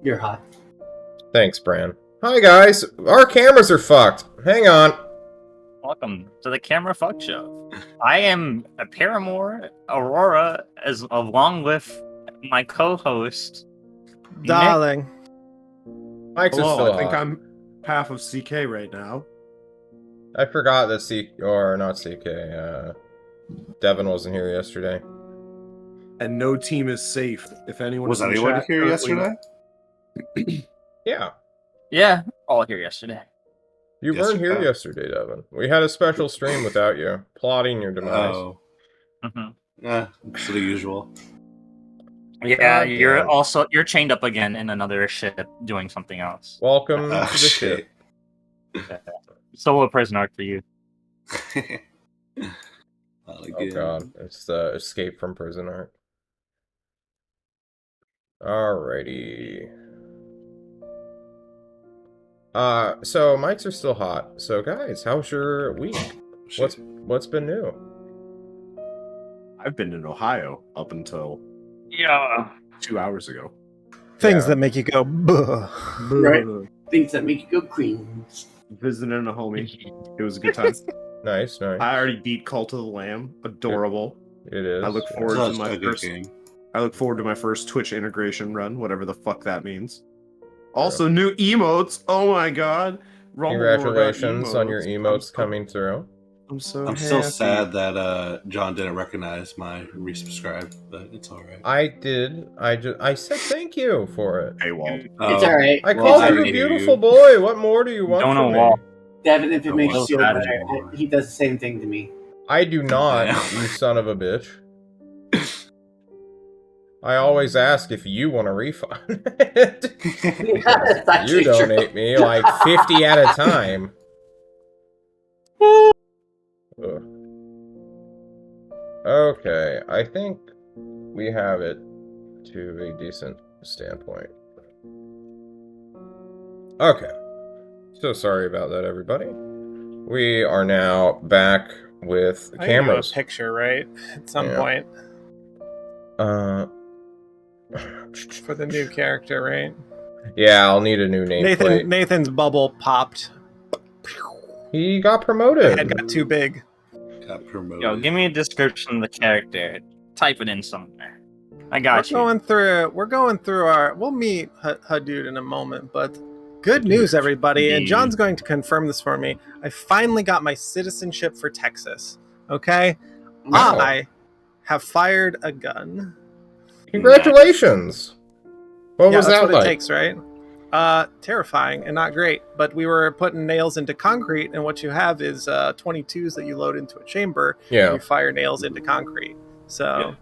You're hot. Thanks, Bran. Hi, guys. Our cameras are fucked. Hang on. Welcome to the Camera Fuck Show. I am a Paramore Aurora, along with my co-host, Darling. Mike's are Hello, still I think hot. I'm half of CK right now. I forgot that not CK, Devin wasn't here yesterday. And no team is safe. If anyone Was in the anyone chat here currently- yesterday? Yeah. Yeah, all here yesterday. You Yes, weren't you here have. yesterday, Devin. We had a special stream without you, plotting your demise. Oh, Mm-hmm. so the usual. Yeah, God you're chained up again in another ship doing something else. Welcome Oh, to the ship. Solo prison arc for you. Oh god, it's the escape from prison arc. Alrighty. So mics are still hot. So guys, how's your week? What's been new? I've been in Ohio up until Yeah. 2 hours ago. Things Yeah. that make you go, buh. Right. Things that make you go cringe. Visiting a homie. It was a good time. Nice. I already beat Cult of the Lamb. Adorable. It is. I look yeah. forward to Such my a good first. game. I look forward to my first Twitch integration run, whatever the fuck that means. Also, new emotes. Oh my god! Rumble about Congratulations on your I'm emotes so- coming through. I'm so. I'm still happy. sad that John didn't recognize my resubscribe, but it's alright. I did. I said thank you for it. Paywall. It's alright. I Well, called I you a knew beautiful you. boy. What more do you want Don't from know me? wall. Devin, if it Oh, makes you well, feel Saturday. better, he does the same thing to me. I do not, Yeah. you son of a bitch. I always ask if you want a refund. That's actually You true. donate me like 50 at a time. Ugh. Okay, I think we have it to a decent standpoint. Okay. So sorry about that, everybody. We are now back with I can do a cameras. picture, right? At some Yeah. point. For the new character, right? Yeah, I'll need a new nameplate. Nathan's bubble popped. He got The promoted. head got too big. Got promoted. Yo, give me a description of the character. Type it in somewhere. I got you. We're going through our. We'll meet Hadood in a moment, but good news, everybody, and Indeed. John's going to confirm this for me. I finally got my citizenship for Texas. Okay, Wow. I have fired a gun. Congratulations. What Yeah, was that's that what like? it takes, right? Terrifying and not great. But we were putting nails into concrete, and what you have is 22s that you load into a chamber. Yeah. And you fire nails into concrete. So,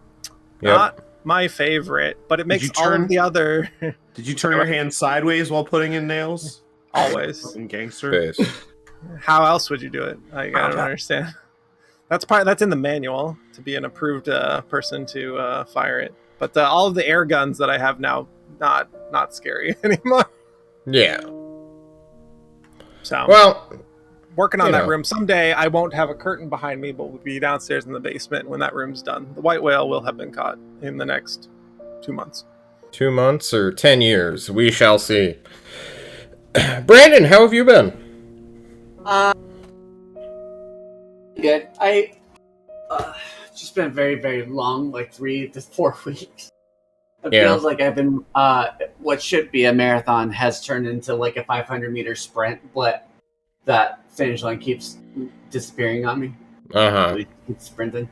Yep. not my favorite, but it makes you all turn- of the other Did you turn your hand sideways while putting in nails? always. Fucking gangster. Face. How else would you do it? I don't understand. That's in the manual to be an approved person to fire it. But all of the air guns that I have now, not scary anymore. Yeah. So Well, working on you that know. room. Someday I won't have a curtain behind me, but we'll be downstairs in the basement when that room's done. The white whale will have been caught in the next 2 months. 2 months or 10 years. We shall see. Brandon, how have you been? Good. I just been very, very long, like 3 to 4 weeks. It Yeah. feels like I've been what should be a marathon has turned into like a 500-meter sprint, but that finish line keeps disappearing on me. Uh-huh. We keep sprinting.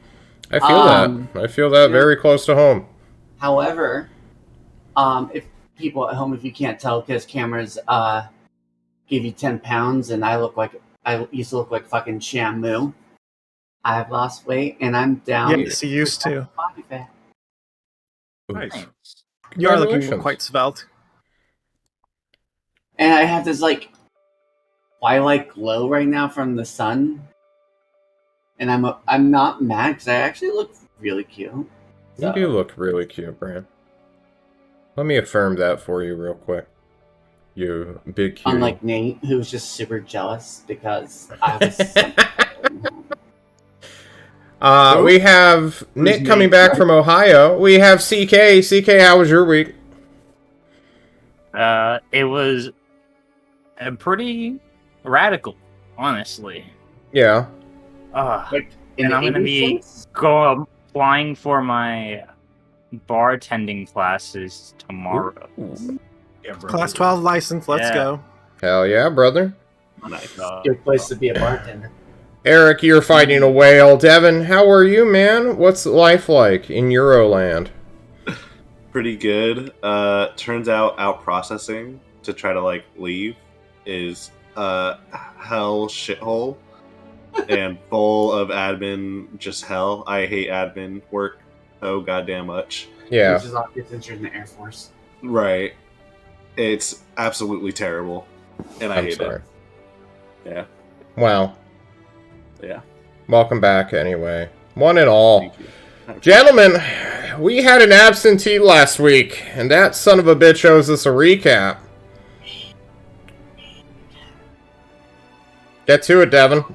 I feel that. I feel that very close to home. However, if people at home, if you can't tell, because cameras give you 10 pounds, and I used to look like fucking Shamu. I've lost weight, and I'm down. Yes, you used to. Body fat. Nice. You are looking Congratulations. quite svelte. And I have this like twilight glow right now from the sun, and I'm not mad because I actually look really cute. You do look really cute, Brand. Let me affirm that for you real quick. You big cutie. Unlike Nate, who's just super jealous because I was. We have Nick coming back from Ohio. We have CK. CK, how was your week? It was pretty radical, honestly. Yeah. Like, in And the I'm gonna English be sense? applying for my bartending classes tomorrow. Ooh. Yeah, bro. Class 12 license. Let's Yeah. go. Hell yeah, brother. Nice. Good place to be a bartender. Eric, you're fighting a whale. Devin, how are you, man? What's life like in Euroland? Pretty good. Turns out processing to try to like leave is hell shithole and full of admin just hell. I hate admin work so goddamn much. Yeah. Which is obvious since you're in the Air Force. Right. It's absolutely terrible. And I I'm hate sorry. it. Yeah. Wow. Yeah. Welcome back anyway. One and all. Thank you. Gentlemen, we had an absentee last week, and that son of a bitch owes us a recap. Get to it, Devin.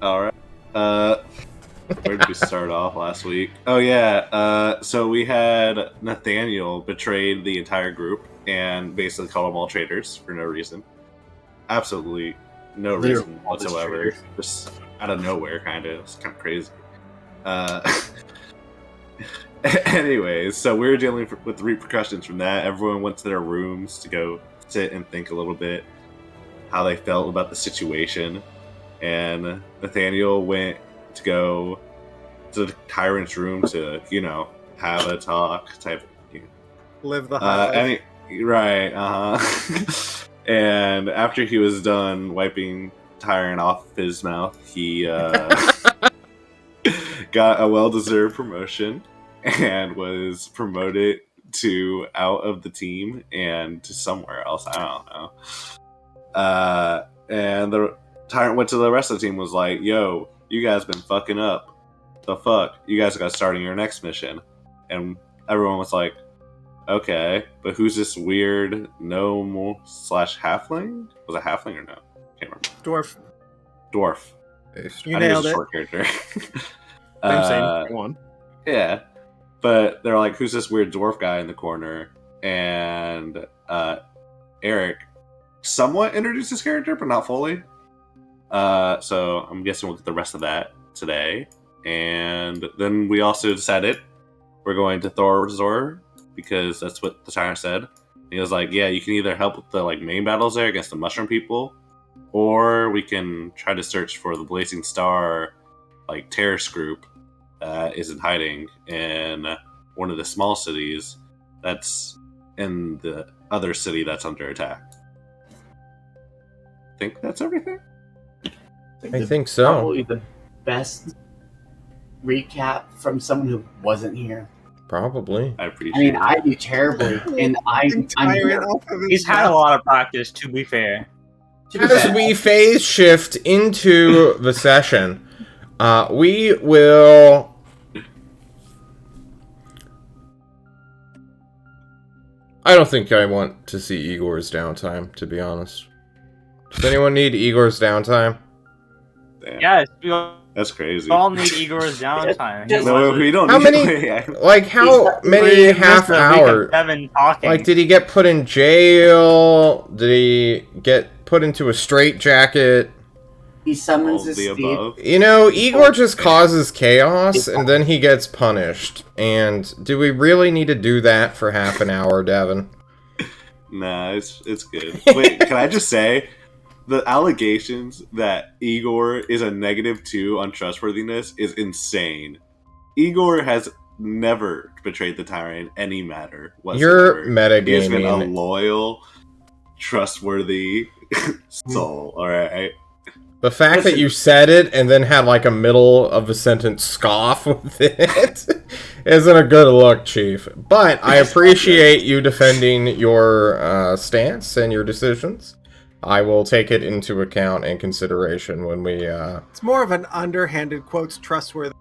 Alright. Where did we start off last week? Oh yeah, so we had Nathaniel betrayed the entire group and basically called them all traitors for no reason. Absolutely no They're reason all just whatsoever. traitors. Just out of nowhere, kind of. It's kind of crazy. Anyways, so we were dealing with the repercussions from that. Everyone went to their rooms to go sit and think a little bit how they felt about the situation. And Nathaniel went to go to the tyrant's room to, you know, have a talk type of. Live the high life. Right, and after he was done wiping tyrant off his mouth, he got a well-deserved promotion and was promoted to out of the team and to somewhere else. I don't know. And the tyrant went to the rest of the team, was like, yo, you guys been fucking up. The fuck? You guys got starting your next mission. And everyone was like, okay, but who's this weird gnome / halfling? Was it halfling or no? Can't remember. Dwarf. You I knew he nailed was a it. short character. Same. Go on. Yeah. But they're like, who's this weird dwarf guy in the corner? And Eric somewhat introduced his character, but not fully. So I'm guessing we'll get the rest of that today. And then we also decided we're going to Thorzor because that's what the tyrant said. He was like, yeah, you can either help with the like main battles there against the mushroom people, or we can try to search for the Blazing Star like terrorist group that is in hiding in one of the small cities that's in the other city that's under attack. I think that's everything. I think so. Probably the best recap from someone who wasn't here. Probably. I appreciate I mean, it. I do terribly, and I'm here. Tyrant off of his He's had a mouth. lot of practice, to be fair. To be As fair, we phase shift into the session, we will. I don't think I want to see Igor's downtime, to be honest. Does anyone need Igor's downtime? Damn, Yes, we all that's crazy. need Igor's downtime. Just- No, we don't. How need many- Like, how many We half missed a week hour? of Devin talking. Like, did he get put in jail? Did he get put into a straitjacket? he All summons of his the thief. above. You know, Igor just causes chaos, and then he gets punished. And do we really need to do that for half an hour, Devin? Nah, it's good. Wait, can I just say the allegations that Igor is a -2 on trustworthiness is insane. Igor has never betrayed the tyrant in any matter You're whatsoever. He has been a metagaming. loyal, trustworthy soul. All right. The fact that you said it and then had like a middle of a sentence scoff with it isn't a good look, Chief. But I appreciate you defending your stance and your decisions. I will take it into account and consideration when we. It's more of an underhanded quotes trustworthy.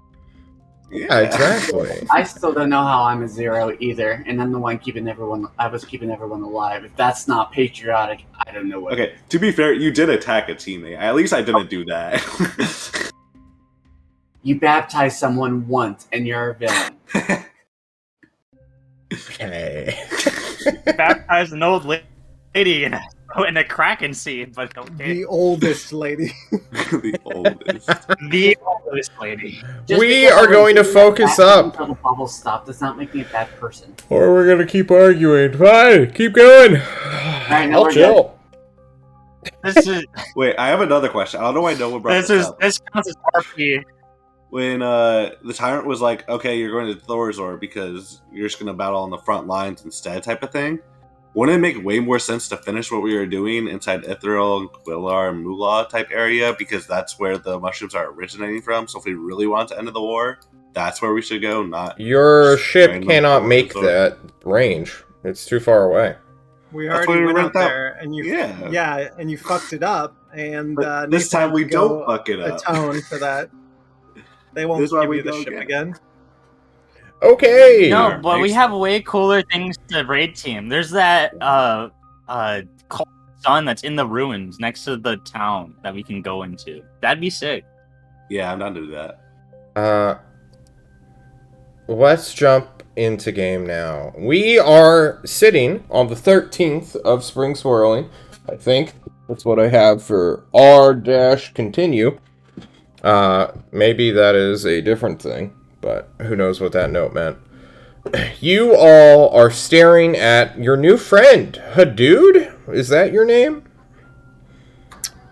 Yeah, exactly. I still don't know how I'm a 0 either, and I'm the one keeping everyone. I was keeping everyone alive. If that's not patriotic, I don't know what. Okay, to be fair, you did attack a teammate. At least I didn't do that. You baptize someone once, and you're a villain. Okay. Baptized an old lady lady in a Kraken scene, but okay. The oldest lady. The oldest. The oldest lady. Just We because are I going to was doing that focus back up. until the bubble stopped does not make me a bad person. Or we're gonna keep arguing. Fine, keep going. Right, now I'll we're chill. This is Wait, I have another question. I don't know why no one brought this up. this counts as RP. When the tyrant was like, "Okay, you're going to Thorazor because you're just going to battle on the front lines instead," type of thing. Wouldn't it make way more sense to finish what we were doing inside Ithral and Quillar and Moolah type area because that's where the mushrooms are originating from? So if we really want to end the war, that's where we should go. Not Your ship random cannot make Thorazor. that range. It's too far away. We That's already why we went went out out. there, and you Yeah. and you fucked it up. And But this Nathan time we had to go don't fuck it up. atone for that. They won't This is why give we you the go ship again. again. Okay. No, Yeah, but we makes have sense. way cooler things to raid team. There's that cold sun that's in the ruins next to the town that we can go into. That'd be sick. Yeah, I'm down to do that. Let's jump into game now. We are sitting on the 13th of Spring Swirling. I think that's what I have for R-continue. Maybe that is a different thing, but who knows what that note meant. You all are staring at your new friend, Hadood? Is that your name?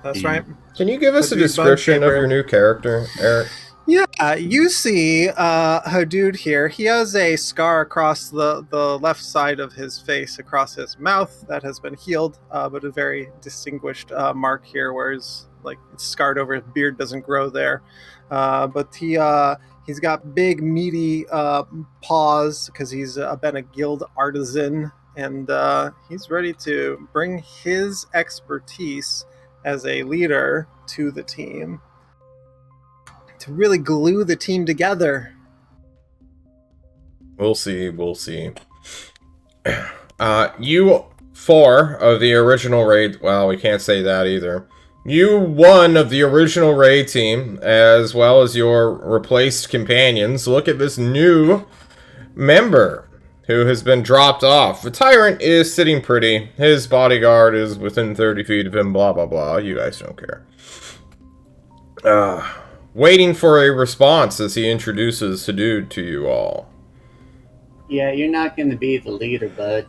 That's right. Can you give us a Hadood description of Buncaper. your new character, Eric? Yeah, you see Hadood here. He has a scar across the left side of his face, across his mouth that has been healed, but a very distinguished mark here, whereas like it's scarred over. His beard doesn't grow there, but he's got big meaty paws because he's been a guild artisan, and he's ready to bring his expertise as a leader to the team, to really glue the team together. We'll see. You four of the original raid... Well, we can't say that either. You one of the original raid team, as well as your replaced companions, look at this new member who has been dropped off. The tyrant is sitting pretty. His bodyguard is within 30 feet of him, blah, blah, blah. You guys don't care. Waiting for a response as he introduces Hadood to you all. Yeah, you're not going to be the leader, bud.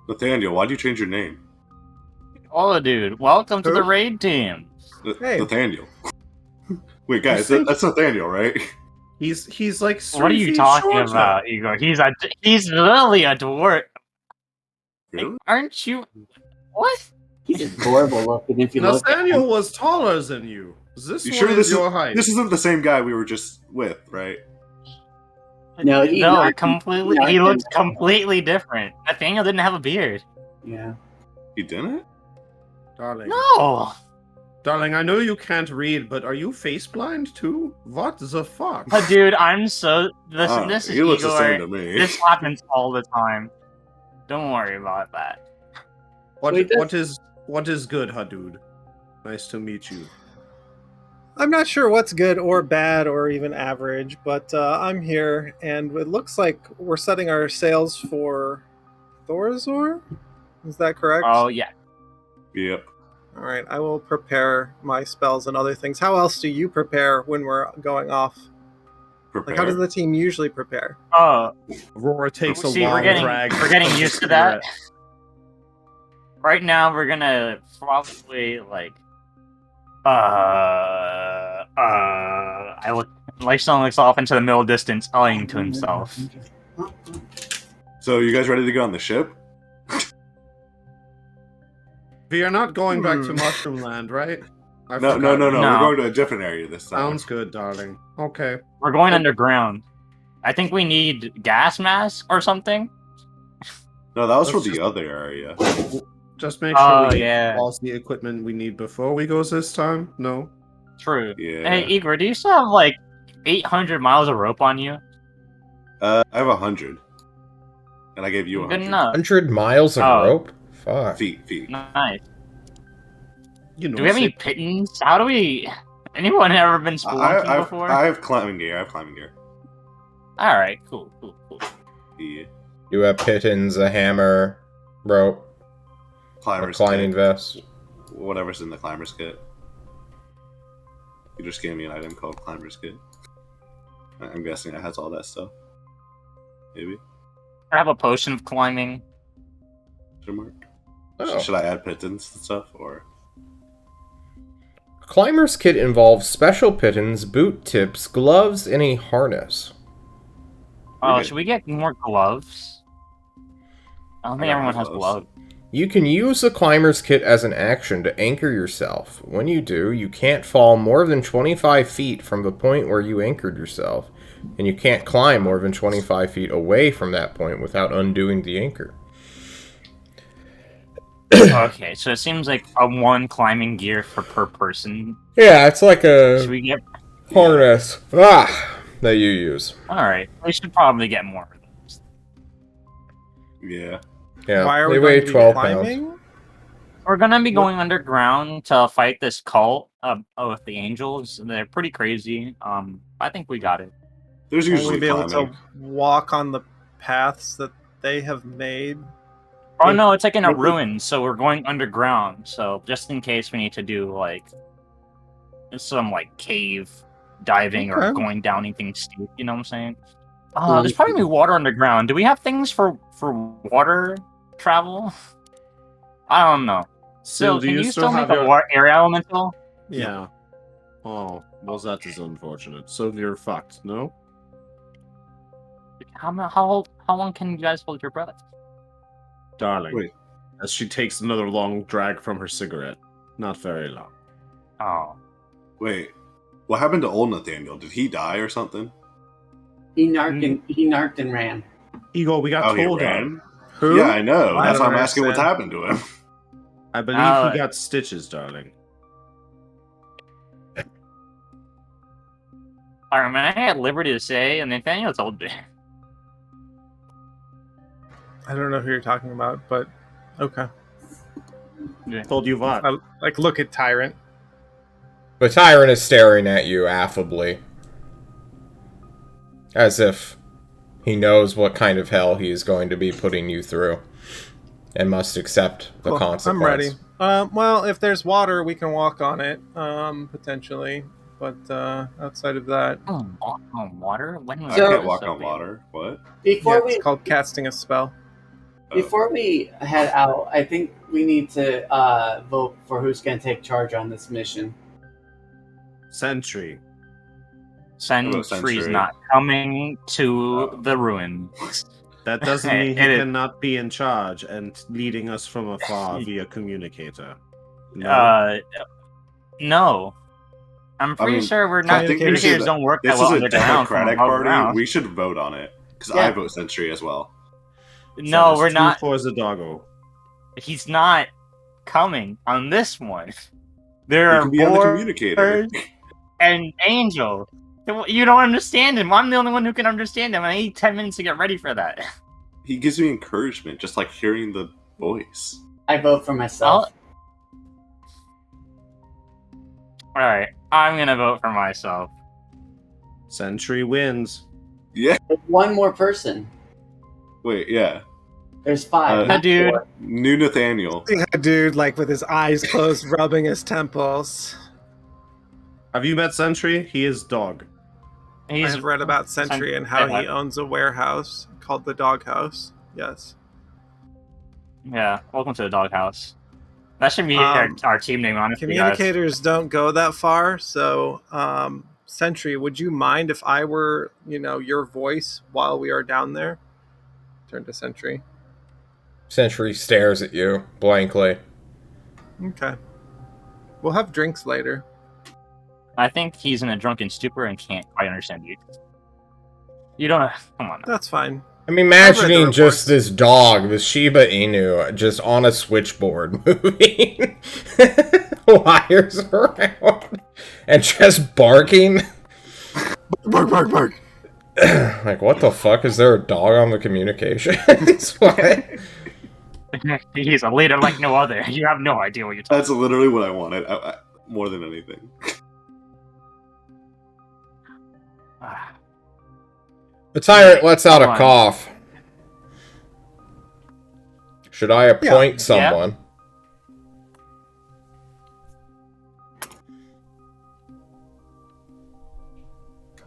Nathaniel, why'd you change your name? Oh, dude, welcome to the Who? raid team. Hey. Nathaniel. Wait, guys, that's Nathaniel, right? He's like. What are 3 you feet talking shorter. about, Igor? He's literally a dwarf. Really? Aren't you? What? He's adorable looking if you look at Nathaniel him. was taller than you. This You one sure is this your height. This isn't the same guy we were just with, right? No, he's No, not- completely. he's not He looks adorable. completely different. Nathaniel didn't have a beard. Yeah. He didn't? Darling. No. Darling, I know you can't read, but are you face blind too? What the fuck? But dude, I'm so. This Oh, is he looks the same Igor. to me. This happens all the time. Don't worry about that. Wait, What is good, Hadood? Nice to meet you. I'm not sure what's good or bad or even average, but I'm here, and it looks like we're setting our sails for Thorazor? Is that correct? Oh yeah. Yep. All right, I will prepare my spells and other things. How else do you prepare when we're going off? Prepare. Like, how does the team usually prepare? Oh, Aurora takes a see, long we're getting drag. used to that. Right now, we're gonna probably like. I look. Lifestone looks off into the middle distance, eyeing to himself. So you guys ready to get on the ship? We are not going back to Mushroom Land, right? I No. forgot. No. We're going to a different area this time. Sounds good, darling. Okay. We're going underground. I think we need gas mask or something. No, that was for Let's the just- other area. Just make sure we yeah. get all the equipment we need before we go this time. No. True. Yeah. Hey, Igor, do you still have like 800 miles of rope on you? I have 100. And I gave you Good 100. enough. 100 miles of Oh. rope? Fuck. Feet. Nice. You know. Do we have any sick- pittons? How do we? Anyone ever been spelunking before? I have climbing gear. All right, cool. Yeah. You have pittons, a hammer, rope. Climber's climbing kit. vest. Whatever's in the climber's kit. You just gave me an item called climber's kit. I'm guessing it has all that stuff. Maybe. I have a potion of climbing. Mark. Oh. Should I add pittons and stuff, or? Climber's kit involves special pittons, boot tips, gloves, and a harness. Oh, should we get more gloves? I don't think everyone has gloves. You can use the Climber's kit as an action to anchor yourself. When you do, you can't fall more than 25 feet from the point where you anchored yourself, and you can't climb more than 25 feet away from that point without undoing the anchor. Okay, so it seems like a one climbing gear per person. Yeah, it's like a Should we get... harness that you use. Alright, we should probably get more of those. Yeah. Yeah, Why are they we weigh going to be 12 climbing? pounds. We're gonna be going underground to fight this cult with the angels. They're pretty crazy. I think we got it. There's Will usually we be able climbing. to walk on the paths that they have made? Oh no, it's like in a ruin, so we're going underground. So just in case we need to do like some like cave diving or Okay. going down anything steep, you know what I'm saying? There's probably water underground. Do we have things for water travel? I don't know. Still, So do can you you still still make have a your... air elemental? Yeah. Oh, well, that is unfortunate. So you're fucked, no? How long can you guys hold your breath? Darling. Wait. As she takes another long drag from her cigarette. Not very long. Oh. Wait. What happened to old Nathaniel? Did he die or something? He narked and ran. Ego, we got He told on. ran? Who? Yeah, I know. I That's why don't I'm asking what's understand. happened to him. I believe he got stitches, darling. I mean, I had liberty to say, and Nathaniel told me. I don't know who you're talking about, but okay. Told you what? Like, look at Tyrant. The tyrant is staring at you affably. As if he knows what kind of hell he is going to be putting you through. And must accept the Cool, consequence. I'm ready. Well, if there's water, we can walk on it, potentially. But outside of that, Walk on water? When was I So- can't walk on water. What? Before it's called casting a spell. Before we head out, I think we need to vote for who's going to take charge on this mission. Sentry. Sentry's Sentry. not coming to the ruin. That doesn't mean he It is- cannot be in charge and leading us from afar via communicator. No. No. I'm pretty mean, sure we're not. I think we Communicators should- don't work that This well is a underground. from democratic above party. ground. We should vote on it. Because Yeah. I vote Sentry as well. No, That is we're two not. for the doggo. He's not coming on this one. There You are can be on the boars communicator. and angel. You don't understand him. I'm the only one who can understand him. I need 10 minutes to get ready for that. He gives me encouragement, just like hearing the voice. I vote for myself. Alright, I'm gonna vote for myself. Sentry wins. Yeah. One more person. Wait, yeah. There's five. Hi, dude. Four. New Nathaniel. A dude, like, with his eyes closed, rubbing his temples. Have you met Sentry? He is dog. He's I've read about Sentry and how he Yeah. owns a warehouse called the Doghouse. Yes. Yeah, welcome to the doghouse. That should be Um, our team name, honestly, guys. Communicators don't go that far, so Sentry, would you mind if I were, your voice while we are down there? Turn to Sentry. Sentry stares at you blankly. Okay. We'll have drinks later. I think he's in a drunken stupor and can't quite understand you. You don't. Come on. That's fine. I'm I've imagining read the just reports. this dog, this Shiba Inu, just on a switchboard moving wires around and just barking. Bark, bark, bark. Like, what the fuck? Is there a dog on the communications? What? He's a leader like no other. You have no idea what you're talking That's literally what I wanted. More than anything. about. The tyrant lets out a Come on. cough. Should I appoint someone?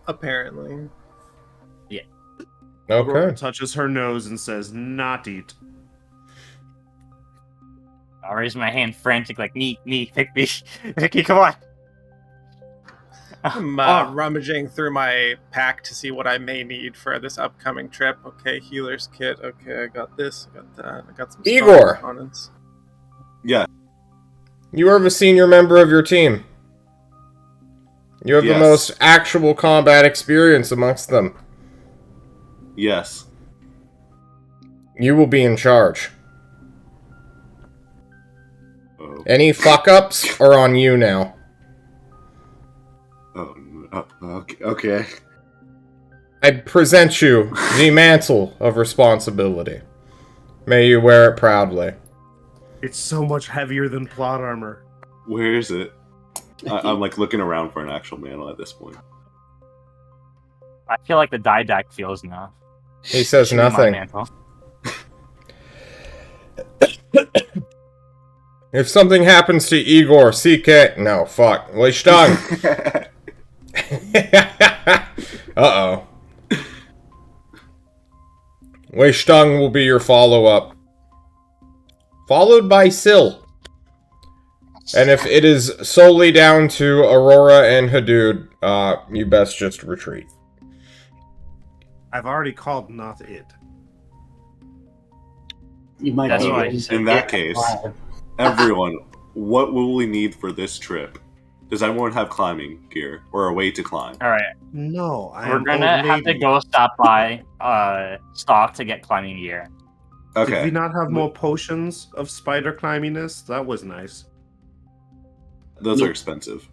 apparently. Aurora Okay. touches her nose and says, "Not eat." I'll raise my hand frantic, like, me, pick me. Vicky, come on. I'm Oh. rummaging through my pack to see what I may need for this upcoming trip. Okay, healer's kit. Okay, I got this. I got that. I got some spell Igor. components. Yeah. You are the senior member of your team. You have the Yes. most actual combat experience amongst them. Yes. You will be in charge. Oh. Any fuck-ups are on you now. Oh. No. Okay. I present you the mantle of responsibility. May you wear it proudly. It's so much heavier than plot armor. Where is it? I'm like looking around for an actual mantle at this point. I feel like the Didac feels now. He says Should be my nothing. mantle. If something happens to Igor, CK... No, fuck. Leistung. Uh-oh. Leistung will be your follow-up. Followed by Syl. And if it is solely down to Aurora and Hadud, you best just retreat. I've already called not it. You might That's be what I able to said. In that get case, alive. everyone, what will we need for this trip? Does everyone have climbing gear or a way to climb? All right, No, I we're am gonna old have to lady. go stop by stock to get climbing gear. Okay. Did we not have more potions of spider climbiness? That was nice. Those are expensive.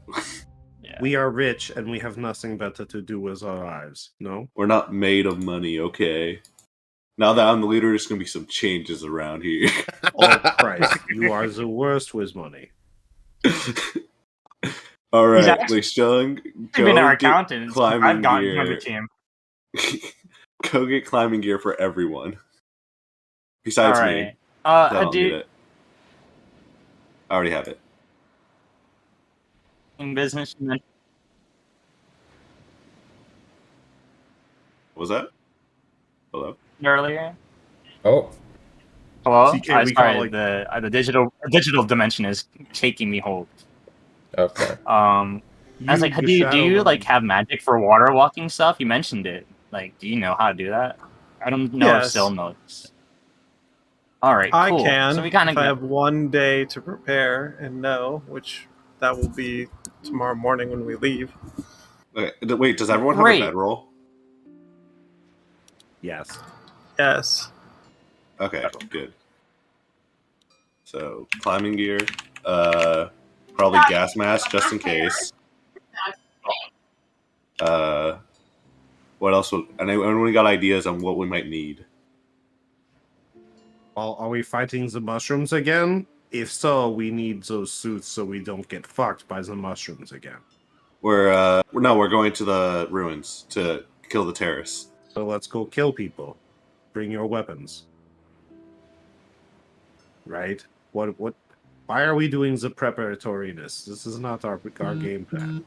Yeah. We are rich and we have nothing better to do with our lives. No? We're not made of money, okay? Now that I'm the leader, there's gonna be some changes around here. Oh Christ, you are the worst with money. All He's right, actually Leistung, been our go get accountant. I've climbing gotten him on the gear. team. Go get climbing gear for everyone. All Besides right. me. I don't need Hadid, it. I already have it. in business, you mentioned What was that? Hello? earlier. Oh. Hello. CK, we Sorry, got, like- the digital dimension is taking me hold. Okay. I was like, the do shadow you woman. like have magic for water walking stuff? You mentioned it. Like, do you know how to do that? I don't know if Yes. Sil knows. All right, I cool. can. So we kind if I have one day to prepare and know, which that will be tomorrow morning when we leave. Okay, wait, does everyone have a Great. bedroll? Yes. Yes. Okay, good. So, climbing gear. Probably gas mask, just in case. What else would... Anyone got ideas on what we might need? Well, are we fighting the mushrooms again? If so, we need those suits so we don't get fucked by the mushrooms again. We're going to the ruins to kill the terrorists. So let's go kill people. Bring your weapons. Right? What why are we doing the preparatoriness? This is not our game plan.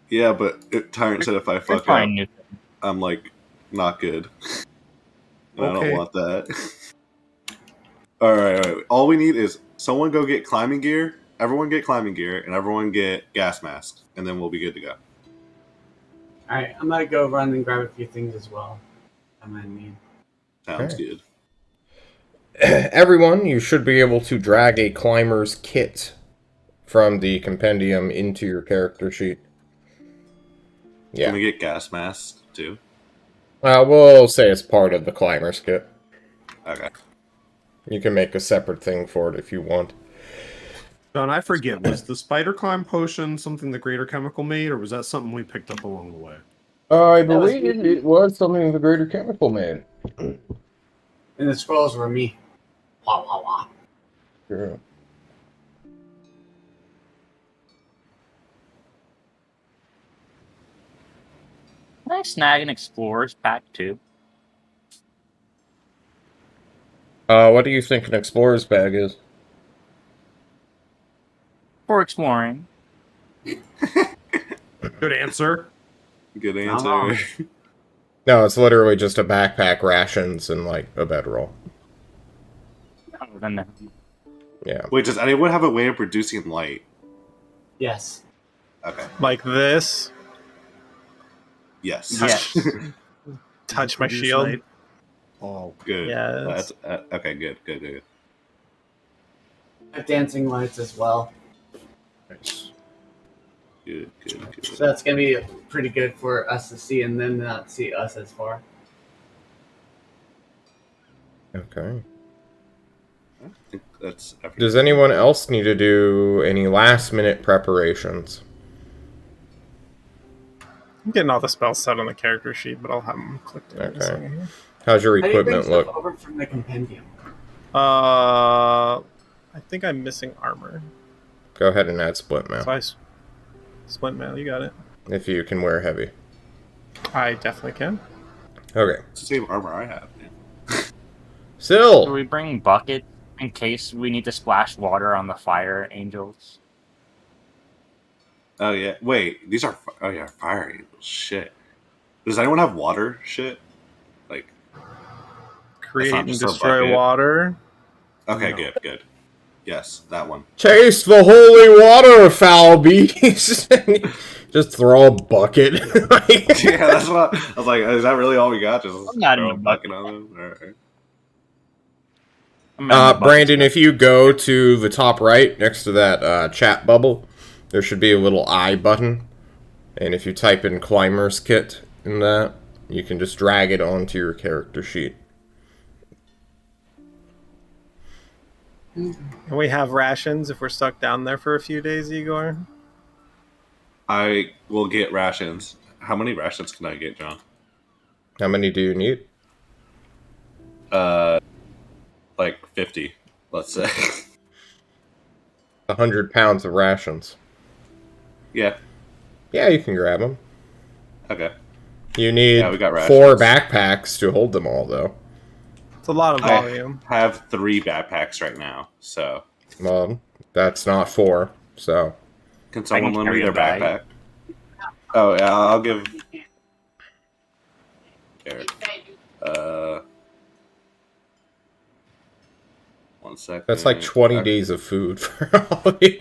Yeah, but Tyrant said if I We're fuck up, trying new things. I'm like not good. And I Okay. don't want that. all right. All we need is someone go get climbing gear, everyone get climbing gear, and everyone get gas masks, and then we'll be good to go. Alright, I'm gonna go run and grab a few things as well. I might need. Sounds Okay. good. Everyone, you should be able to drag a climber's kit from the compendium into your character sheet. Can Yeah. we get gas masks too? We'll say it's part of the climber's kit. Okay. You can make a separate thing for it if you want. John, I forget, was the spider climb potion something the Greater Chemical made, or was that something we picked up along the way? I That was believe it was something the Greater Chemical made. And the scrolls were me. Wah, wah, wah. Sure. Can I snag an explorer's pack too? What do you think an explorer's bag is? For exploring. Good answer. Good Not wrong. answer. No, it's literally just a backpack, rations, and like a bedroll. Other than that. Yeah. Wait, does anyone have a way of producing light? Yes. Okay. Like this. Yes. Yes. Touch my Produce shield. light. Oh, Good. Yes. That's okay. Good. I have dancing lights as well. Nice. Good. So that's gonna be pretty good for us to see and then not see us as far. Okay. I think that's everything. Does anyone else need to do any last-minute preparations? I'm getting all the spells set on the character sheet, but I'll have them clicked in. Okay. A second here. How's your How do you bring equipment stuff look? over from the compendium? I think I'm missing armor. Go ahead and add split mail. So splint mail, you got it. If you can wear heavy. I definitely can. Okay. It's the same armor I have. Man. Do Still. we bring bucket in case we need to splash water on the fire angels? Oh yeah. Wait, these are. Oh yeah, fire angels. Shit. Does anyone have water? Shit. Like. Create not and just a destroy bucket. water. Okay. No. Good. Yes, that one. Chase the holy water, foul beast! Just throw a bucket. Yeah, that's what I was like. Is that really all we got? Just I'm not throw in a the bucket bucket. on them. All right. I'm in the bucket Brandon, stuff. if you go to the top right next to that chat bubble, there should be a little I button. And if you type in Climber's Kit in that, you can just drag it onto your character sheet. And we have rations if we're stuck down there for a few days, Igor. I will get rations. How many rations can I get, John? How many do you need? Like 50, let's say. 100 pounds of rations. Yeah. Yeah, you can grab them. Okay. You need Yeah, we got 4 rations. backpacks to hold them all, though. It's a lot of volume. I have 3 backpacks right now, so Well, that's not 4, so... can someone can lend me carry their a bag. backpack? Oh yeah, I'll give. Here. 1 second. That's like 20 days of food for all of you.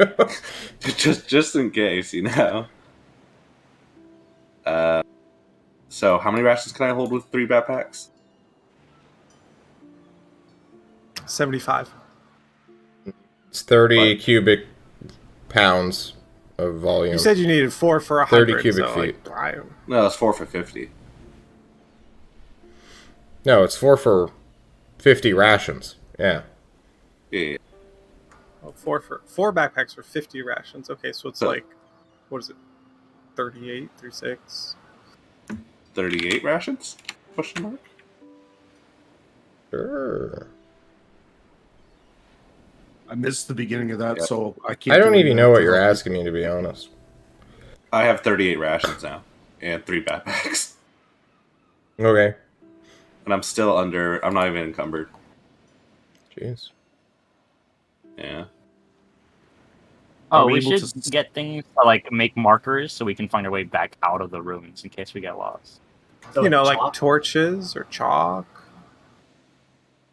just in case, you know. So how many rations can I hold with 3 backpacks? 75. It's 30 What? cubic pounds of volume. You said you needed 4 for 30 100. cubic so feet. No, it's 4 for 50. No, it's 4 for 50 rations. Yeah. Yeah. Oh, 4 backpacks for 50 rations. Okay, so it's So- like, what is it? 38 through 6. 38 rations? Question mark. Sure. I missed the beginning of that, Yeah. so I can't. I don't do even anything know what to you're help. asking me, to be honest. I have 38 rations now and 3 backpacks, Okay. and I'm still under. I'm not even encumbered. Jeez. Yeah. Oh, Are we we able should to- get things to, like, make markers so we can find our way back out of the ruins in case we get lost. So You know, like chalk? torches or chalk.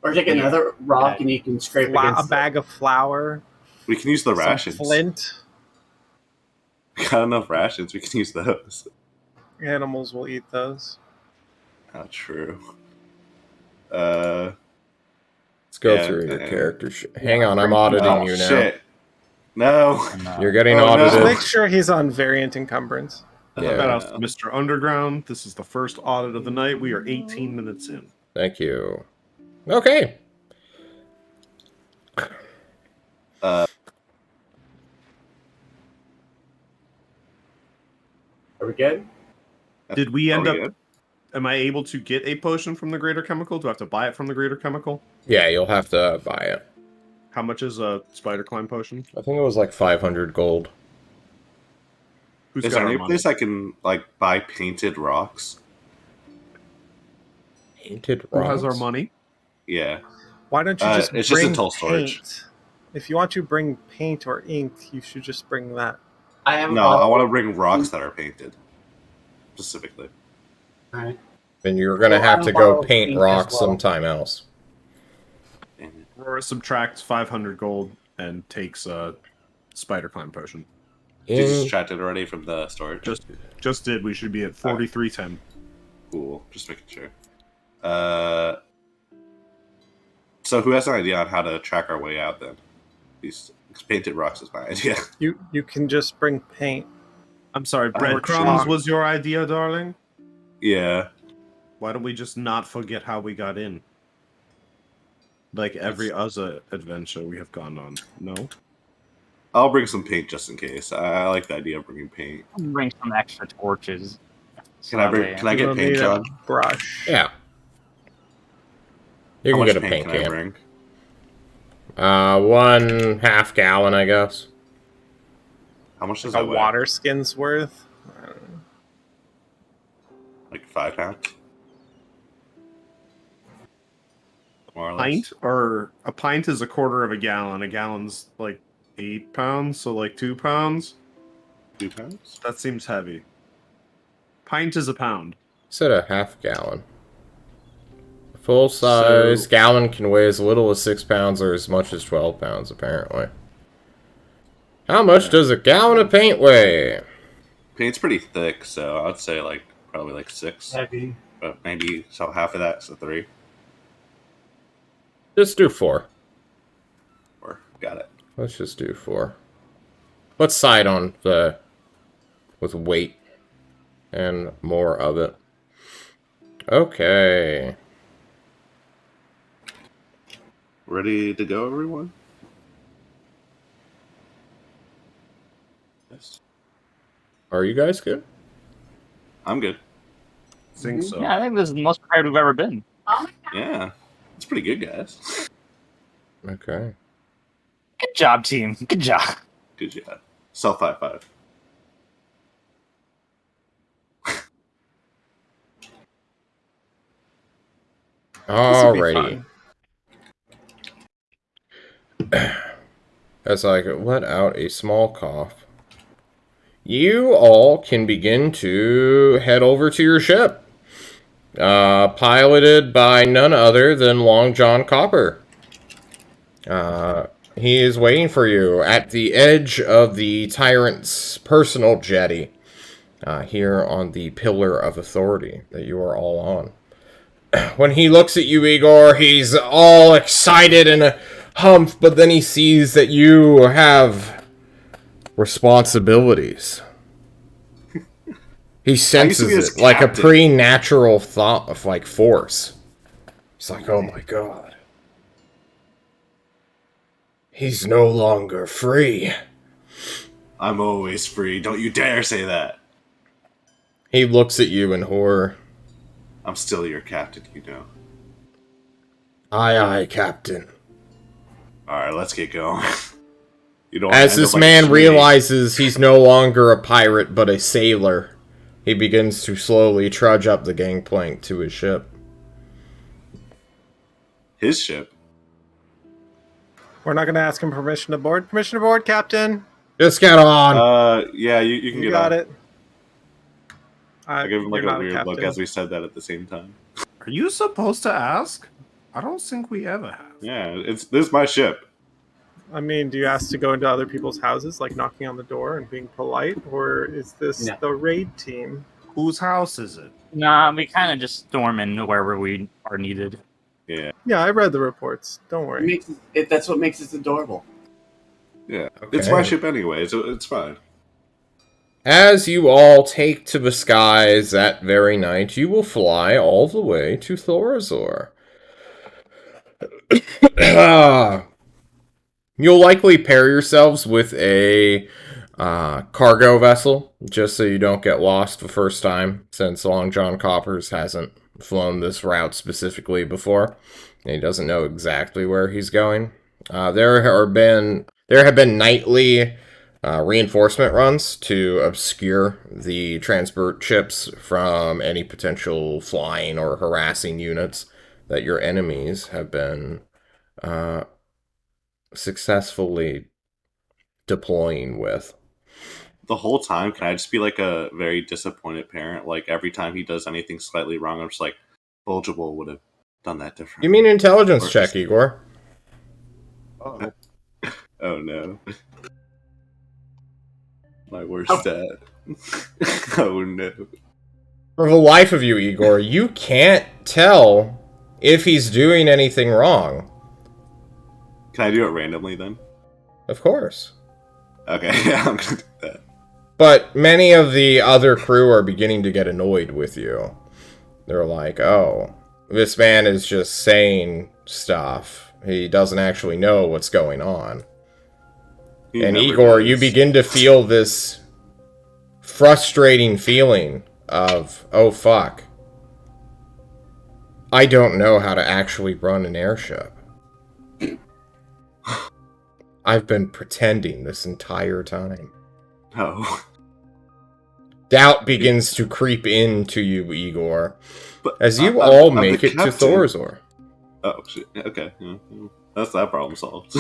Or take another rock and you can scrape A against bag of flour. We can use the some rations. flint. We got enough rations. We can use those. Animals will eat those. Not true. Let's go Yeah, through your yeah. character sheet. Hang on, I'm auditing Oh you now. shit! No. And, You're getting Oh, no. Just audited. make sure he's on variant encumbrance. Yeah. Shout out to Mr. Underground. This is the first audit of the night. We are 18 minutes in. Thank you. Okay. Are we good? Did we end Are up? we good? Am I able to get a potion from the Greater Chemical? Do I have to buy it from the Greater Chemical? Yeah, you'll have to buy it. How much is a spider climb potion? I think it was like 500 gold. Who's Is got there our any money? place I can like buy painted rocks? Painted Who rocks? has our money? Yeah. Why don't you just it's just in bring toll storage. paint? If you want to bring paint or ink, you should just bring that. I have No, I want to bring rocks that are painted. specifically. All right. Then you're gonna Well, have I'll to go borrow paint paint as rocks well. sometime else. Damn it. Aurora subtracts 500 gold and takes a spider climb potion. Did you In subtract it already from the storage? Just did. We should be at 4310. Cool. Just making sure. So who has an idea on how to track our way out then? These painted rocks is my idea. You can just bring paint. I'm sorry, Oh, breadcrumbs chalk. was your idea, darling? Yeah. Why don't we just not forget how we got in? Like every other adventure we have gone on. No? I'll bring some paint just in case. I like the idea of bringing paint. I'll bring some extra torches. Can I bring? Can I You get will paint, need John? a brush. yeah, you How can much get a paint can I can. bring? 1/2 gallon, I guess. How much does Like that a weigh? water skin's worth. I don't know. Like 5 pounds? More or less. Pint? Or a pint is a quarter of a gallon. A gallon's like 8 pounds, so like 2 pounds. 2 pounds? That seems heavy. Pint is a pound. Said a 1/2 gallon. A full size So- gallon can weigh as little as 6 pounds or as much as 12 pounds, apparently. How much does a gallon of paint weigh? Paint's pretty thick, so I'd say like probably like 6. Heavy. But maybe so half of that, so 3. Just do 4. Or got it. Let's just do 4. Let's side on the with weight and more of it. Okay. Ready to go, everyone? Yes. Are you guys good? I'm good. Think so. Yeah, I think this is the most prepared we've ever been. Yeah. It's pretty good, guys. Okay. Good job, team. Good job. Good job. Self high five. This would be Alrighty. fun. As I let out a small cough, you all can begin to head over to your ship. Piloted by none other than Long John Copper. He is waiting for you at the edge of the Tyrant's personal jetty, here on the Pillar of Authority that you are all on. When he looks at you, Igor, he's all excited and humped, but then he sees that you have responsibilities. He senses as it like a captain. preternatural thought of like force. He's like, oh my god. He's no longer free. I'm always free. Don't you dare say that. He looks at you in horror. I'm still your captain, you know. Aye, aye, Captain. Alright, let's get going. You don't wanna As end this up like a man Swede. realizes he's no longer a pirate but a sailor, he begins to slowly trudge up the gangplank to his ship. His ship. We're not going to ask him permission to board. Permission to board, Captain. Just get on! Yeah, you can You get got on. it. I gave him like You're a not weird look captain. as we said that at the same time. Are you supposed to ask? I don't think we ever have. Yeah, this is my ship. I mean, do you ask to go into other people's houses, like knocking on the door and being polite, or is this No. the raid team? Whose house is it? Nah, we kind of just storm in wherever we are needed. Yeah. Yeah, I read the reports. Don't worry. That's what makes it adorable. Yeah. Okay. It's my ship anyway, so it's fine. As you all take to the skies that very night, you will fly all the way to Thorazor. You'll likely pair yourselves with a cargo vessel, just so you don't get lost the first time, since Long John Coppers hasn't flown this route specifically before, and he doesn't know exactly where he's going. There have been nightly reinforcement runs to obscure the transport ships from any potential flying or harassing units that your enemies have been successfully deploying with. the whole time, can I just be like a very disappointed parent? Like every time he does anything slightly wrong, I'm just like, Bulgeable would have done that differently. You mean intelligence Or check, just- Igor? Oh. Oh no. My worst dad. Oh no. For the life of you, Igor, you can't tell if he's doing anything wrong. Can I do it randomly then? Of course. Okay, yeah, I'm gonna do that. But many of the other crew are beginning to get annoyed with you. They're like, oh, this man is just saying stuff. He doesn't actually know what's going on. He And never Igor, you does. begin to feel this frustrating feeling of, oh fuck, I don't know how to actually run an airship. I've been pretending this entire time. Oh. Doubt begins to creep into you, Igor, But as you I'm all the make it to captain. Thorazor. Oh shit. Okay. Yeah, yeah. That's that problem solved.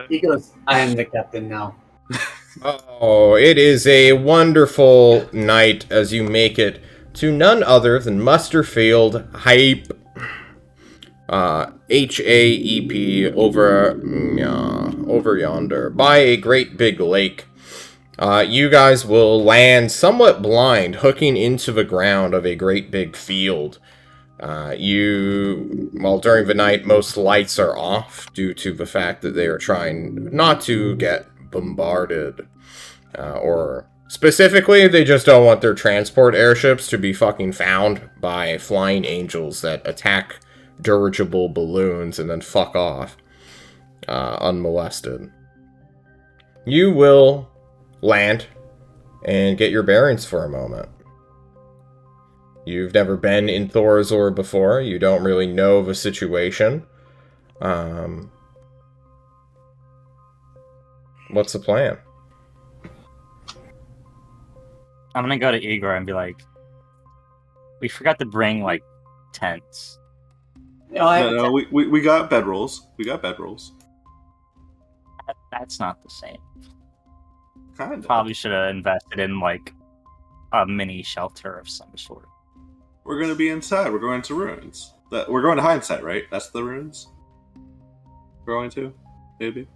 He goes, I am the captain now. Oh, it is a wonderful night as you make it to none other than Musterfield Hype. HAEP over yonder, by a great big lake. You guys will land somewhat blind, hooking into the ground of a great big field. During the night, most lights are off due to the fact that they are trying not to get bombarded. Or specifically, they just don't want their transport airships to be fucking found by flying angels that attack dirigible balloons and then fuck off unmolested. You will land and get your bearings for a moment. You've never been in Thorazor before. You don't really know the situation. What's the plan? I'm gonna go to Igor and be like, we forgot to bring, like, tents. No, I have No, we got bedrolls. We got bedrolls. That's not the same. Kind of. Probably should have invested in, like, a mini shelter of some sort. We're gonna be inside. We're going to ruins. We're going to hindsight, right? That's the ruins. We're going to, maybe.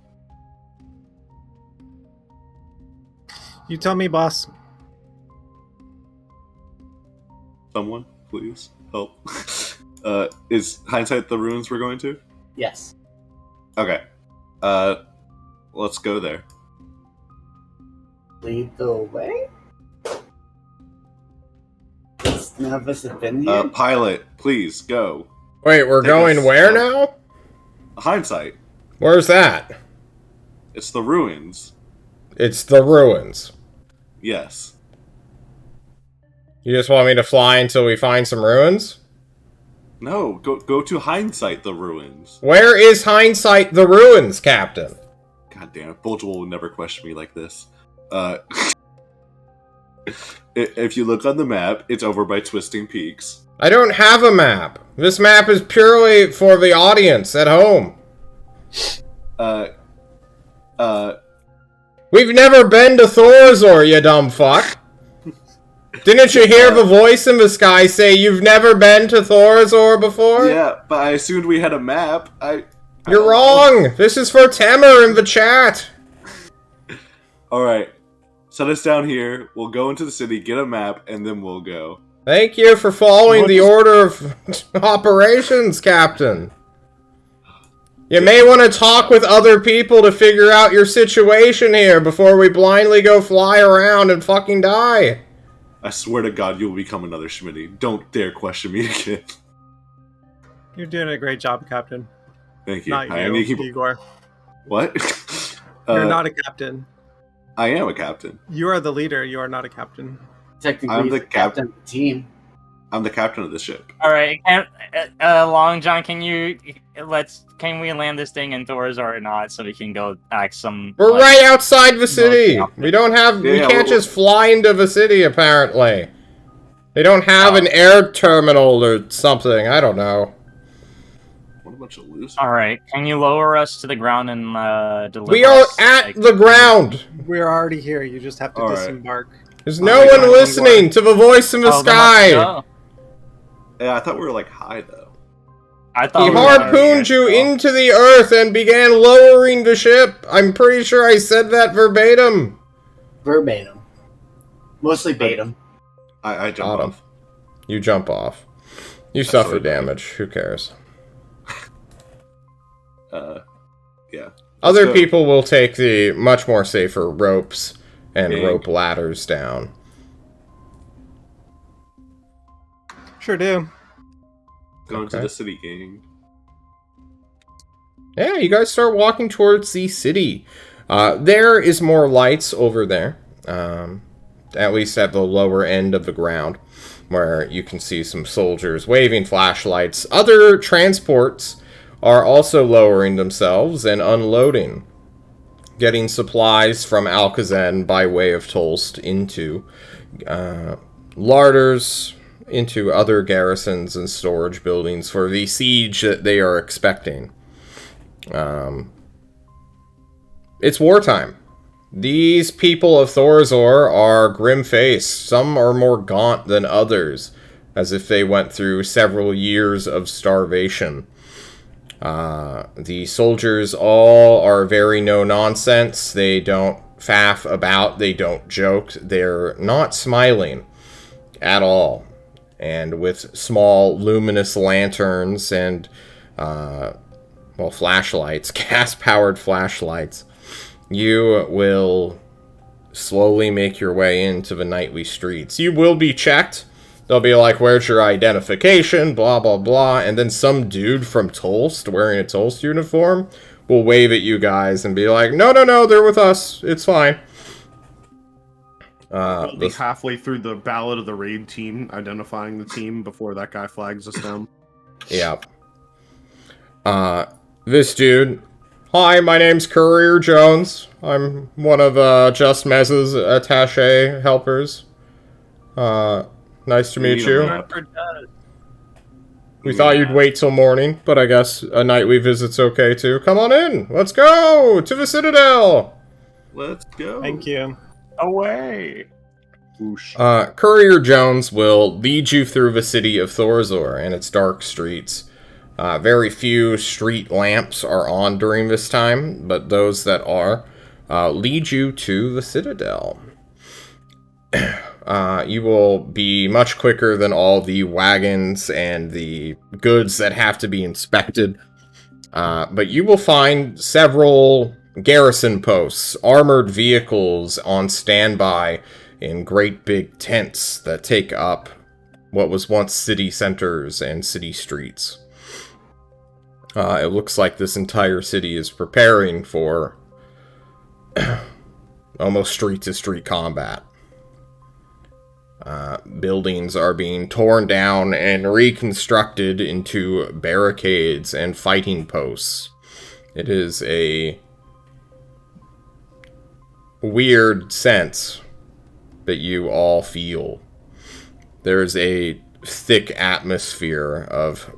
You tell me, boss. Someone, please help. Is hindsight the ruins we're going to? yes. Okay. Let's go there. Lead the way? None of us have been here? Pilot, please go. Wait, we're Take going us- where now? Hindsight. Where's that? It's the ruins. It's the ruins. Yes. You just want me to fly until we find some ruins? No, go to hindsight the ruins. Where is hindsight the ruins, Captain? God damn it, Bulgeable will never question me like this. If you look on the map, it's over by Twisting Peaks. I don't have a map. This map is purely for the audience at home. We've never been to Thorazor, you dumb fuck. Didn't you hear the voice in the sky say you've never been to Thorazor before? Yeah, but I assumed we had a map. You're wrong! This is for Temer in the chat! Alright. Set us down here. We'll go into the city, get a map, and then we'll go. Thank you for following What the is- order of operations, Captain. You may want to talk with other people to figure out your situation here before we blindly go fly around and fucking die. I swear to God, you'll become another Schmitty. Don't dare question me again. You're doing a great job, Captain. Thank you. Not I you, need to keep... Igor. What? You're not a captain. I am a captain. You are the leader. You are not a captain. Technically, I'm he's the the captain of the team. I'm the captain of this ship. All right, Long John, can we land this thing in Thorazor or not, so we can go act some? We're like, right outside the city. Yeah. We don't have. We Yeah, can't we're- just fly into the city. Apparently, they don't have an air terminal or something. I don't know. What What a bunch of losers. All right, can you lower us to the ground and deliver? We are us, at like- the ground. We're already here. You just have to All right. disembark. There's no one listening to the voice in the Oh, then sky. let's go. Yeah, I thought we were like high though. I He thought we were harpooned you already- into the earth and began lowering the ship. I'm pretty sure I said that verbatim. Verbatim. Mostly Batum. I jump Got him. off. You jump off. You suffer damage. Who cares? Yeah. Other go. people will take the much more safer ropes and Gang. rope ladders down. Sure do. Going to Okay. the city, gang. Yeah, you guys start walking towards the city. There is more lights over there. At least at the lower end of the ground, where you can see some soldiers waving flashlights. Other transports are also lowering themselves and unloading, getting supplies from Alcazan by way of Tolst into larders, into other garrisons and storage buildings for the siege that they are expecting. It's wartime. These people of Thorazor are grim-faced. Some are more gaunt than others, as if they went through several years of starvation. The soldiers all are very no-nonsense. They don't faff about. They don't joke. They're not smiling at all. And with small luminous lanterns and, flashlights, gas-powered flashlights, you will slowly make your way into the nightly streets. You will be checked. They'll be like, where's your identification, blah, blah, blah. And then some dude from Tolst, wearing a Tolst uniform, will wave at you guys and be like, no, they're with us. It's fine. We'll be halfway through the Ballad of the Raid team, identifying the team before that guy flags us down. Yep. This dude... Hi, my name's Courier Jones. I'm one of Just Mez's attaché helpers. Nice to meet you. We thought you'd wait till morning, but I guess a nightly visit's okay too. Come on in. Let's go to the Citadel. Let's go. Thank you. Away. Whoosh. Courier Jones will lead you through the city of Thorazor and its dark streets. Very few street lamps are on during this time, but those that are lead you to the Citadel. You will be much quicker than all the wagons and the goods that have to be inspected. But you will find several garrison posts, armored vehicles on standby in great big tents that take up what was once city centers and city streets. It looks like this entire city is preparing for almost street-to-street combat. Buildings are being torn down and reconstructed into barricades and fighting posts. It is a weird sense that you all feel. There's a thick atmosphere of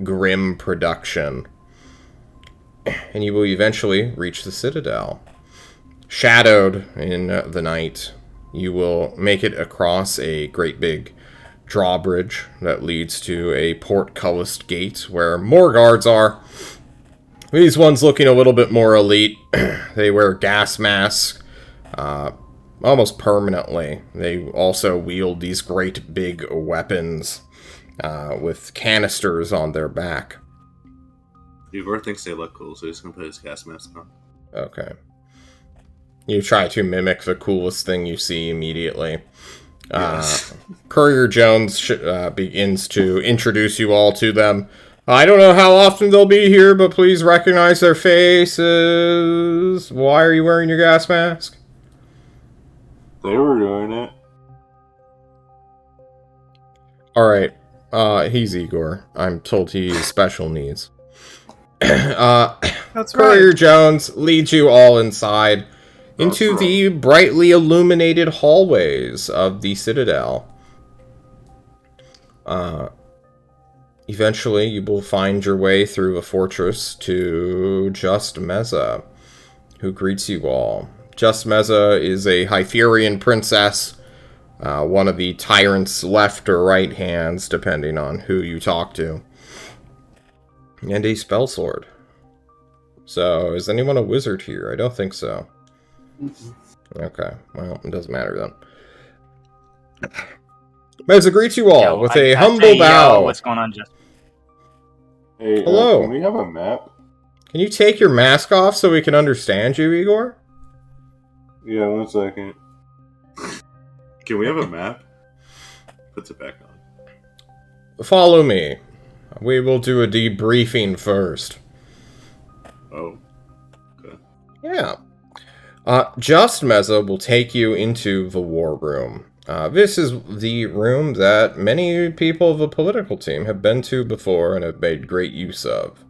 grim production, and you will eventually reach the Citadel. Shadowed in the night, you will make it across a great big drawbridge that leads to a portcullis gate where more guards are. These ones looking a little bit more elite. They wear gas masks almost permanently. They also wield these great big weapons with canisters on their back. Igor thinks they look cool, so he's gonna put his gas mask on. Okay. You try to mimic the coolest thing you see immediately. Yes. Courier Jones begins to introduce you all to them. I don't know how often they'll be here, but please recognize their faces. Why are you wearing your gas mask? They were doing it. Alright. He's Igor. I'm told he has special needs. That's Courier right. Jones leads you all inside into the brightly illuminated hallways of the Citadel. eventually you will find your way through a fortress to Just Meza, who greets you all. Just Meza is a Hytherian princess, one of the tyrant's left or right hands, depending on who you talk to, and a spell sword. So, is anyone a wizard here? I don't think so. Okay, well, it doesn't matter then. Meza greets you all with a humble bow. What's going on, Justin? Hey, Hello. Can we have a map? Can you take your mask off so we can understand you, Igor? Yeah, 1 second. Can we have a map? Puts it back on. Follow me. We will do a debriefing first. Oh. Okay. Yeah. Just Meza will take you into the war room. This is the room that many people of the political team have been to before and have made great use of.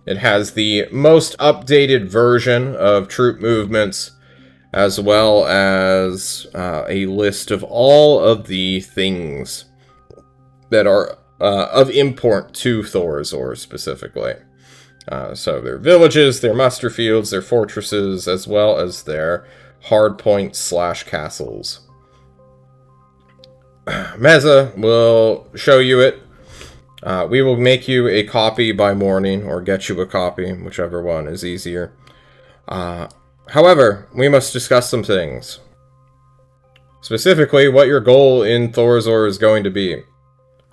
It has the most updated version of troop movements, as well as a list of all of the things that are of import to Thorazor specifically. So their villages, their muster fields, their fortresses, as well as their hardpoints / castles. Meza will show you it. We will make you a copy by morning, or get you a copy, whichever one is easier. However, we must discuss some things. Specifically, what your goal in Thorazor is going to be.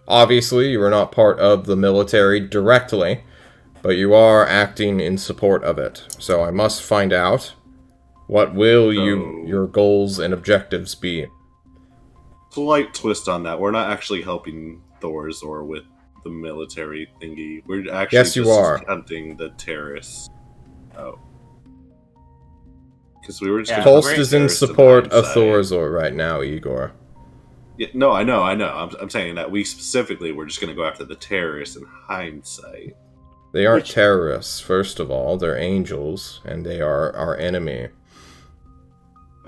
Obviously, you are not part of the military directly, but you are acting in support of it. So I must find out, what will your goals and objectives be? Slight twist on that. We're not actually helping Thorazor with the military thingy. We're actually Yes, you are. hunting the terrorists. Oh. Because we were just Pulse is in support of Thorazor right now, Igor. Yeah, no, I know. I'm saying that we specifically were just going to go after the terrorists in hindsight. They aren't terrorists, first of all. They're angels, and they are our enemy.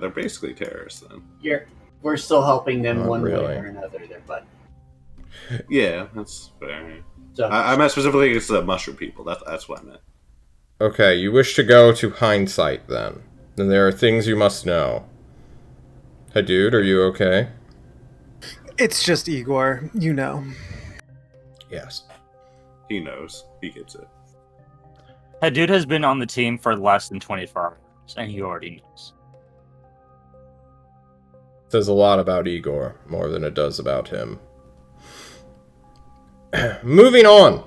They're basically terrorists, then. We're still helping them Not one really. way or another there, but... Yeah, that's fair. So, I meant specifically against the mushroom people. That's what I meant. Okay, you wish to go to hindsight, then. Then there are things you must know. Hey, dude, are you okay? It's just Igor, you know. Yes. He knows. He gets it. That dude has been on the team for less than 24 hours, and he already knows. Says a lot about Igor, more than it does about him. Moving on.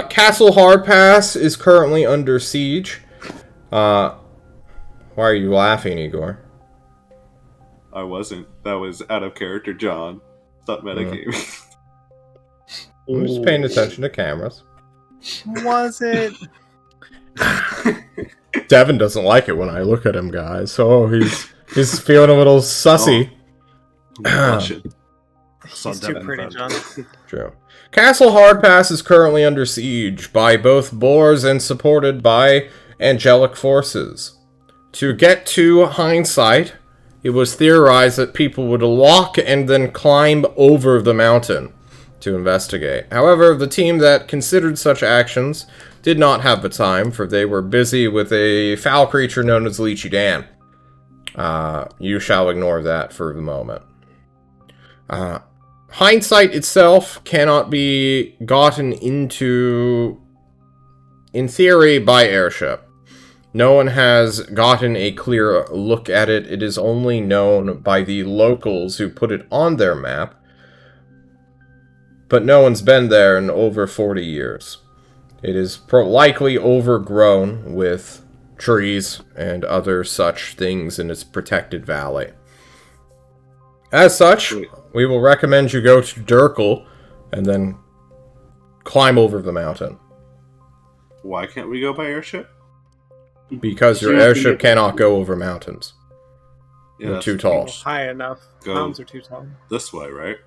Castle Hardpass is currently under siege. Why are you laughing, Igor? I wasn't. That was out of character, John. Stop metagaming. I'm just paying attention to cameras. Was it? Devin doesn't like it when I look at him, guys. So he's feeling a little sussy. He's too pretty, John. True. Castle Hardpass is currently under siege by both Boars and supported by angelic forces. To get to hindsight, it was theorized that people would walk and then climb over the mountain to investigate. However, the team that considered such actions did not have the time, for they were busy with a foul creature known as Leechy Dan. You shall ignore that for the moment. Hindsight itself cannot be gotten into, in theory, by airship. No one has gotten a clear look at it. It is only known by the locals who put it on their map. But no one's been there in over 40 years. It is likely overgrown with trees and other such things in its protected valley. As such, we will recommend you go to Durkle and then climb over the mountain. Why can't we go by airship? Because your airship cannot go over mountains. Yeah, They're too tall. High enough. Go. Mountains are too tall. This way, right?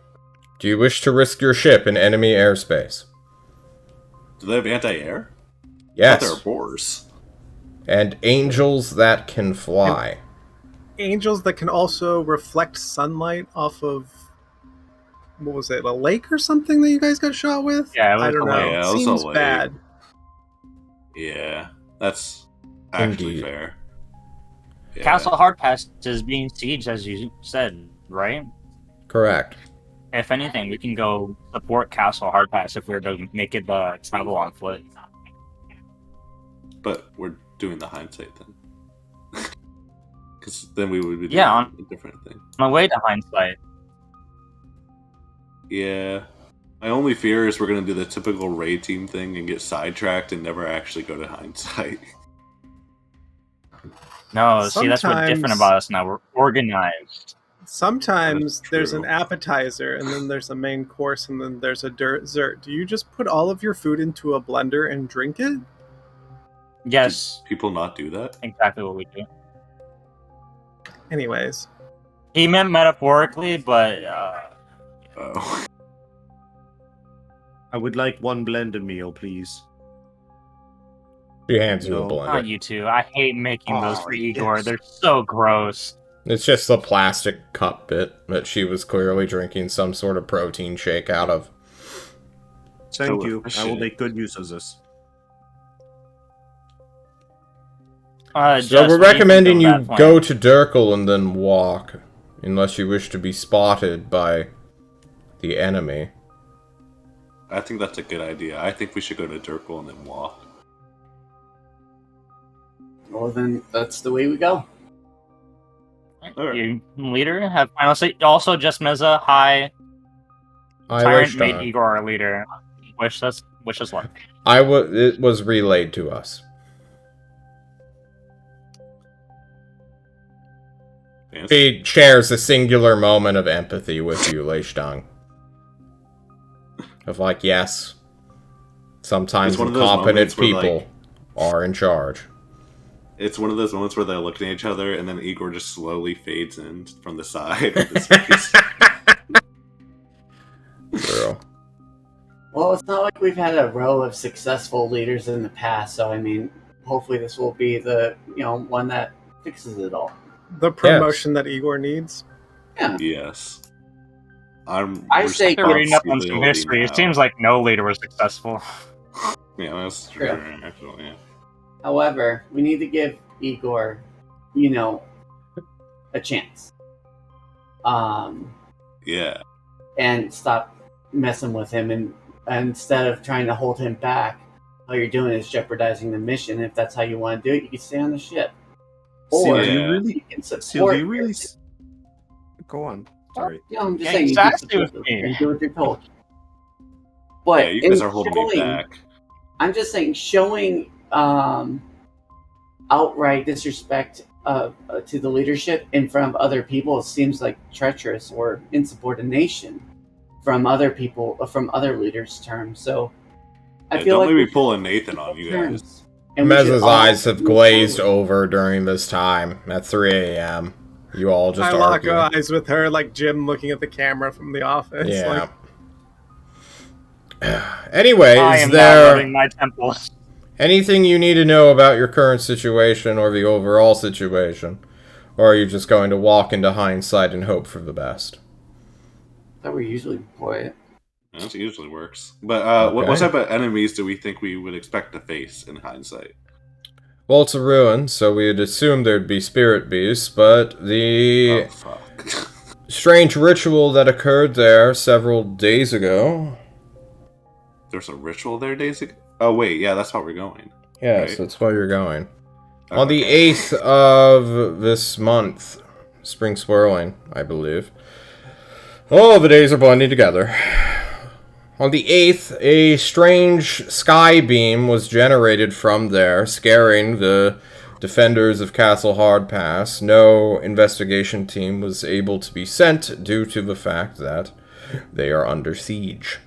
Do you wish to risk your ship in enemy airspace? Do they have anti-air? Yes. They're boars. And angels that can fly. Angels that can also reflect sunlight off of what was it, a lake or something that you guys got shot with? Yeah, it was I don't a know. lake. Yeah, it was a Seems lake. bad. Yeah, that's actually Indeed. fair. Yeah. Castle Hardpass is being sieged, as you said, right? Correct. If anything, we can go support Castle Hardpass if we're to make it travel on foot. But we're doing the hindsight then. Because then we would be doing Yeah, a different thing. On the way to hindsight. Yeah. My only fear is we're going to do the typical raid team thing and get sidetracked and never actually go to hindsight. No, see, that's what's Sometimes- different about us now. We're organized. Sometimes That's there's an true. appetizer, and then there's a main course, and then there's a dessert. Do you just put all of your food into a blender and drink it? Yes, People not do that? exactly what we do. Anyways, He meant metaphorically, but Oh. I would like one blended meal, please. She hands you a No. blender. not you two. I hate making those for Oh, Igor. yes. They're so gross. It's just the plastic cup bit that she was clearly drinking some sort of protein shake out of. Thank So you. I will efficient. make good use of this. So Jess, we're what do you think recommending of you that plan? go to Durkle and then walk, unless you wish to be spotted by the enemy. I think that's a good idea. I think we should go to Durkle and then walk. Well, then that's the way we go. Alright. You leader have final say. Also, just Meza, hi. I Tyrant wished made Igor our leader. Wish us luck. it was relayed to us. Fancy. She shares a singular moment of empathy with you, Leishtang. Of like, yes, sometimes It's one of those incompetent moments where, people like- are in charge. It's one of those moments where they're looking at each other and then Igor just slowly fades in from the side with his face. True. Well, it's not like we've had a row of successful leaders in the past, so I mean, hopefully this will be the one that fixes it all. the promotion that Igor needs. Yes. I say After reading up on some responsibility history, it now. seems like no leader was successful. Yeah, that's true. True. Actually, yeah. However, we need to give Igor, a chance. Yeah. And stop messing with him, and instead of trying to hold him back, all you're doing is jeopardizing the mission. If that's how you want to do it, you can stay on the ship. Or do you you can Seal, support. do you really... Go on. Sorry. I'm just Yeah, saying, exactly you can with me. and do what you're told. But Yeah, you guys in are holding me showing- back. I'm just saying, showing outright disrespect to the leadership in front of other people seems like treacherous or insubordination from other people, from other leaders' terms. So I Yeah, feel don't like let we me pull a Nathan on you guys. terms. And we should Mez's all eyes have move glazed forward. over during this time at 3 a.m. You all just I lock argue. eyes with her like Jim looking at the camera from the office. Yeah. Like, Anyway, I is am not there rubbing my temples. anything you need to know about your current situation or the overall situation? Or are you just going to walk into hindsight and hope for the best? That we usually employ it. That usually works. But what Okay. type of enemies do we think we would expect to face in hindsight? Well, it's a ruin, so we'd assume there'd be spirit beasts, but the Oh, fuck. strange ritual that occurred there several days ago. There's a ritual there days ago? Oh, wait, yeah, that's how we're going. Yes, Right. that's where you're going. Oh, On the okay. 8th of this month, spring swirling, I believe. Oh, the days are blending together. On the 8th, a strange sky beam was generated from there, scaring the defenders of Castle Hardpass. No investigation team was able to be sent due to the fact that they are under siege.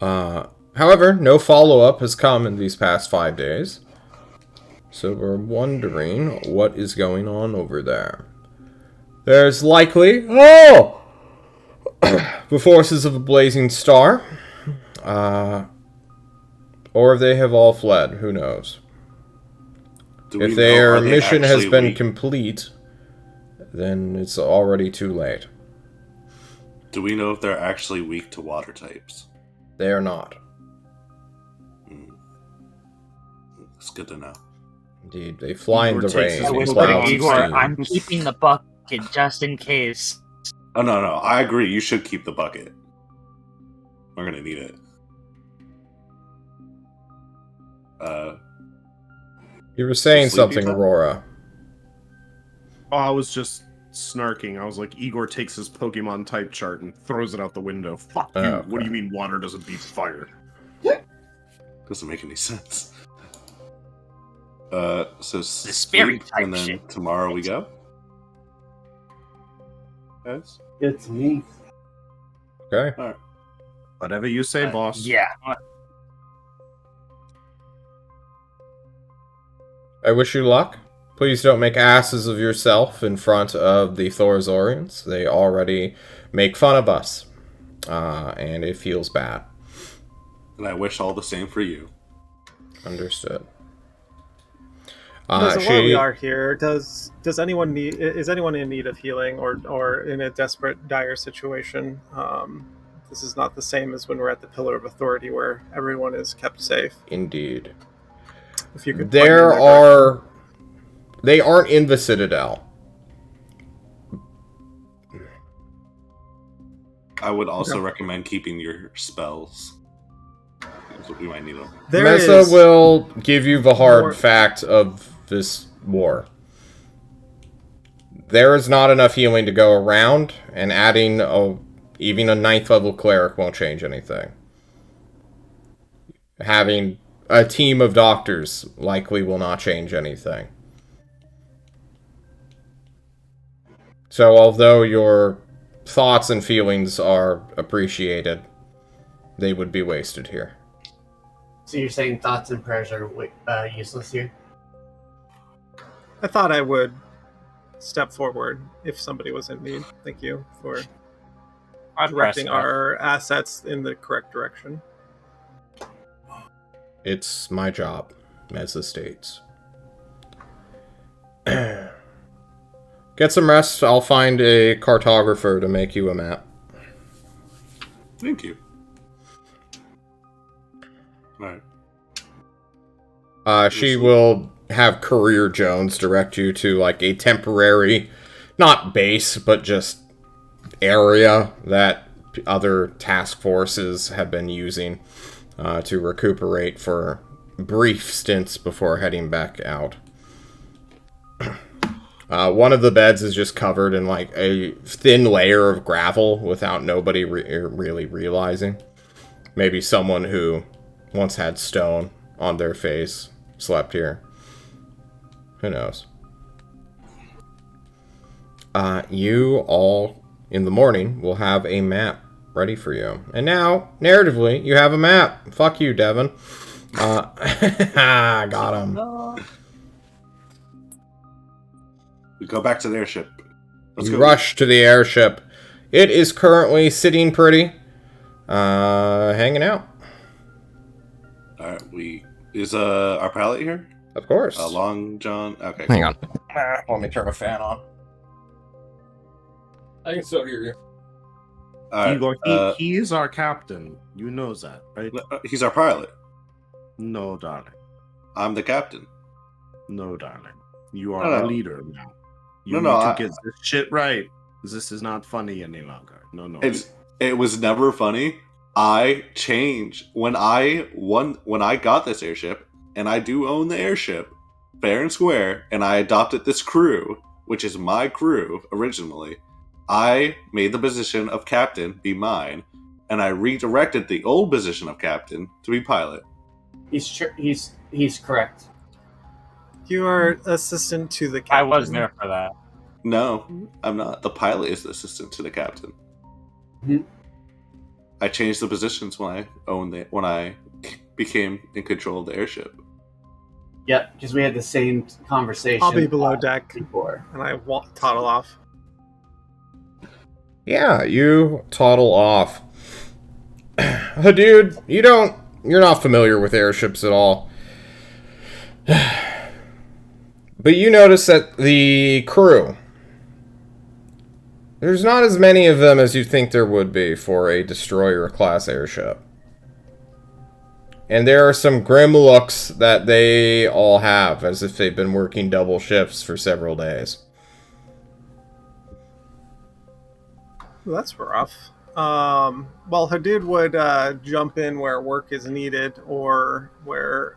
However, no follow-up has come in these past 5 days. So we're wondering what is going on over there. There's likely... Oh! the forces of the Blazing Star. Or they have all fled. Who knows? Do we If know, their are they mission has actually been weak? complete, then it's already too late. Do we know if they're actually weak to water types? They are not. It's good to know. Indeed, they fly in Igor the takes rain. his I Well, was well, like, well, Igor, Steve. I'm keeping the bucket just in case. Oh no, I agree. You should keep the bucket. We're gonna need it. You were saying sleepy something, time? Aurora. Oh, I was just snarking. I was like, Igor takes his Pokemon type chart and throws it out the window. Fuck you. Oh, What do you okay. mean water doesn't beat fire? Doesn't make any sense. So spirit sleep, type and then shit. tomorrow we go. Guys, Good to me. Okay. Whatever you say, boss. Yeah. I wish you luck. Please don't make asses of yourself in front of the Thorazorians. They already make fun of us. And it feels bad. and I wish all the same for you. Understood. So while we are here, does anyone need? Is anyone in need of healing or in a desperate, dire situation? This is not the same as when we're at the Pillar of Authority, where everyone is kept safe. Indeed. If you could, There are. They aren't in the Citadel. I would also Okay. recommend keeping your spells. Because we might need them. there Mesa is will give you the hard more- fact of this war. There is not enough healing to go around, and adding even a 9th level cleric won't change anything. Having a team of doctors likely will not change anything. So although your thoughts and feelings are appreciated, they would be wasted here. So you're saying thoughts and prayers are useless here? I thought I would step forward if somebody was in need. Thank you for directing our assets in the correct direction. It's my job, Mesa states. Get some rest. I'll find a cartographer to make you a map. Thank you. Alright. She will have Courier Jones direct you to like a temporary, not base, but just area that other task forces have been using to recuperate for brief stints before heading back out. One of the beds is just covered in like a thin layer of gravel without nobody really realizing. Maybe someone who once had stone on their face slept here. Who knows? You all, in the morning, will have a map ready for you. And now, narratively, you have a map. Fuck you, Devin. Got him. We go back to the airship. Let's You go. rush to the airship. It is currently sitting pretty, hanging out. Alright, is our pilot here? Of course. Long John. Okay. Hang on. Let me turn a fan on. I can still hear you. Alright, Igor, he is our captain. You know that, right? he's our pilot. No, darling. I'm the captain. No, darling. You are No, our no. leader now. You No, need no, to I- get this shit right. This is not funny any longer. No. It was never funny. I changed when I got this airship, and I do own the airship, fair and square, and I adopted this crew, which is my crew originally. I made the position of captain be mine, and I redirected the old position of captain to be pilot. He's correct. You are assistant to the captain. I was there for that. No, I'm not. The pilot is the assistant to the captain. Mhm. I changed the positions when I became in control of the airship. Yep, because we had the same conversation. I'll be below deck, before. and I toddle off. Yeah, you toddle off. Dude, you're not familiar with airships at all. But you notice that the crew There's not as many of them as you think there would be for a destroyer-class airship. And there are some grim looks that they all have, as if they've been working double shifts for several days. Well, that's rough. Well, Hadid would jump in where work is needed, or where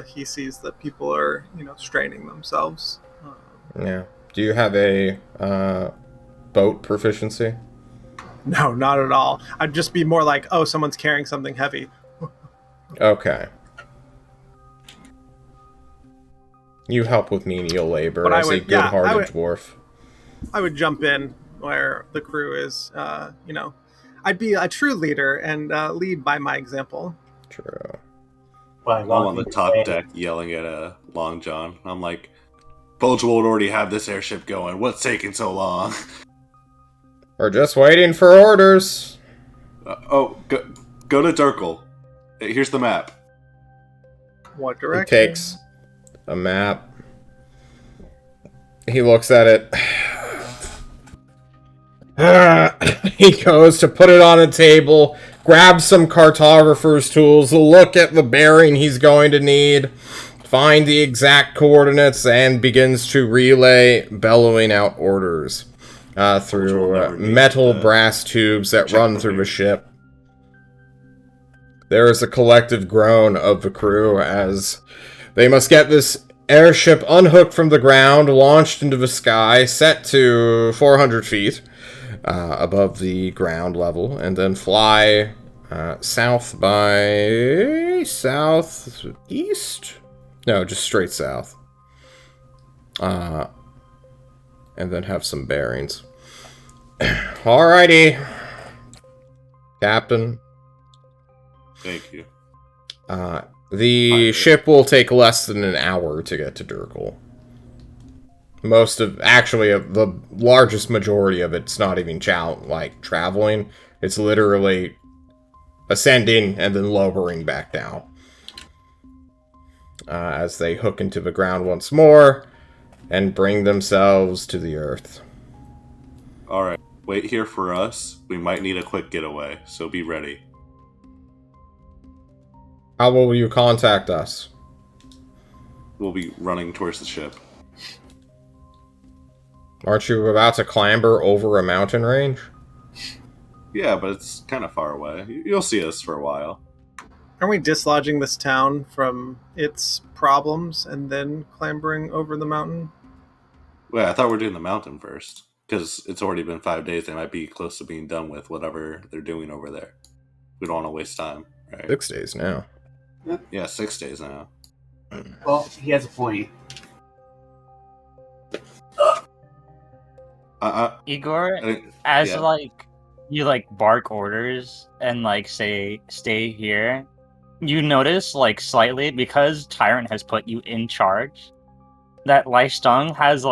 he sees that people are, straining themselves. Yeah. Do you have a boat proficiency? No, not at all. I'd just be more like, oh, someone's carrying something heavy. Okay. You help with menial labor But I as a would- yeah, good-hearted dwarf. I would jump in where the crew is. I'd be a true leader and lead by my example. True. Well, I'm on the top deck yelling at Long John. I'm like, Bulgewold already have this airship going. What's taking so long? We're just waiting for orders. Go to Durkle. Here's the map. What He direction? takes a map. He looks at it. He goes to put it on a table, grabs some cartographer's tools, look at the bearing he's going to need, find the exact coordinates, and begins to relay, bellowing out orders through metal brass tubes that run through the ship. There is a collective groan of the crew as they must get this airship unhooked from the ground, launched into the sky, set to 400 feet above the ground level, and then fly south by southeast? No, just straight south. And then have some bearings. Alrighty. Captain. Thank you. The ship will take less than an hour to get to Durkle. The largest majority of it's not even traveling. It's literally ascending and then lowering back down. As they hook into the ground once more and bring themselves to the earth. Alright, wait here for us. We might need a quick getaway, so be ready. How will you contact us? We'll be running towards the ship. Aren't you about to clamber over a mountain range? Yeah, but it's kind of far away. You'll see us for a while. Aren't we dislodging this town from its problems and then clambering over the mountain? Wait, I thought we were doing the mountain first. Because it's already been 5 days. They might be close to being done with whatever they're doing over there. We don't want to waste time, right? 6 days now. Yeah, 6 days now. Well, he has a point. Igor, I- as yeah. you bark orders and say stay here, you notice slightly because Tyrant has put you in charge that Lifestone has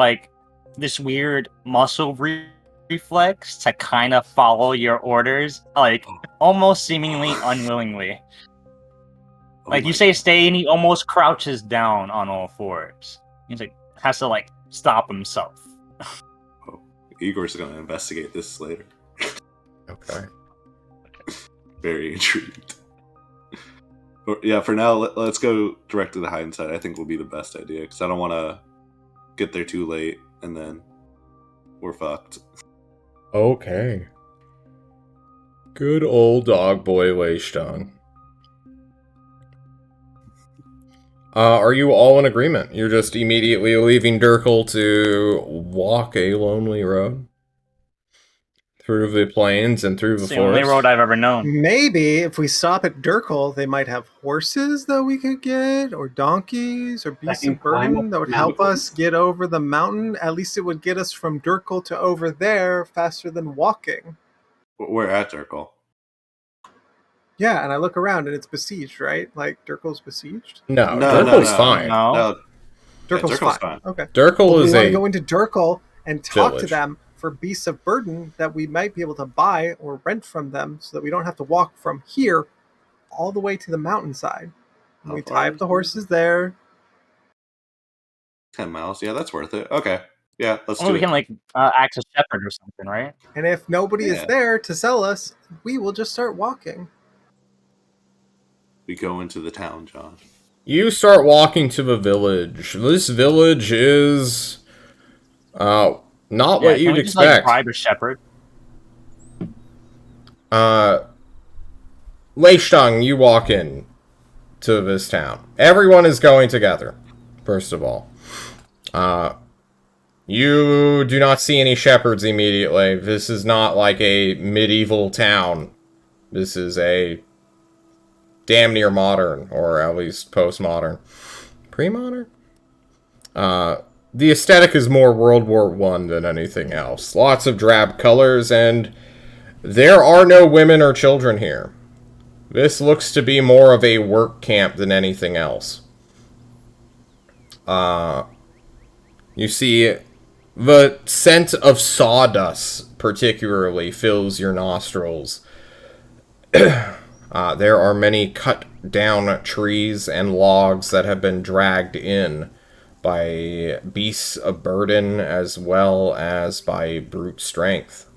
this weird muscle reflex to kind of follow your orders, almost seemingly unwillingly. Oh You my say God. stay and he almost crouches down on all fours. He's has to stop himself. Igor's going to investigate this later. Okay. Very intrigued. But yeah, for now, let's go direct to the hindsight. I think will be the best idea because I don't want to get there too late and then we're fucked. Okay. Good old dog boy Weishtong. Are you all in agreement? You're just immediately leaving Durkle to walk a lonely road? Through the plains and through the It's the forest? only road I've ever known. Maybe if we stop at Durkle, they might have horses that we could get, or donkeys, or beasts can of climb burden up that would help mountains? us get over the mountain. At least it would get us from Durkle to over there faster than walking. We're at Durkle. Yeah, and I look around and it's besieged, right? Durkle's besieged? No, No, Durkle's no. fine. No. Durkle's Durkle's fine. fine. Okay. Durkle Well, is we want to a... go into Durkle and talk to village. them for beasts of burden that we might be able to buy or rent from them so that we don't have to walk from here all the way to the mountainside. And we How far tie up is the it? horses there. 10 miles. Yeah, that's worth it. Okay. Yeah, let's Oh, do we it. can like act as shepherd or something, right? And if nobody is Yeah. there to sell us, we will just start walking. We go into the town, John. You start walking to the village. This village is not Yeah, what can you'd we just like expect. bribe a shepherd? Leishtang, you walk in to this town. Everyone is going together, first of all. You do not see any shepherds immediately. This is not like a medieval town. This is a damn near modern, or at least postmodern. Pre-modern? The aesthetic is more World War I than anything else. Lots of drab colors, and there are no women or children here. This looks to be more of a work camp than anything else. You see, the scent of sawdust particularly fills your nostrils. There are many cut down trees and logs that have been dragged in by beasts of burden as well as by brute strength.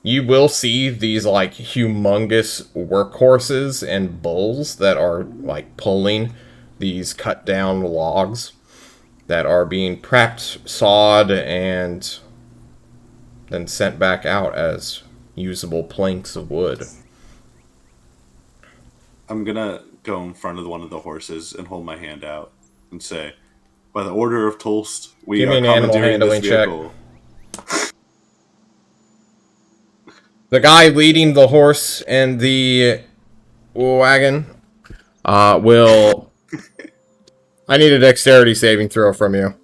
You will see these like humongous workhorses and bulls that are like pulling these cut down logs that are being prepped, sawed, and then sent back out as usable planks of wood. I'm gonna go in front of one of the horses and hold my hand out and say, "By the order of Tolst, we Give me are an animal commandeering this handling check. vehicle." The guy leading the horse and the wagon will... I need a dexterity saving throw from you.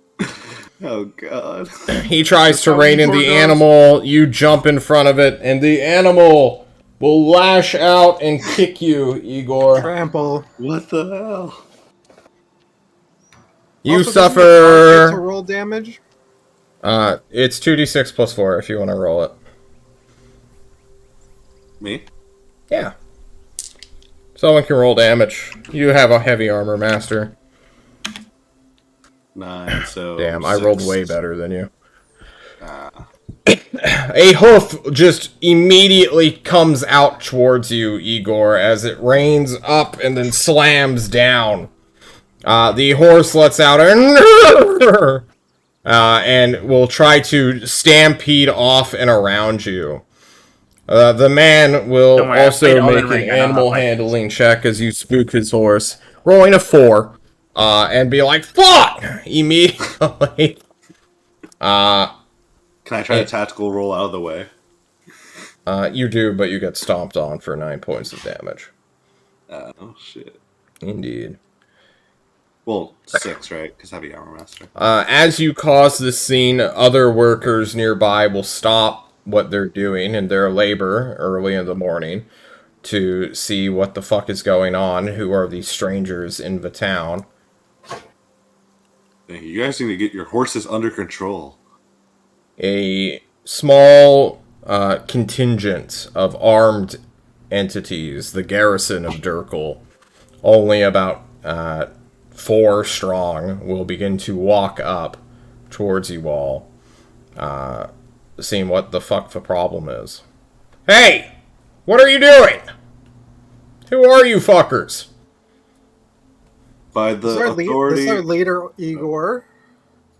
Oh God! He tries to how rein in Igor the goes? animal, you jump in front of it, and the animal will lash out and kick you, Igor. Trample. What the hell? You Also, doesn't the dog get to suffer... roll damage. It's 2d6 plus 4 if you want to roll it. Me? Yeah. Someone can roll damage. You have a heavy armor master. 9. So Damn, I 6. rolled way better than you. A hoof just immediately comes out towards you, Igor, as it reins up and then slams down. The horse lets out a and will try to stampede off and around you. The man will Don't worry, I also played Elden make an Ring, I know how animal to fight handling check as you spook his horse, rolling a 4, and be like, "Fuck!" immediately. Can I try a tactical roll out of the way? You do, but you get stomped on for 9 points of damage. Oh shit. Indeed. Well, 6, right? Because heavy armor master. As you cause this scene, other workers nearby will stop what they're doing in their labor early in the morning to see what the fuck is going on. Who are these strangers in the town? You guys need to get your horses under control. A small contingent of armed entities, the garrison of Durkle, only about 4 strong, will begin to walk up towards you all, seeing what the fuck the problem is. Hey! What are you doing? Who are you fuckers? By the This authority... is our leader, Igor.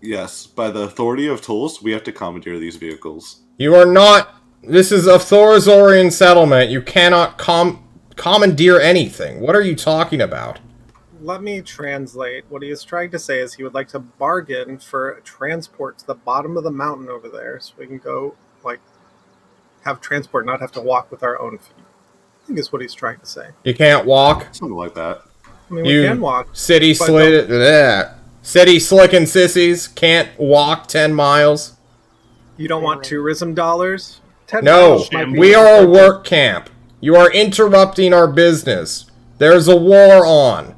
Yes, by the authority of Tolst, we have to commandeer these vehicles. You are not... This is a Thorazorian settlement. You cannot commandeer anything. What are you talking about? Let me translate. What he is trying to say is he would like to bargain for transport to the bottom of the mountain over there so we can go, like, have transport, not have to walk with our own feet. I think is what he's trying to say. You can't walk? Something like that. I mean, You we can walk. city but slicking sissies can't walk 10 miles? You don't want tourism dollars? 10 No, miles might be we are a expensive. work camp. You are interrupting our business. There's a war on.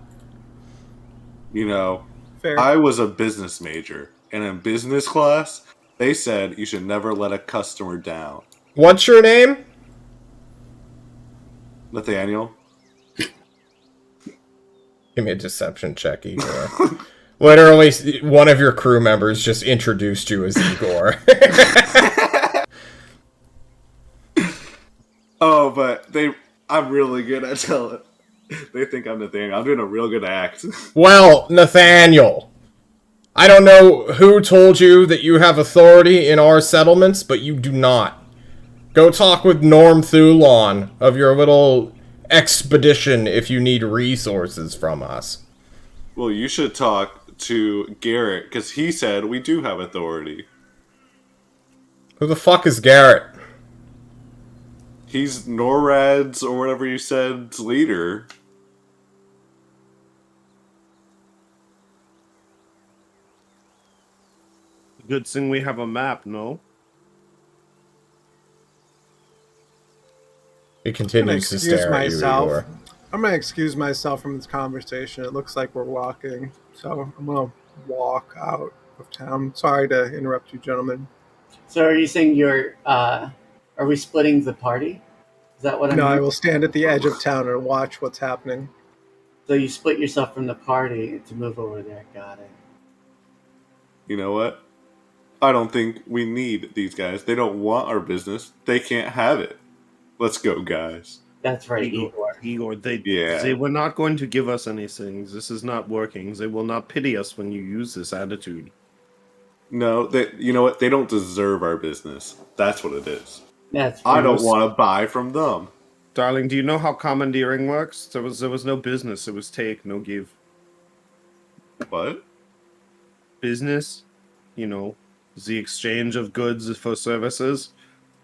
You know, Fair. I was a business major, and in business class, they said you should never let a customer down. What's your name? Nathaniel? Give me a deception check, Igor. Literally, one of your crew members just introduced you as Igor. Oh, but I'm really good at telling. They think I'm Nathaniel. I'm doing a real good act. Well, Nathaniel, I don't know who told you that you have authority in our settlements, but you do not. Go talk with Norm Thulon of your little expedition if you need resources from us. Well, you should talk to Garrett, because he said we do have authority. Who the fuck is Garrett? He's NORAD's, or whatever you said, leader. Good thing we have a map, no? He I'm gonna continues to excuse stare at you, myself. Igor. I'm gonna excuse myself from this conversation. It looks like we're walking, so I'm gonna walk out of town. Sorry to interrupt you, gentlemen. So are you saying are we splitting the party? Is that what I'm No, I hearing? will stand at the edge of town and watch what's happening. So you split yourself from the party to move over there. Got it. You know what? I don't think we need these guys. They don't want our business. They can't have it. Let's go, guys. That's right, Igor. Igor, they Yeah. were not going to give us anything. This is not working. They will not pity us when you use this attitude. No, you know what? They don't deserve our business. That's what it is. That's I right. don't want to buy from them. Darling, do you know how commandeering works? There was no business. It was take, no give. What? Business, the exchange of goods for services,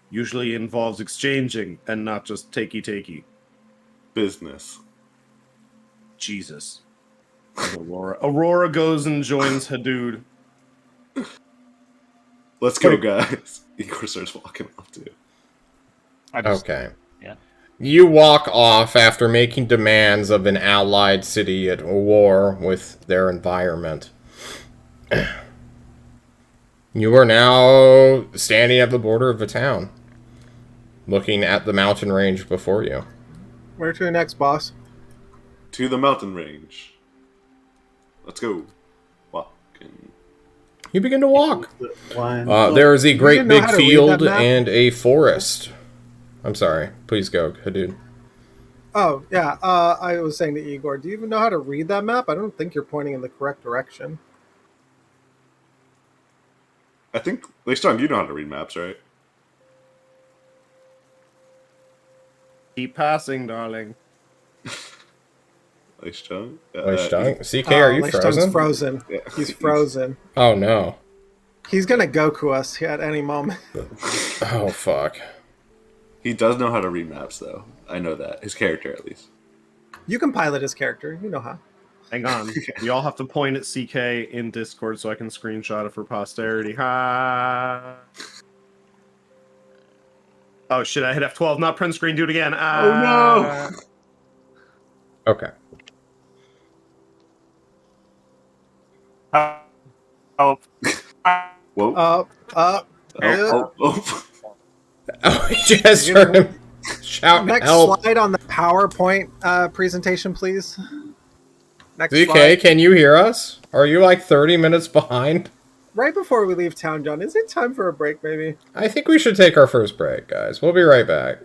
usually involves exchanging and not just takey. Business. Jesus. Aurora goes and joins Hadood. Let's go, guys. Igor starts walking off too. Okay. Yeah. You walk off after making demands of an allied city at war with their environment. You are now standing at the border of a town, looking at the mountain range before you. Where to next, boss? To the mountain range. Let's go. Walking. You begin to walk. One. There is a great didn't know big how to read field that map? and a forest. I'm sorry. Please go, Hadood. Oh, yeah. I was saying to Igor, do you even know how to read that map? I don't think you're pointing in the correct direction. I think, Leistung, you know how to read maps, right? Keep passing, darling. Leistung? CK, are you Leishtung's frozen? frozen. Yeah. He's frozen. Oh, no. He's gonna Goku us at any moment. Oh, fuck. He does know how to read maps, though. I know that. His character, at least. You can pilot his character. You know how. Hang on. We all have to point at CK in Discord so I can screenshot it for posterity. Ha! Oh shit, I hit F12, not print screen, do it again. Oh no! Okay. Oh. Whoa. Oh, Oh, you just heard him shout Next help. slide on the PowerPoint presentation, please. Next ZK, slide. can you hear us? Are you like 30 minutes behind? Right before we leave town, John, is it time for a break, maybe? I think we should take our first break, guys. We'll be right back.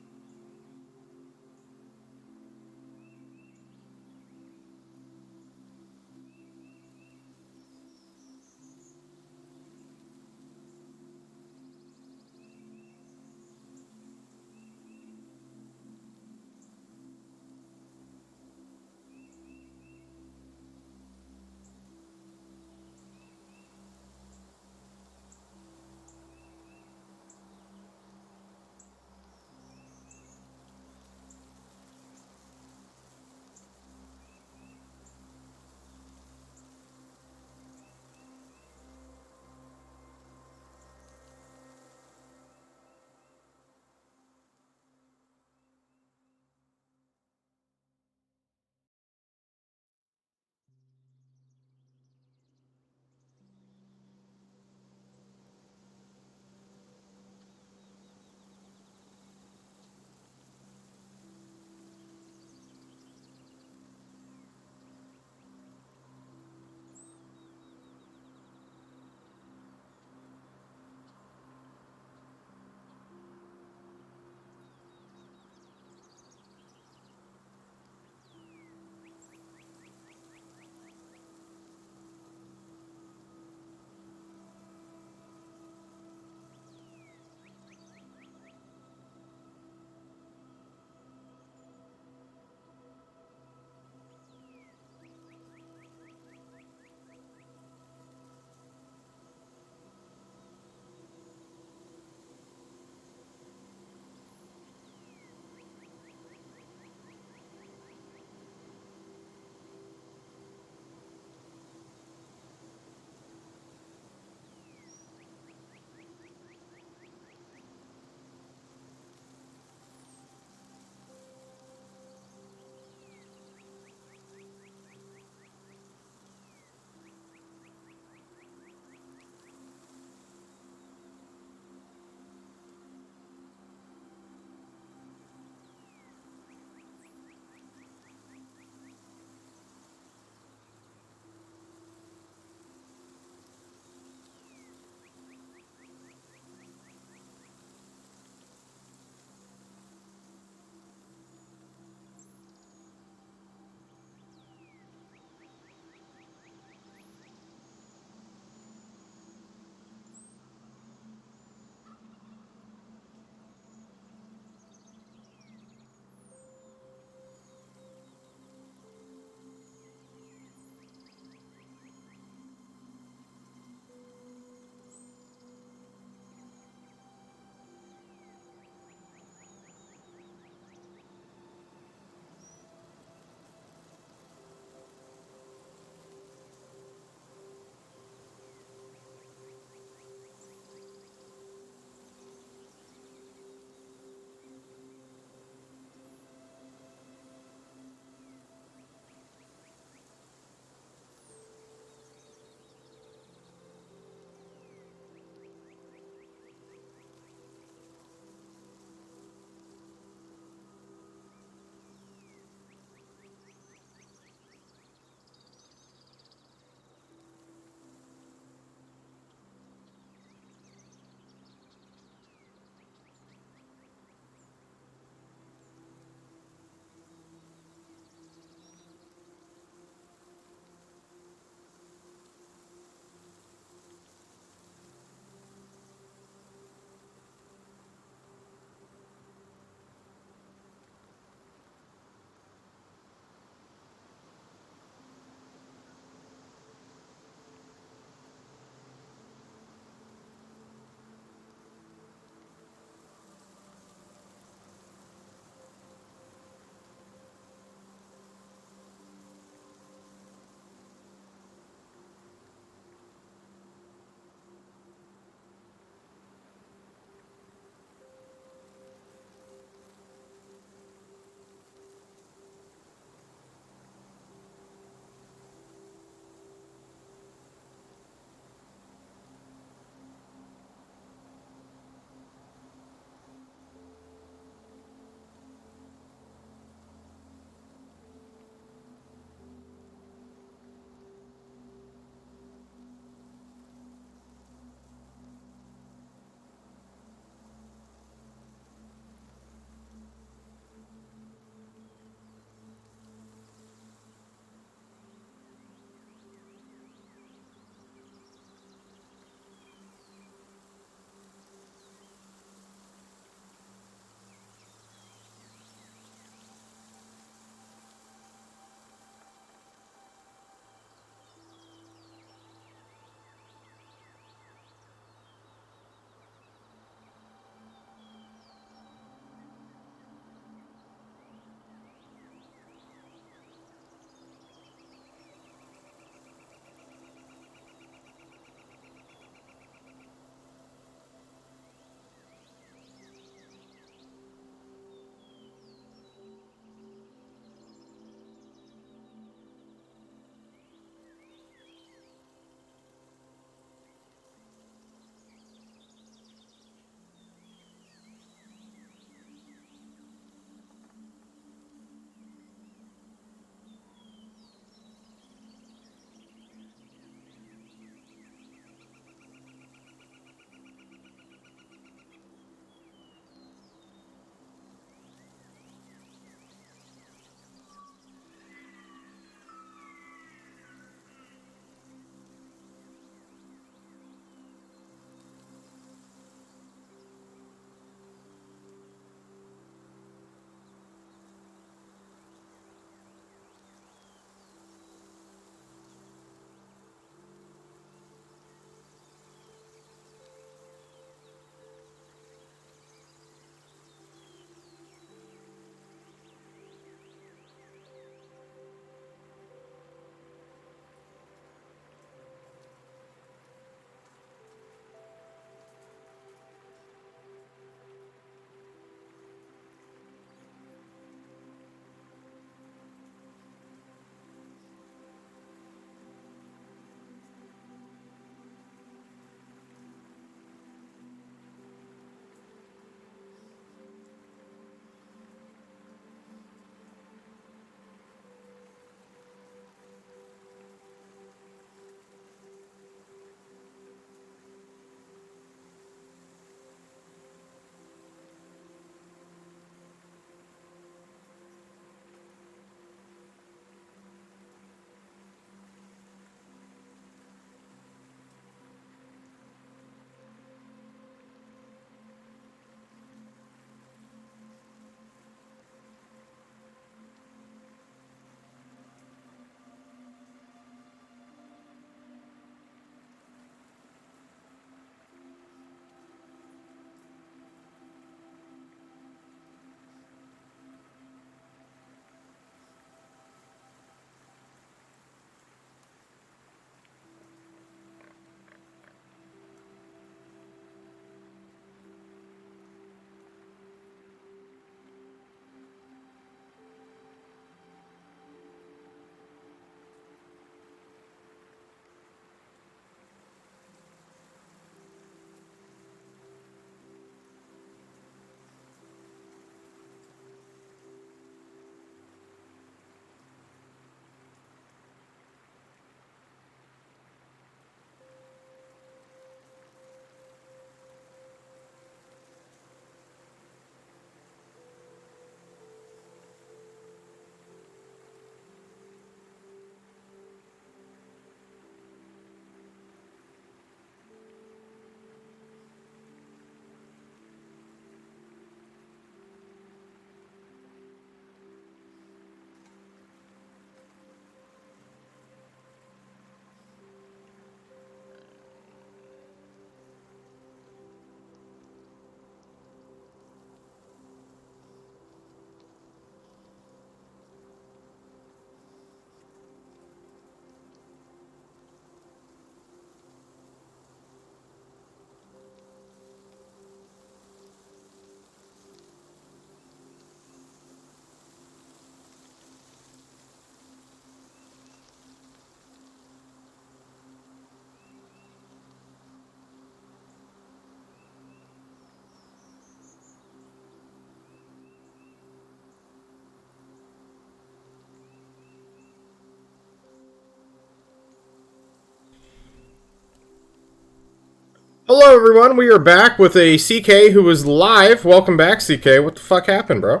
Hello, everyone. We are back with a CK who is live. Welcome back, CK. What the fuck happened, bro?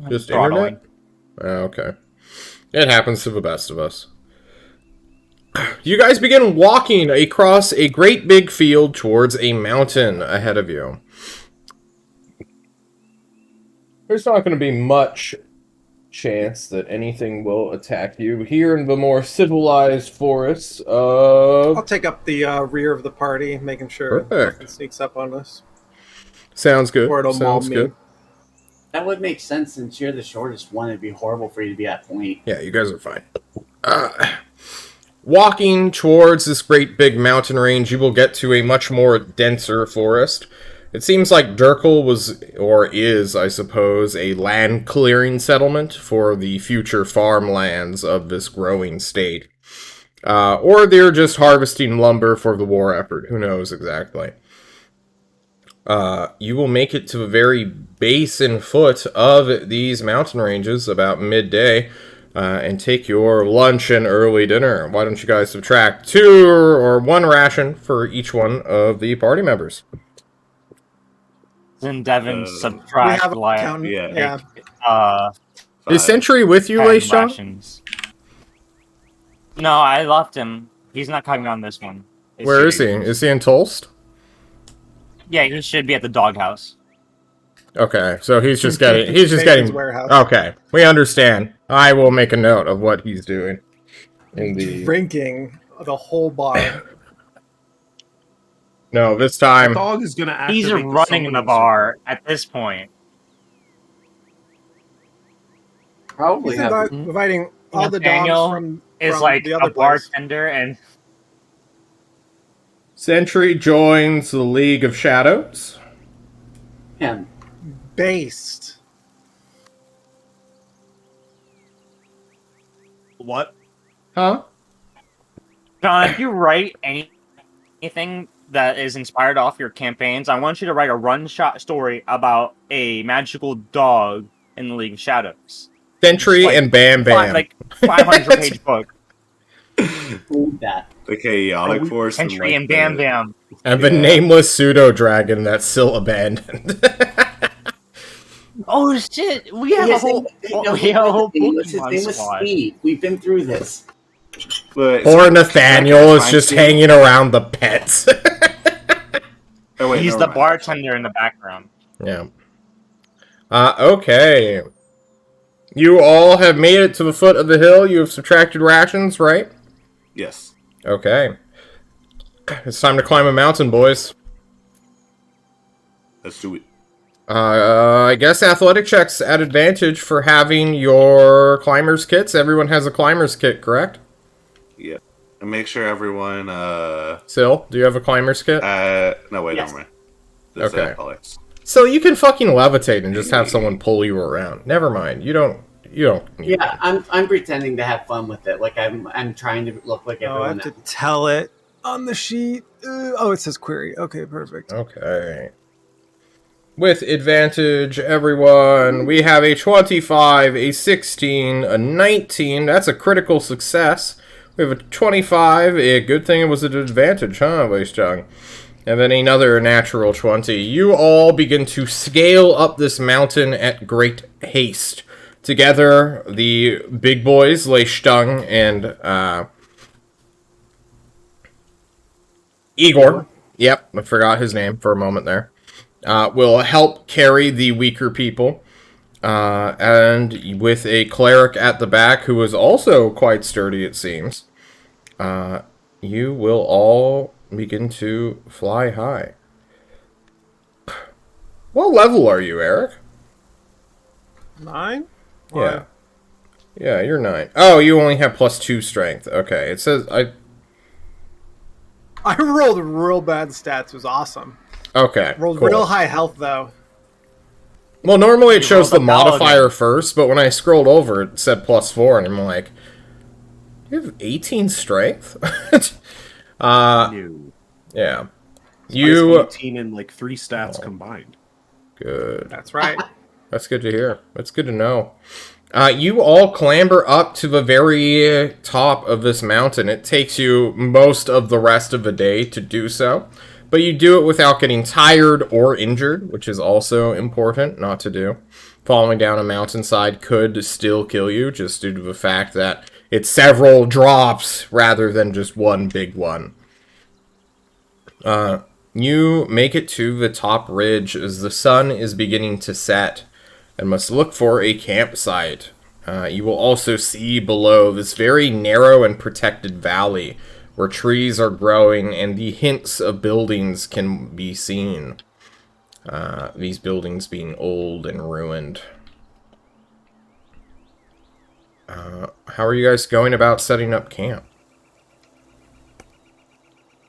Just Throttling. internet? Oh, okay. It happens to the best of us. You guys begin walking across a great big field towards a mountain ahead of you. There's not going to be much chance that anything will attack you here in the more civilized forests of... I'll take up the rear of the party, making sure Perfect. nothing sneaks up on us. Sounds good. Or it'll maul Sounds me. good. That would make sense since you're the shortest one. It'd be horrible for you to be at point. Yeah, you guys are fine. Walking towards this great big mountain range, you will get to a much more denser forest. It seems like Durkle was, or is, I suppose, a land clearing settlement for the future farmlands of this growing state. Or they're just harvesting lumber for the war effort. Who knows exactly. You will make it to the very base and foot of these mountain ranges about midday. And take your lunch and early dinner. Why don't you guys subtract 2 or 1 ration for each one of the party members? Then Devin We subtract have a like accountant. yeah. Yeah. Is Sentry with you, 10 Leishon? rations. No, I left him. He's not coming on this one. Where is he? Is he in Tulst? Yeah, he should be at the doghouse. Okay, so he's just getting Nathan's warehouse. Okay, we understand. I will make a note of what he's doing in the Drinking the whole bar. No, this The time dog is gonna activate He's running the summoning bar at this point. Probably He's have. inviting all the Nathaniel dogs from Is like the a other place. bartender and Sentry joins the League of Shadows. Him. Based. What? Huh? John, if you write anything that is inspired off your campaigns, I want you to write a one-shot story about a magical dog in the League of Shadows. Sentry Like, and Bam Bam. Like 500-page book. Food that. The chaotic force. Entry and Bam Bam. And the nameless pseudo-dragon that's still abandoned. Oh shit! We have a whole His Pokemon name was squad. Steve. We've been through this. But, Poor Nathaniel is just Steve? hanging around the pets. Oh, wait, He's never the mind. bartender in the background. Yeah. Okay. You all have made it to the foot of the hill. You have subtracted rations, right? Yes. Okay. It's time to climb a mountain, boys. Let's do it. I guess athletic checks at advantage for having your climber's kits. Everyone has a climber's kit, correct? Yeah. And make sure everyone. Sil, do you have a climber's kit? No, wait, Yes. never mind. That's Okay. Alex. So you can fucking levitate and just have someone pull you around. Never mind. You don't. Need Yeah, I'm pretending to have fun with it. Like I'm trying to look like Oh, I everyone have to else. tell it on the sheet. Oh, it says query. Okay, perfect. Okay. With advantage, everyone, we have a 25, a 16, a 19. That's a critical success. We have a 25. A good thing it was an advantage, huh, Weisjung? And then another natural 20. You all begin to scale up this mountain at great haste. Together, the big boys, Leishtung and Igor. Yep, I forgot his name for a moment there. Will help carry the weaker people. And with a cleric at the back who is also quite sturdy, it seems, you will all begin to fly high. What level are you, Eric? 9? Yeah. Yeah, you're 9. Oh, you only have +2 strength. Okay, it says... I rolled real bad stats. It was awesome. Okay, Rolled cool. real high health, though. Well, normally it You shows the rolled a paladin. modifier first, but when I scrolled over, it said +4, and I'm like, you have 18 strength? No. Yeah. It's You... 18 and like 3 stats combined. Good. That's right. That's good to hear. That's good to know. You all clamber up to the very top of this mountain. It takes you most of the rest of the day to do so, but you do it without getting tired or injured, which is also important not to do. Falling down a mountainside could still kill you, just due to the fact that it's several drops rather than just one big one. You make it to the top ridge as the sun is beginning to set and must look for a campsite. You will also see below this very narrow and protected valley where trees are growing and the hints of buildings can be seen. These buildings being old and ruined. How are you guys going about setting up camp?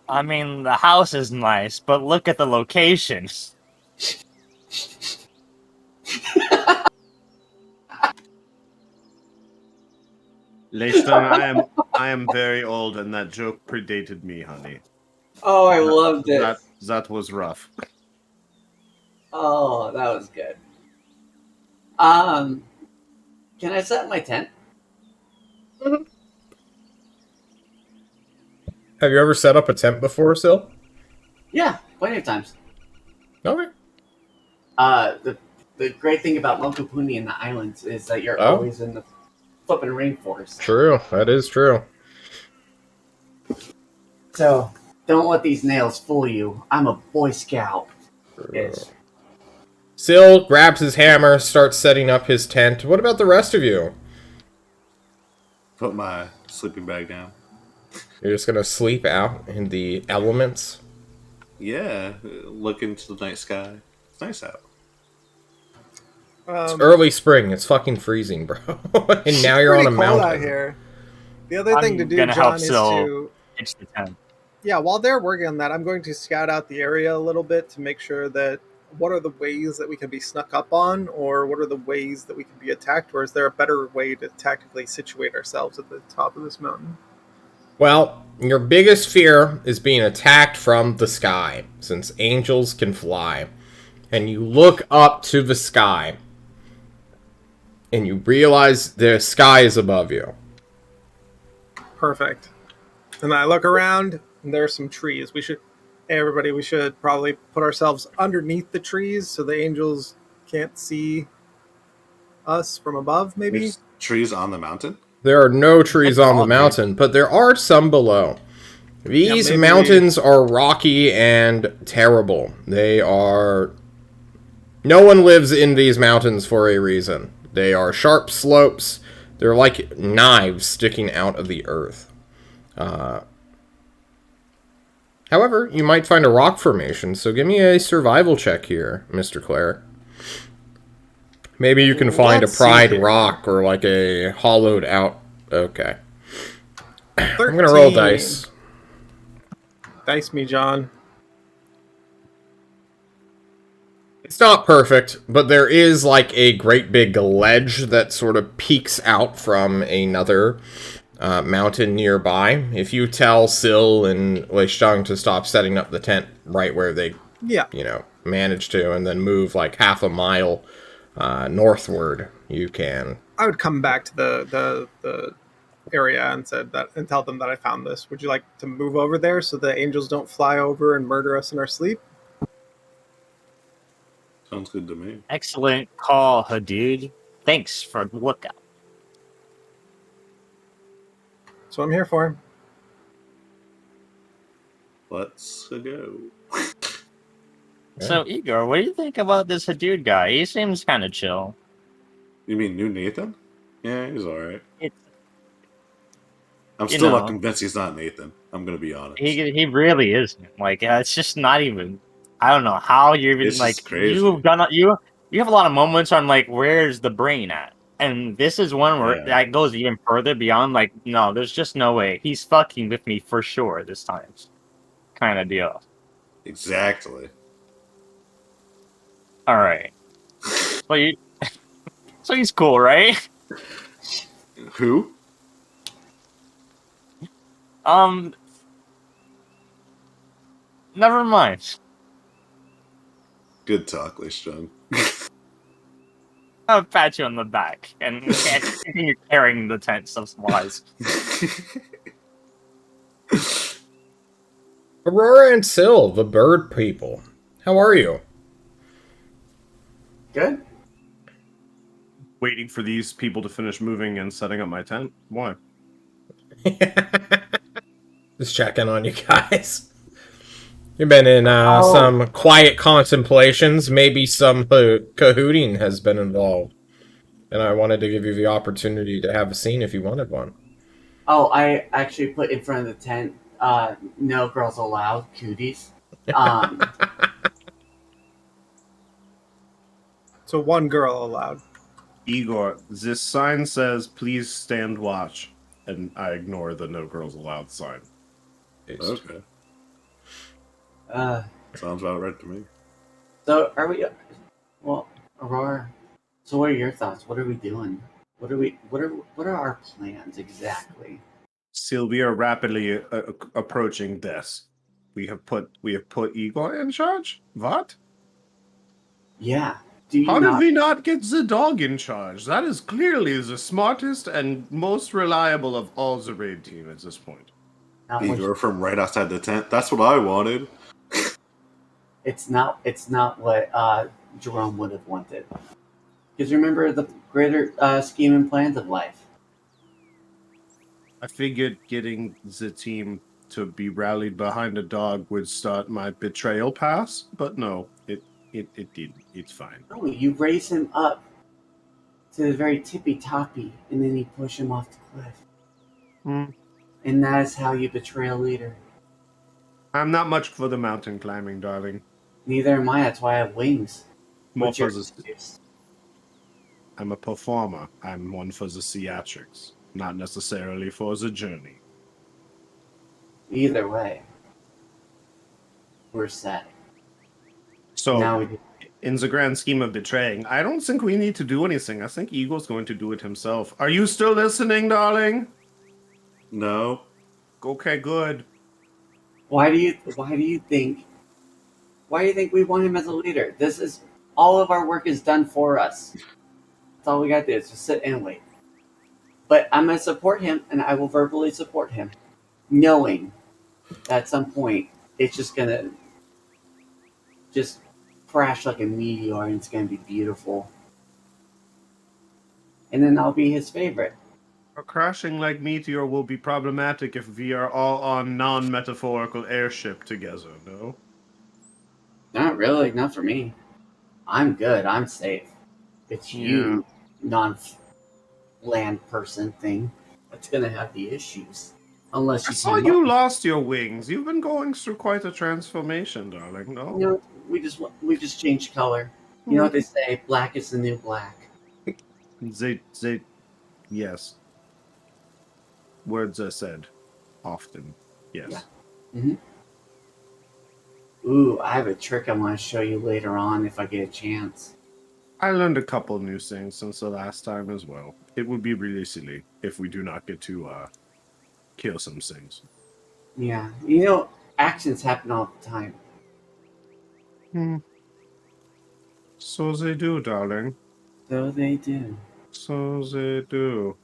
I mean, the house is nice, but look at the location. Leishton, I am very old, and that joke predated me, honey. Oh, I loved it. That was rough. Oh, that was good. Can I set my tent? Have you ever set up a tent before, Sil? Yeah, plenty of times. Okay. The great thing about Montepuni and the islands is that you're Oh. always in the flipping rainforest. True, that is true. So don't let these nails fool you. I'm a Boy Scout. Yes. Sil grabs his hammer, starts setting up his tent. What about the rest of you? Put my sleeping bag down. You're just gonna sleep out in the elements? Yeah, look into the night sky. It's nice out. It's early spring. It's fucking freezing, bro. And now you're on a pretty cold mountain. out here. The other thing to do, gonna help John, is Sil to pitch the tent. yeah. While they're working on that, I'm going to scout out the area a little bit to make sure that what are the ways that we can be snuck up on, or what are the ways that we can be attacked, or is there a better way to tactically situate ourselves at the top of this mountain? Well, your biggest fear is being attacked from the sky, since angels can fly. And you look up to the sky, and you realize the sky is above you. Perfect. And I look around, and there are some trees. Hey, everybody, we should probably put ourselves underneath the trees so the angels can't see us from above, maybe? There's trees on the mountain? There are no trees on the all mountain, but there are some below. These maybe mountains are rocky and terrible. They are... No one lives in these mountains for a reason. They are sharp slopes. They're like knives sticking out of the earth. However, you might find a rock formation, so give me a survival check here, Mr. Cleric. Maybe you can find Let's a see pried here. rock or like a hollowed out... Okay. 13. I'm gonna roll dice. Dice me, John. It's not perfect, but there is like a great big ledge that sort of peeks out from another mountain nearby. If you tell Sil and Leishang to stop setting up the tent right where they, Yeah. managed to, and then move like half a mile northward, you can. I would come back to the area and tell them that I found this. Would you like to move over there so the angels don't fly over and murder us in our sleep? Sounds good to me. Excellent call, Hadid. Thanks for the lookout. That's what I'm here for. Let's go. So, Igor, what do you think about this Hadid guy? He seems kind of chill. You mean new Nathan? Yeah, he's alright. It's, I'm you still know. not convinced he's not Nathan. I'm gonna be honest. he really is. Like, it's just not even. I don't know how you're even It's like. just crazy. You have a lot of moments on like, where's the brain at? And this is one where Yeah. that goes even further beyond. Like, no, there's just no way he's fucking with me for sure this time. Kind of deal. Exactly. All right. So he's cool, right? Who? Never mind. Good talk, Leishung. I'll pat you on the back and continue carrying the tent supplies. Aurora and Syl, the bird people. How are you? Good. Waiting for these people to finish moving and setting up my tent. Why? Just checking on you guys. You've been in Oh. some quiet contemplations. Maybe some cahooting has been involved. And I wanted to give you the opportunity to have a scene if you wanted one. Oh, I actually put in front of the tent, no girls allowed, cooties. So one girl allowed. Igor, this sign says, please stand watch. And I ignore the no girls allowed sign. Okay. Uh, Sounds about right to me. so are we? Well, Aurora. So what are your thoughts? What are we doing? What are our plans exactly? Sylvia rapidly approaching this. We have put Igor in charge? What? Yeah. Do you How did not? we not get the dog in charge? That is clearly the smartest and most reliable of all the raid team at this point. Not what Igor from right outside the tent. That's what I wanted. It's not. It's not what Jerome would have wanted. Because remember the greater scheme and plans of life. I figured getting the team to be rallied behind a dog would start my betrayal pass, but no, it didn't. It's fine. No, you raise him up to the very tippy toppy, and then you push him off the cliff. And that is how you betray a leader. I'm not much for the mountain climbing, darling. Neither am I. That's why I have wings. More What's for your the, excuse? I'm a performer. I'm one for the theatrics, not necessarily for the journey. Either way, we're set. So, Now we do. in the grand scheme of betraying, I don't think we need to do anything. I think Igor's going to do it himself. Are you still listening, darling? No. Okay, good. Why do you think we want him as a leader? This is all of our work is done for us. That's all we gotta do is just sit and wait. But I'm gonna support him, and I will verbally support him, knowing that at some point it's just gonna just crash like a meteor, and it's gonna be beautiful. And then I'll be his favorite. A crashing like meteor will be problematic if we are all on non-metaphorical airship together, no? Not really, not for me. I'm good. I'm safe. It's you, non-land person thing, that's gonna have the issues. Unless I you saw team you up. lost your wings. You've been going through quite a transformation, darling, no? You know, we just changed color. You know what they say? Black is the new black. They, yes. Words are said often, yes. Yeah. Ooh, I have a trick I want to show you later on if I get a chance. I learned a couple new things since the last time as well. It would be really silly if we do not get to kill some things. Yeah, you know, accidents happen all the time. So they do, darling. So they do. So they do.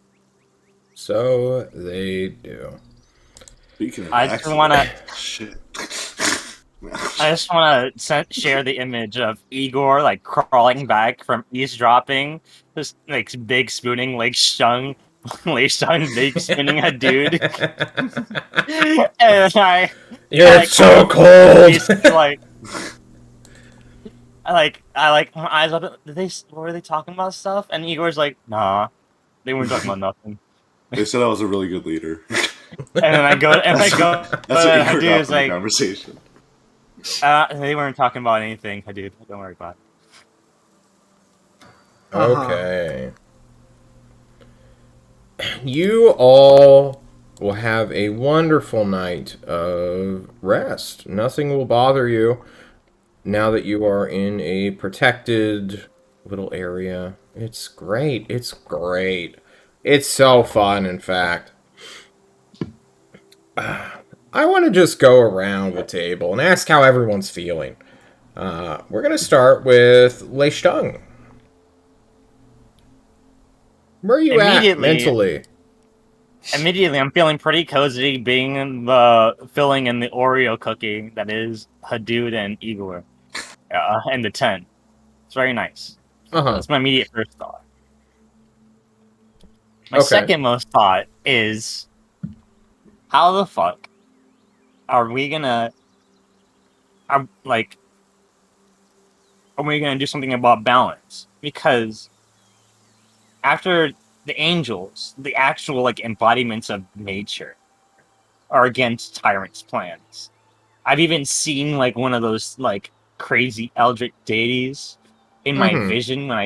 So they do. Speaking of I just want to. shit. I just want to share the image of Igor like crawling back from eavesdropping, just like big spooning Lake Shung, big spooning a dude, and You're so cold. like I like my eyes up. Were they talking about stuff? And Igor's like, nah, they weren't talking about nothing. They said I was a really good leader. And then I go. That's what Igor got dude's from the like, conversation. they weren't talking about anything, dude. Don't worry about it. Okay. You all will have a wonderful night of rest. Nothing will bother you now that you are in a protected little area. It's great. It's great. It's so fun, in fact. I want to just go around the table and ask how everyone's feeling. We're going to start with Lei Stung. Where are you at Immediately- mentally? Immediately, I'm feeling pretty cozy being filling in the Oreo cookie that is Hadud and Igor in the tent. It's very nice. Uh-huh. That's my immediate first thought. My Okay. second most thought is, how the fuck are we gonna, are we gonna do something about balance? Because after the angels, the actual like embodiments of nature, are against Tyrant's plans. I've even seen like one of those like crazy eldritch deities in my Mhm. vision when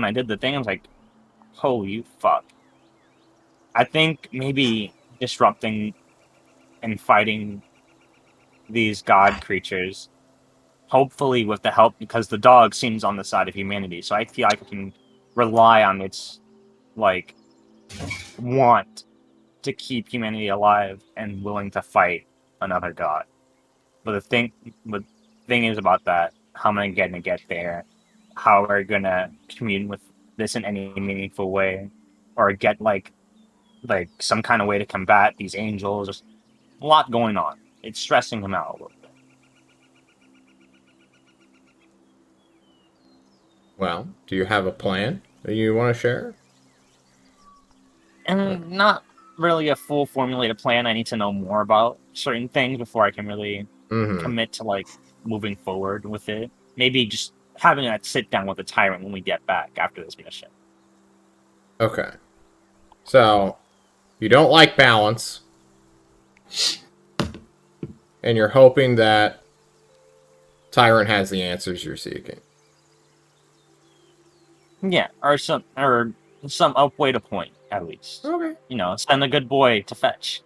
I did the thing. I was like, holy fuck. I think maybe disrupting and fighting these god creatures, hopefully with the help, because the dog seems on the side of humanity, so I feel like I can rely on its like want to keep humanity alive and willing to fight another god. But the thing is about that, how am I gonna get there? How are we gonna commune with this in any meaningful way, or get like some kind of way to combat these angels? Just a lot going on. It's stressing him out a little bit. Well, do you have a plan that you want to share? And not really a full formulated plan. I need to know more about certain things before I can really Mm-hmm. commit to like moving forward with it. Maybe just having a sit down with the tyrant when we get back after this mission. Okay. So, you don't like balance, and you're hoping that Tyrant has the answers you're seeking. Yeah, or some up way to point at least. Okay. You know, send a good boy to fetch.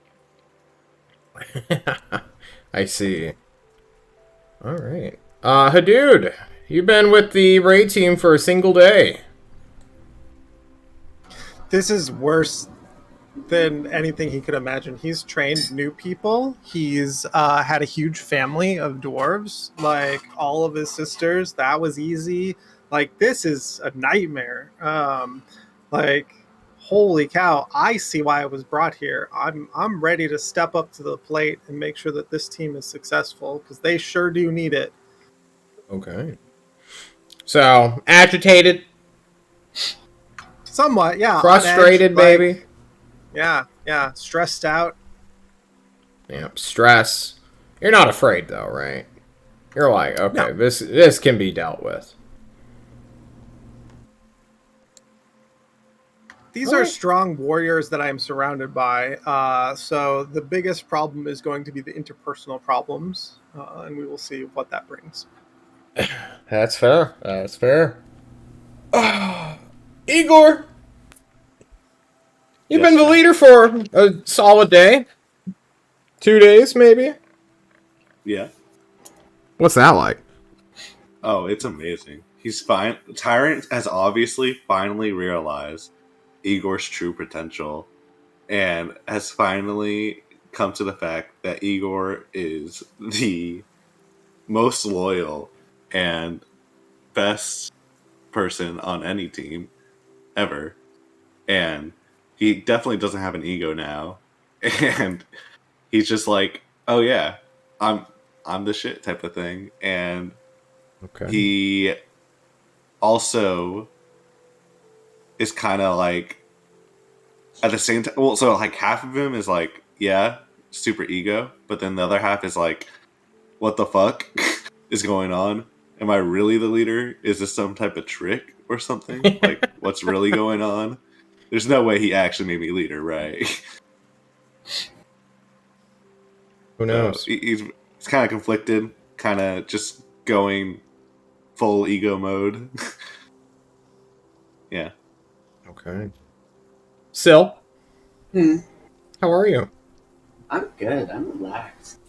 I see. All right. Hadud, you've been with the raid team for a single day. This is worse than anything he could imagine. He's trained new people. He's had a huge family of dwarves, like all of his sisters. That was easy. Like, this is a nightmare. Like, holy cow! I see why I was brought here. I'm ready to step up to the plate and make sure that this team is successful, because they sure do need it. Okay. So, agitated, Somewhat, yeah. on frustrated, edge, maybe. like, yeah, stressed out. Yep, stress. You're not afraid though, right? You're like, okay, No. this can be dealt with. These are strong warriors that I am surrounded by. So the biggest problem is going to be the interpersonal problems, and we will see what that brings. That's fair. That's fair. Igor, you've Yes, been the sir. leader for a solid day. 2 days, maybe? Yeah. What's that like? Oh, it's amazing. He's fine. Tyrant has obviously finally realized Igor's true potential and has finally come to the fact that Igor is the most loyal and best person on any team ever. And he definitely doesn't have an ego now. And he's just like, "Oh yeah, I'm the shit" type of thing. And Okay. he also is kind of like at the same time. Well, so like half of him is like, yeah, super ego, but then the other half is like, what the fuck is going on? Am I really the leader? Is this some type of trick or something? Like, what's really going on? There's no way he actually made me leader, right? Who So knows? he's kind of conflicted, kind of just going full ego mode. Yeah. Okay. Sil, Hmm. how are you? I'm good. I'm relaxed.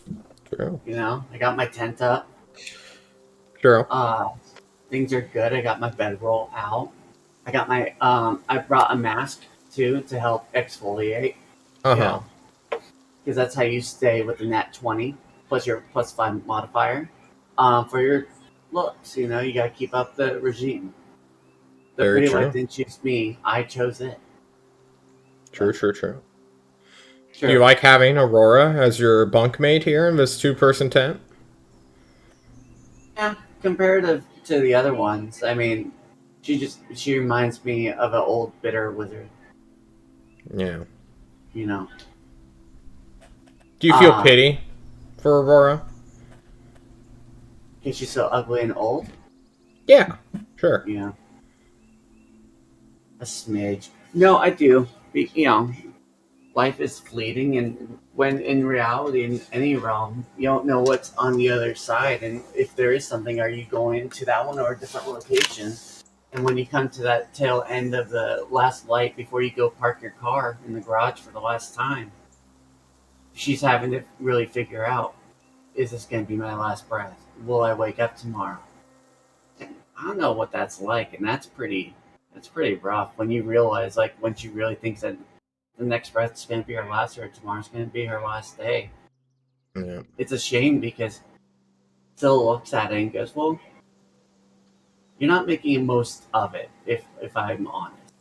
True. You know, I got my tent up. True. Things are good. I got my bedroll out. I got my I brought a mask too to help exfoliate. Uh-huh. Because that's how you stay with the nat 20 plus your +5 modifier. For your looks, you know, you gotta keep up the regime. The Very pretty true. light didn't choose me. I chose it. True. Sure. Do you like having Aurora as your bunkmate here in this two-person tent? Yeah, comparative to the other ones. I mean, she reminds me of an old bitter wizard. Yeah. You know. Do you feel pity for Aurora? Because she's so ugly and old. Yeah, sure. Yeah. A smidge. No, I do. You know, life is fleeting, and when in reality, in any realm, you don't know what's on the other side. And if there is something, are you going to that one or a different location? And when you come to that tail end of the last light before you go park your car in the garage for the last time, she's having to really figure out, is this going to be my last breath? Will I wake up tomorrow? And I don't know what that's like, and that's pretty rough when you realize, like, when she really thinks that the next breath's going to be her last or tomorrow's going to be her last day. Yeah. It's a shame because Phil looks at it and goes, well, you're not making the most of it, if I'm honest.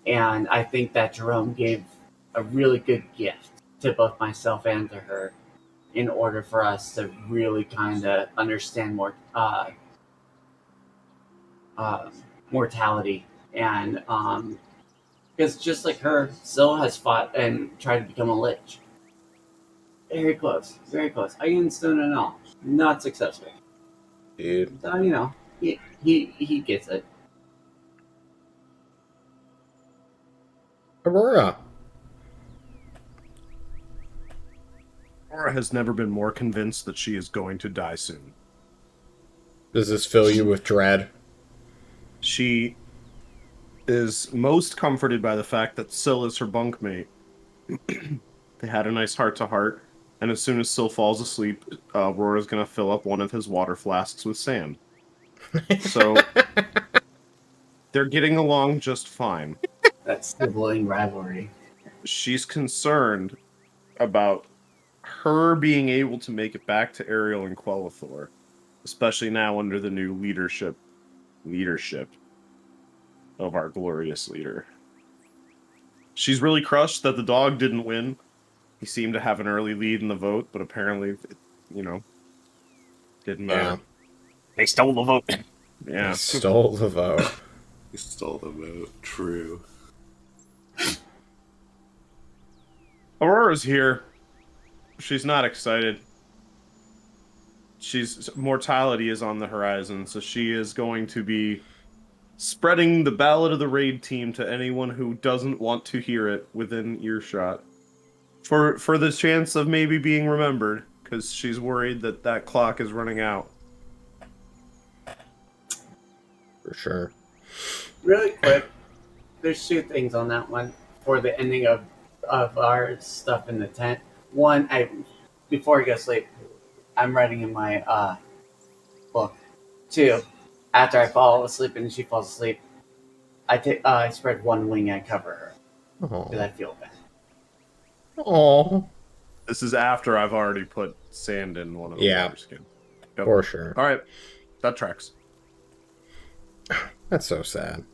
And I think that Jerome gave a really good gift to both myself and to her in order for us to really kind of understand more mortality. And because just like her, Syl has fought and tried to become a lich. Very close, very close. I can stone and all, not successful. Dude. So you know, he gets it. Aurora. Aurora has never been more convinced that she is going to die soon. Does this fill you with dread? She is most comforted by the fact that Syl is her bunkmate. They had a nice heart-to-heart, and as soon as Syl falls asleep, Aurora's going to fill up one of his water flasks with sand. So, they're getting along just fine. That sibling rivalry. She's concerned about her being able to make it back to Ariel and Quelithor, especially now under the new leadership of our glorious leader. She's really crushed that the dog didn't win. He seemed to have an early lead in the vote, but apparently, didn't matter. They stole the vote. Yeah. They stole the vote. He stole the vote. True. Aurora's here. She's not excited. Mortality is on the horizon, so she is going to be spreading the ballad of the raid team to anyone who doesn't want to hear it within earshot. For the chance of maybe being remembered, because she's worried that clock is running out. For sure. Really quick, there's two things on that one for the ending of our stuff in the tent. One, before I go to sleep, I'm writing in my book. Two, after I fall asleep and she falls asleep, I spread one wing and cover her because I feel bad. Oh. This is after I've already put sand in one of the water skin. Yep. For sure. All right, that tracks. That's so sad.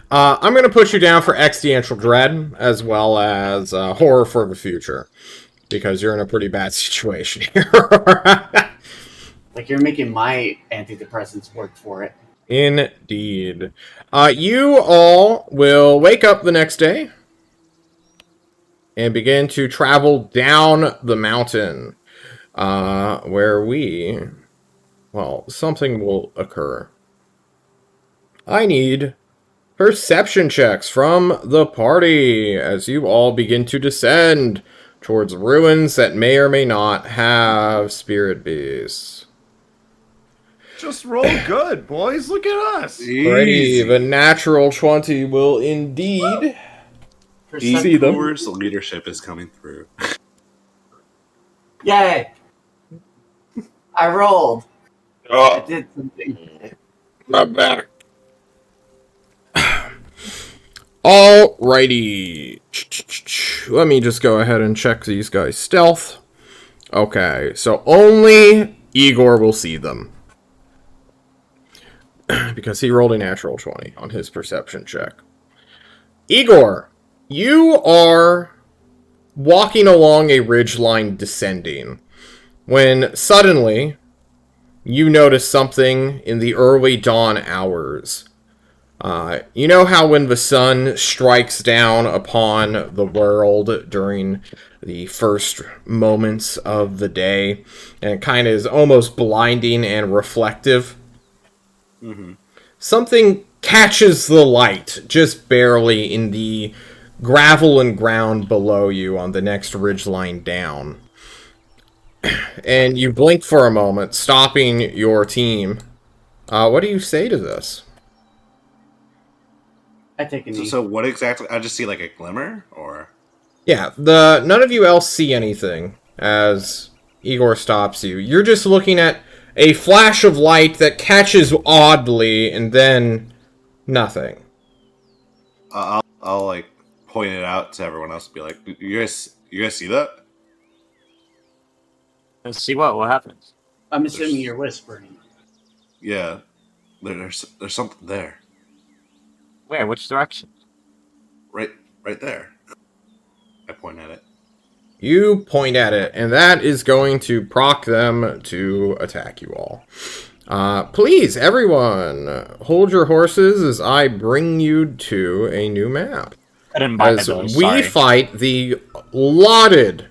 I'm going to put you down for existential dread as well as horror for the future because you're in a pretty bad situation here. Like you're making my antidepressants work for it. Indeed. You all will wake up the next day and begin to travel down the mountain where something will occur. I need perception checks from the party as you all begin to descend towards ruins that may or may not have spirit beasts. Just roll good, boys. Look at us. Alrighty, the natural 20 will indeed See them. The leadership is coming through. Yay! I rolled. I did something. My back. Alrighty. Let me just go ahead and check these guys' stealth. Okay, so only Igor will see them. because he rolled a natural 20 on his perception check. Igor, you are walking along a ridgeline descending when suddenly you notice something in the early dawn hours. You know how when the sun strikes down upon the world during the first moments of the day, and it kind of is almost blinding and reflective? Mm-hmm. Something catches the light just barely in the gravel and ground below you on the next ridgeline down. And you blink for a moment, stopping your team. What do you say to this? I take a knee. So what exactly? I just see like a glimmer, or Yeah, none of you else see anything as Igor stops you. You're just looking at a flash of light that catches oddly, and then nothing. I'll like point it out to everyone else. And be like, you guys see that? Let's see what happens. I'm assuming you're whispering. Yeah, there's something there, Where? Which direction? right there. I point at it. You point at it, and that is going to proc them to attack you all. Please, everyone, hold your horses as I bring you to a new map. I didn't buy As those. we Sorry. fight the lauded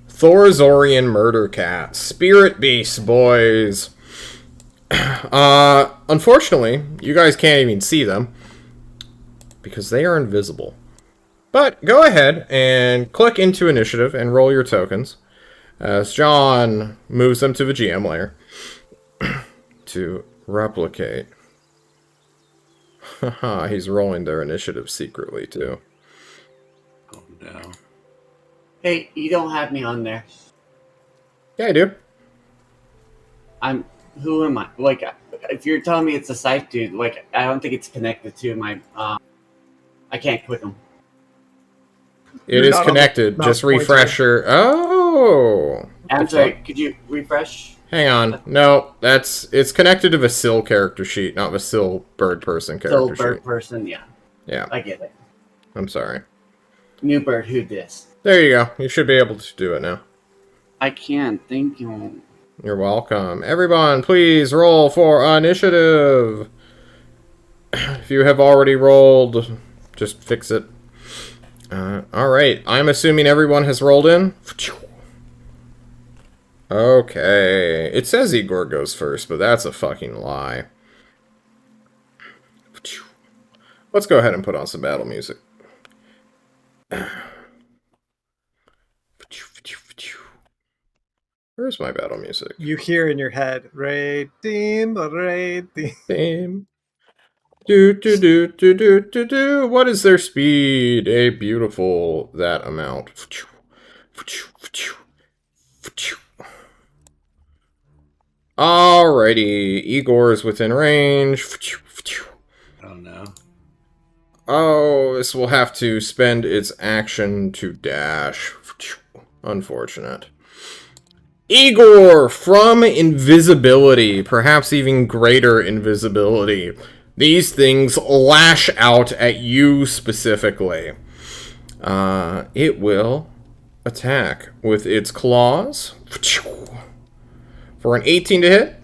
Thorazorian murder cat, Spirit Beast, boys. Unfortunately, you guys can't even see them because they are invisible. But go ahead and click into initiative and roll your tokens as John moves them to the GM layer to replicate. Haha, he's rolling their initiative secretly too. Oh no. Hey, you don't have me on there. Yeah, I do. Who am I? Like, if you're telling me it's a scythe dude, like, I don't think it's connected to my, I can't click them. It You're is not on the connected. mouse Just pointer. refresh your... Oh! I'm sorry, could you refresh? Hang on. No, it's connected to Vasil character sheet, not Vasil bird person Still character bird sheet. person, yeah. Yeah, I get it. I'm sorry. New bird, who dis? There you go. You should be able to do it now. I can, thank you. You're welcome. Everyone, please roll for initiative. If you have already rolled, just fix it. Alright, I'm assuming everyone has rolled in. Okay. It says Igor goes first, but that's a fucking lie. Let's go ahead and put on some battle music. Where's my battle music? You hear in your head, raid team, raid team. Theme. Do do do do do do do. What is their speed? A beautiful that amount. Alrighty, Igor is within range. Oh no. Oh, this will have to spend its action to dash. Unfortunate. Igor, from invisibility, perhaps even greater invisibility, these things lash out at you specifically. It will attack with its claws. For an 18 to hit.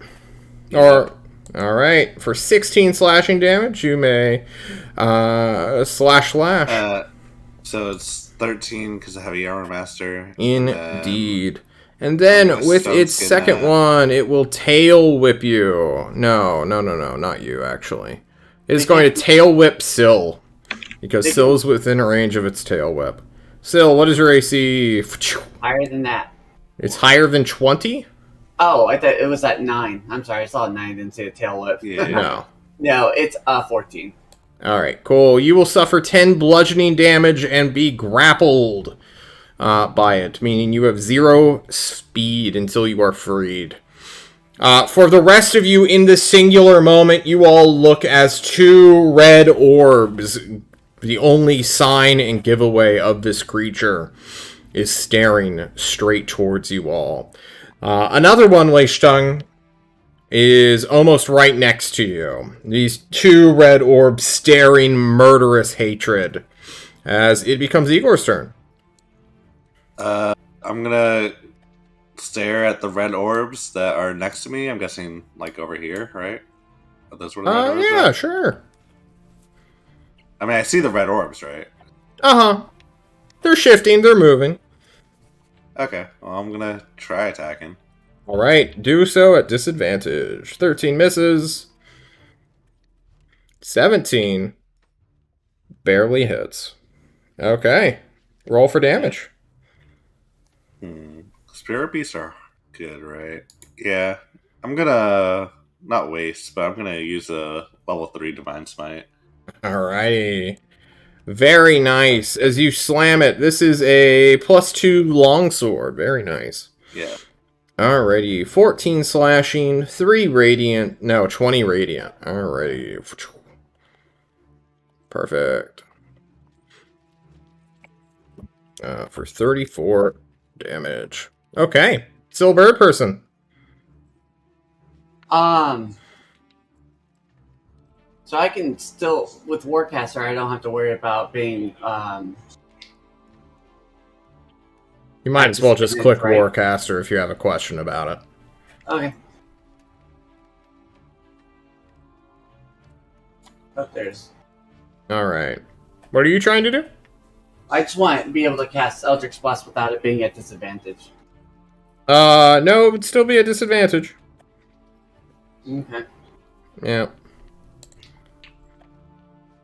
Or, alright, for 16 slashing damage, you may slash. So it's 13 because I have a Armor Master. Indeed. And then my with stone's its getting second that. one, it will tail whip you. No, not you, actually. It is going to tail whip Syl. Because Syl's within range of its tail whip. Syl, what is your AC? Higher than that. It's higher than 20? Oh, I thought it was at 9. I'm sorry, I saw a 9, didn't see a tail whip. Yeah. No. No, it's 14. Alright, cool. You will suffer 10 bludgeoning damage and be grappled by it, meaning you have 0 speed until you are freed. For the rest of you, in this singular moment, you all look as 2 red orbs, the only sign and giveaway of this creature, is staring straight towards you all. Another one, Leishtung, is almost right next to you. These two red orbs staring murderous hatred as it becomes Igor's turn. I'm gonna stare at the red orbs that are next to me. I'm guessing, like, over here, right? Are those where the red orbs Yeah, are? sure. I mean, I see the red orbs, right? Uh-huh. They're shifting, they're moving. Okay, well, I'm gonna try attacking. Alright, do so at disadvantage. 13 misses. 17 barely hits. Okay. Roll for damage. Spirit beasts are good, right? Yeah. I'm gonna not waste, but I'm gonna use a level 3 Divine Smite. Alrighty. Very nice. As you slam it, this is a +2 longsword. Very nice. Yeah. Alrighty. 14 slashing, 3 radiant. No, 20 radiant. Alrighty. Perfect. For 34 damage. Okay. Still bird person. So I can still, with Warcaster, I don't have to worry about being, You might as well just click right? Warcaster if you have a question about it. Okay. Oh, there's... Alright. What are you trying to do? I just want to be able to cast Eldritch Blast without it being at disadvantage. No, it would still be a disadvantage. Okay. Yeah.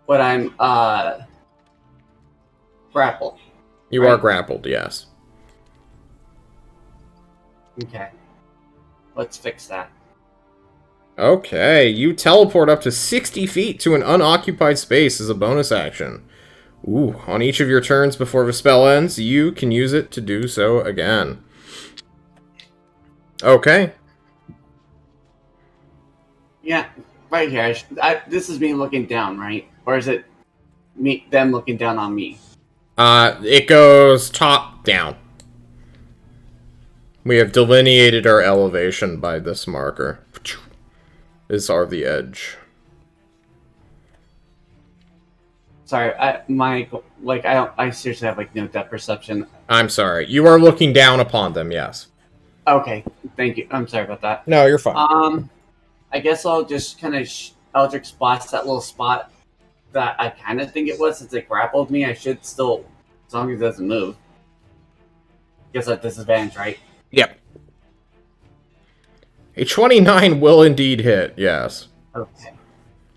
But I'm, grappled. You are grappled, yes. Okay. Let's fix that. Okay, you teleport up to 60 feet to an unoccupied space as a bonus action. Ooh, on each of your turns before the spell ends, you can use it to do so again. Okay. Yeah, right here. This is me looking down, right? Or is it them looking down on me? It goes top down. We have delineated our elevation by this marker. These are the edge. Sorry, I seriously have like no depth perception. I'm sorry. You are looking down upon them, yes. Okay, thank you. I'm sorry about that. No, you're fine. I guess I'll just kind of Eldritch Blast that little spot that I kind of think it was since it grappled me. I should still, as long as it doesn't move. Guess at disadvantage, right? Yep. A 29 will indeed hit, yes. Okay.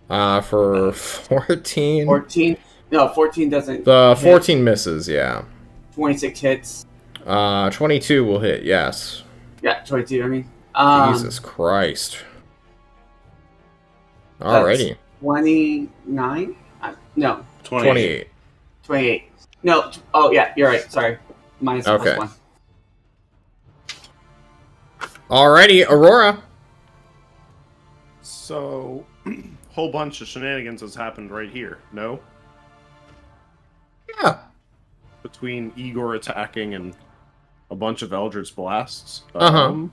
For 14? 14? No, 14 doesn't. The hit. 14 misses, yeah. 26 hits. 22 will hit, yes. Yeah, 22, I mean. Jesus Christ. Alrighty. 29? No. 28. 28. No, oh yeah, you're right, sorry. Minus Okay. +1. Alrighty, Aurora. So, whole bunch of shenanigans has happened right here, no? Yeah. Between Igor attacking and a bunch of Eldritch Blasts. Uh-huh.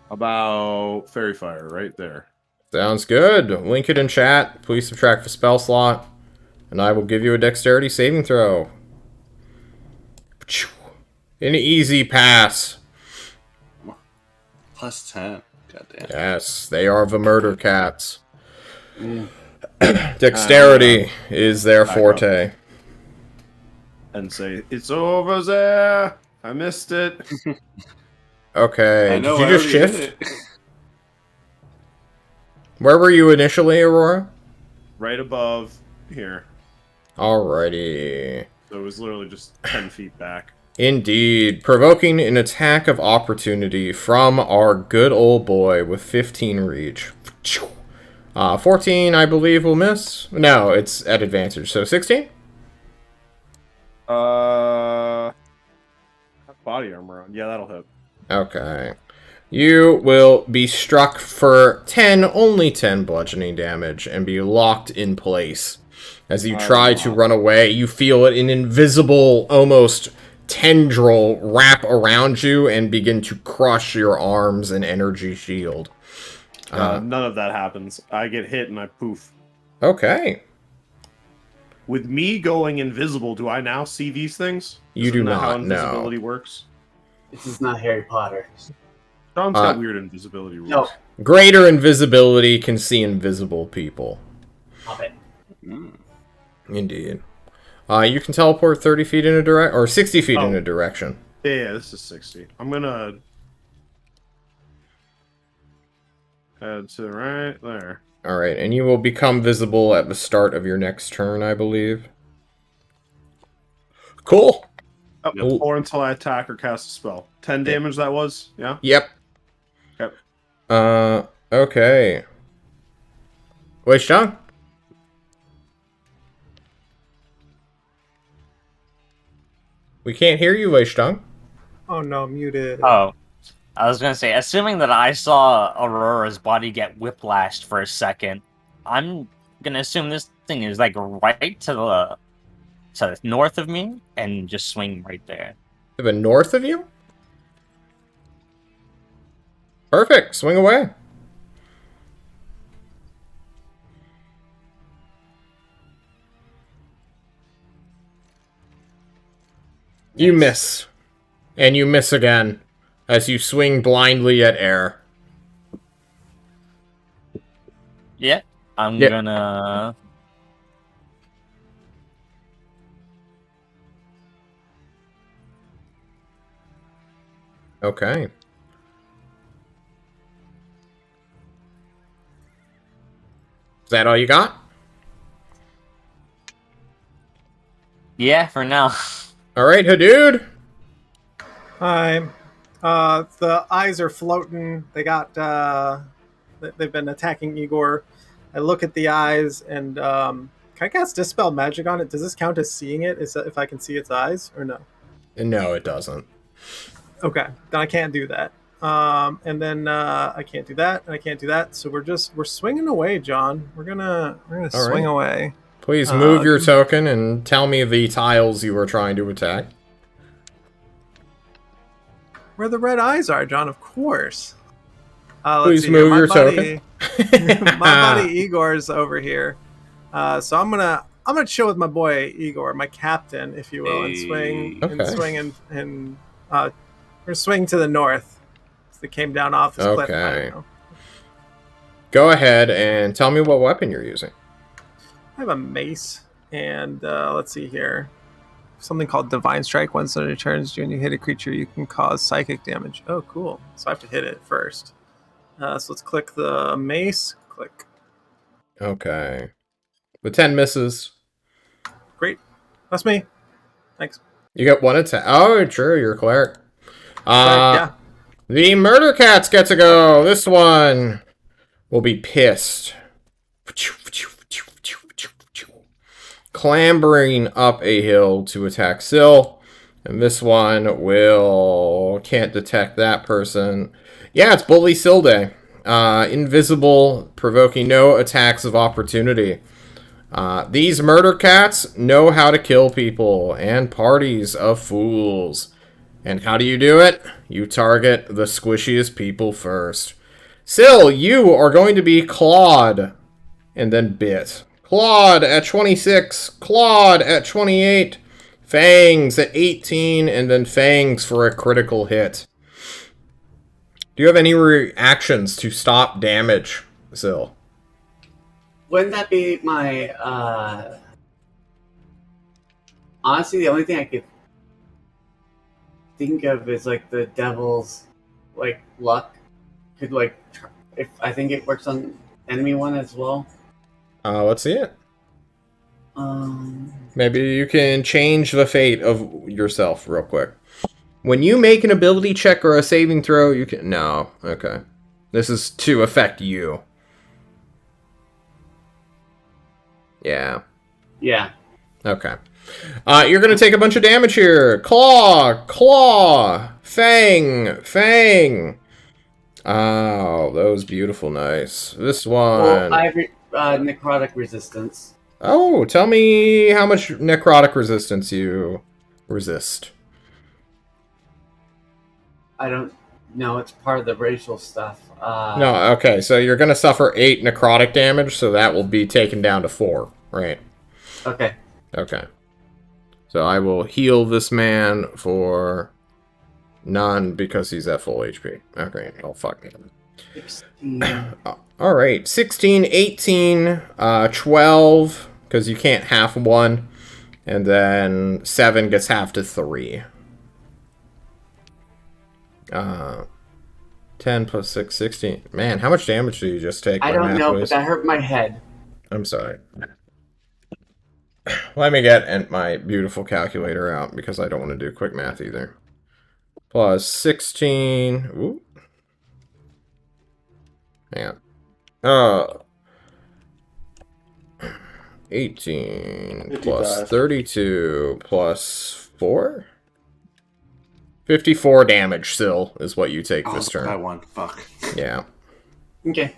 About Fairy Fire right there. Sounds good. Link it in chat. Please subtract the spell slot. And I will give you a dexterity saving throw. An easy pass. +10. Goddamn. Yes, they are the murder cats. Dexterity is their forte. And say, it's over there! I missed it. Okay, I know, did you I just already shift? did it. Where were you initially, Aurora? Right above here. Alrighty. So it was literally just 10 feet back. Indeed. Provoking an attack of opportunity from our good old boy with 15 reach. 14, I believe, will miss. No, it's at advantage. So 16? Have body armor on. Yeah, that'll hit. Okay. You will be struck for 10, only 10 bludgeoning damage, and be locked in place. As you try to run away, you feel an invisible, almost tendril wrap around you and begin to crush your arms and energy shield. None of that happens. I get hit and I poof. Okay. With me going invisible, do I now see these things? You do Isn't that how not, no. invisibility works? This is not Harry Potter. John's got weird invisibility rules. No. Greater invisibility can see invisible people. Pop it. Indeed. You can teleport 30 feet in a direction, or 60 feet in a direction. Yeah, this is 60. I'm gonna head to right there. Alright, and you will become visible at the start of your next turn, I believe. Cool. Oh, or until I attack or cast a spell. 10 damage that was? Yeah? Yep. Okay. Okay. Wei Xiang? We can't hear you, Wei Xiang. Oh no, muted. Oh, I was gonna say, assuming that I saw Aurora's body get whiplashed for a second, I'm gonna assume this thing is like right to the north of me and just swing right there. To the north of you? Perfect. Swing away. You miss. And you miss again as you swing blindly at air. Yeah, I'm Yep. gonna. Okay. Is that all you got? Yeah, for now. Alright, Hadood. Hi. The eyes are floating. They got. They've been attacking Igor. I look at the eyes and can I cast Dispel Magic on it? Does this count as seeing it? Is that if I can see its eyes or no? No, it doesn't. Okay, then I can't do that. And then I can't do that, and I can't do that. So we're swinging away, John. We're gonna swing away. Please move your token and tell me the tiles you are trying to attack. Where the red eyes are, John, of course. Please move your token. My buddy Igor's over here. So I'm gonna chill with my boy Igor, my captain, if you will, and swing and we're gonna swing to the north. They came down off this cliff. I don't know. Go ahead and tell me what weapon you're using. I have a mace, and let's see here. Something called Divine Strike. Once it returns, when you hit a creature, you can cause psychic damage. Oh, cool. So I have to hit it first. So let's click the mace. Click. Okay. The 10 misses. Great. That's me. Thanks. You get one attack. Oh, sure, you're a cleric. Yeah. The murder cats get to go. This one will be pissed. Clambering up a hill to attack Syl. And this one can't detect that person. Yeah, it's Bully Syl Day. Invisible, provoking no attacks of opportunity. These murder cats know how to kill people and parties of fools. And how do you do it? You target the squishiest people first. Syl, you are going to be clawed and then bit. Clawed at 26, clawed at 28, fangs at 18, and then fangs for a critical hit. Do you have any reactions to stop damage, Syl? Wouldn't that be my, honestly, the only thing I could think of is, like, the devil's, like, luck. Could, like, if I think it works on enemy one as well. Let's see it. Maybe you can change the fate of yourself real quick. When you make an ability check or a saving throw, you can... No. Okay. This is to affect you. Yeah. Yeah. Okay. You're going to take a bunch of damage here. Claw! Claw! Fang! Fang! Oh, that was beautiful. Nice. This one... Well, I have necrotic resistance. Oh, tell me how much necrotic resistance you resist. I don't know. It's part of the racial stuff. No, okay, so you're going to suffer 8 necrotic damage, so that will be taken down to 4, right? Okay. Okay. So I will heal this man for none because he's at full HP. Okay, oh fuck me. 16. Alright, 16, 18, 12, because you can't half 1, and then 7 gets half to 3. 10 plus 6, 16. Man, how much damage did you just take? I My don't math know, was- but that hurt my head. I'm sorry. Let me get my beautiful calculator out because I don't want to do quick math either. Plus 16. Ooh. Hang on. 18 plus 55. 32 plus 4? 54 damage still is what you take this I turn. won. Fuck. Yeah. Okay.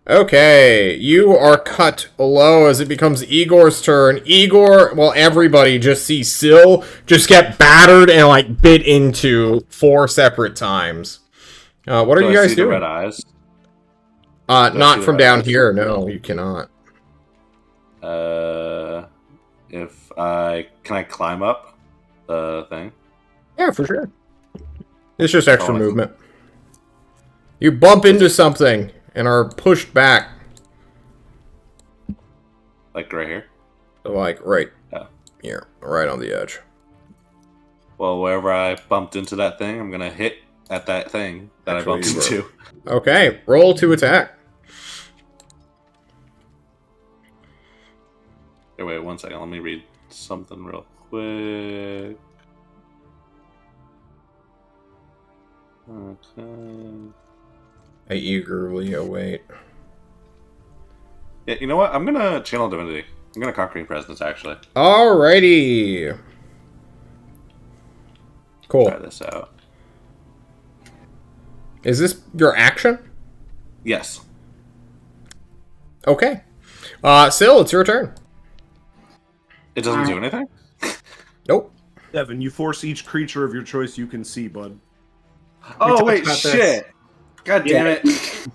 Okay, you are cut low as it becomes Igor's turn. Igor, well, everybody just sees Syl just get battered and, like, bit into 4 separate times. What are Do you I guys see the doing? red eyes? Not see the from red down eyes? here. No, you cannot. Can I climb up the thing? Yeah, for sure. It's just extra Oh, I- movement. You bump into something and are pushed back. Like right here? Like, right Yeah. here. Right on the edge. Well, wherever I bumped into that thing, I'm gonna hit at that thing that Actually, I bumped you were- into. Okay, roll to attack. Hey, wait 1 second. Let me read something real quick. Okay. I eagerly await. Yeah, you know what? I'm gonna channel divinity. I'm gonna conquering presence actually. Alrighty. Cool. Try this out. Is this your action? Yes. Okay. Syl, it's your turn. It doesn't do anything? Nope. Devin, you force each creature of your choice you can see, bud. Oh, talked wait, about this. shit. God damn Yeah. it.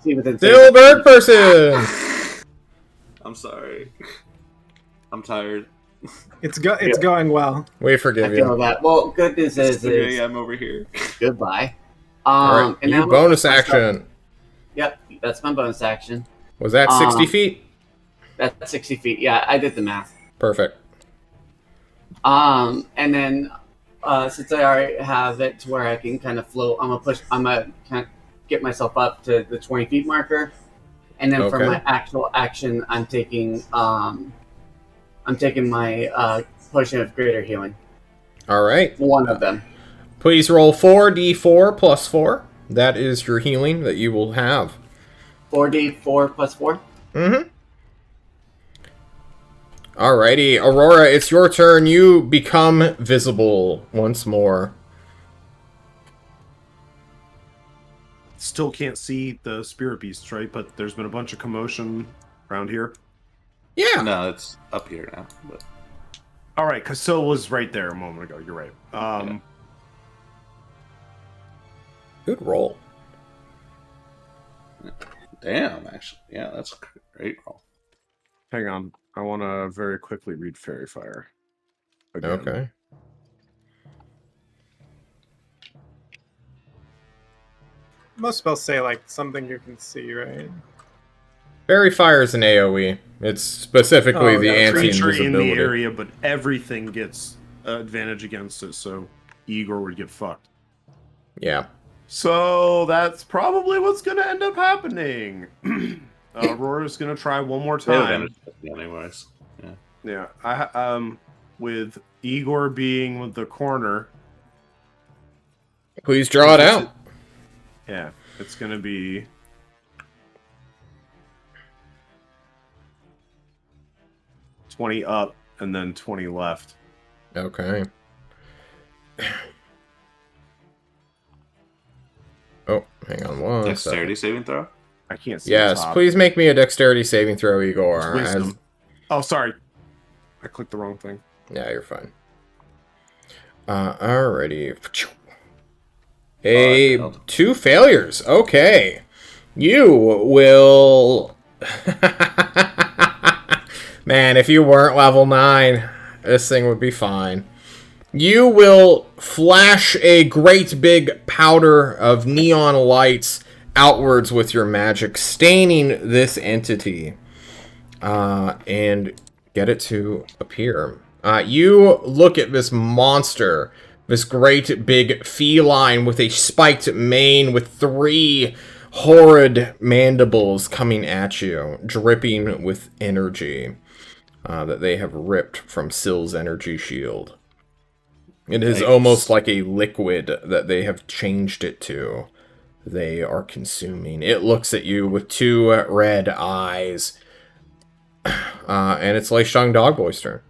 See within Syl, bird person! I'm sorry. I'm tired. It's going well. We I forgive feel you. that. Well, good news It's is 3 a.m. over here. goodbye. Alright, And you then I'm bonus gonna put myself- action. Yep, that's my bonus action. Was that 60 feet? That's 60 feet. Yeah, I did the math. Perfect. And then since I already have it to where I can kind of float, I'm gonna kind of get myself up to the 20 feet marker, and then for Okay. my actual action, I'm taking my potion of greater healing. Alright. One of them. Please roll 4d4 plus 4. That is your healing that you will have. 4d4 plus 4. Mm-hmm. Alrighty, Aurora, it's your turn. You become visible once more. Still can't see the spirit beasts, right? But there's been a bunch of commotion around here. Yeah. No, it's up here now. But All right, because Syl was right there a moment ago. You're right. Yeah. Good roll. damn, actually. Yeah, that's a great roll. Hang on. I want to very quickly read Fairy Fire. Again. Okay. Most spells say like something you can see, right? Fairy Fire is an AoE. It's specifically Oh, the yeah, anti-invisibility. Creature in the area, but everything gets advantage against it, so Igor would get fucked. Yeah. So that's probably what's going to end up happening. Aurora's going to try one more They have time. advantage, anyways. Yeah. Yeah, with Igor being with the corner. Please draw it out. Yeah, it's going to be 20 up and then 20 left. Okay. Oh, hang on one Dexterity second. saving throw? I can't see the Yes, top. please make me a dexterity saving throw, Igor. It's wisdom. Oh, sorry. I clicked the wrong thing. Yeah, you're fine. Alrighty. failed. 2 failures. Okay. You will... Man, if you weren't level 9, this thing would be fine. You will flash a great big powder of neon lights outwards with your magic, staining this entity, and get it to appear. You look at this monster, this great big feline with a spiked mane with 3 horrid mandibles coming at you, dripping with energy that they have ripped from Sill's energy shield. It is almost like a liquid that they have changed it to. They are consuming. It looks at you with 2 red eyes. And it's Leishong Dogboy's turn.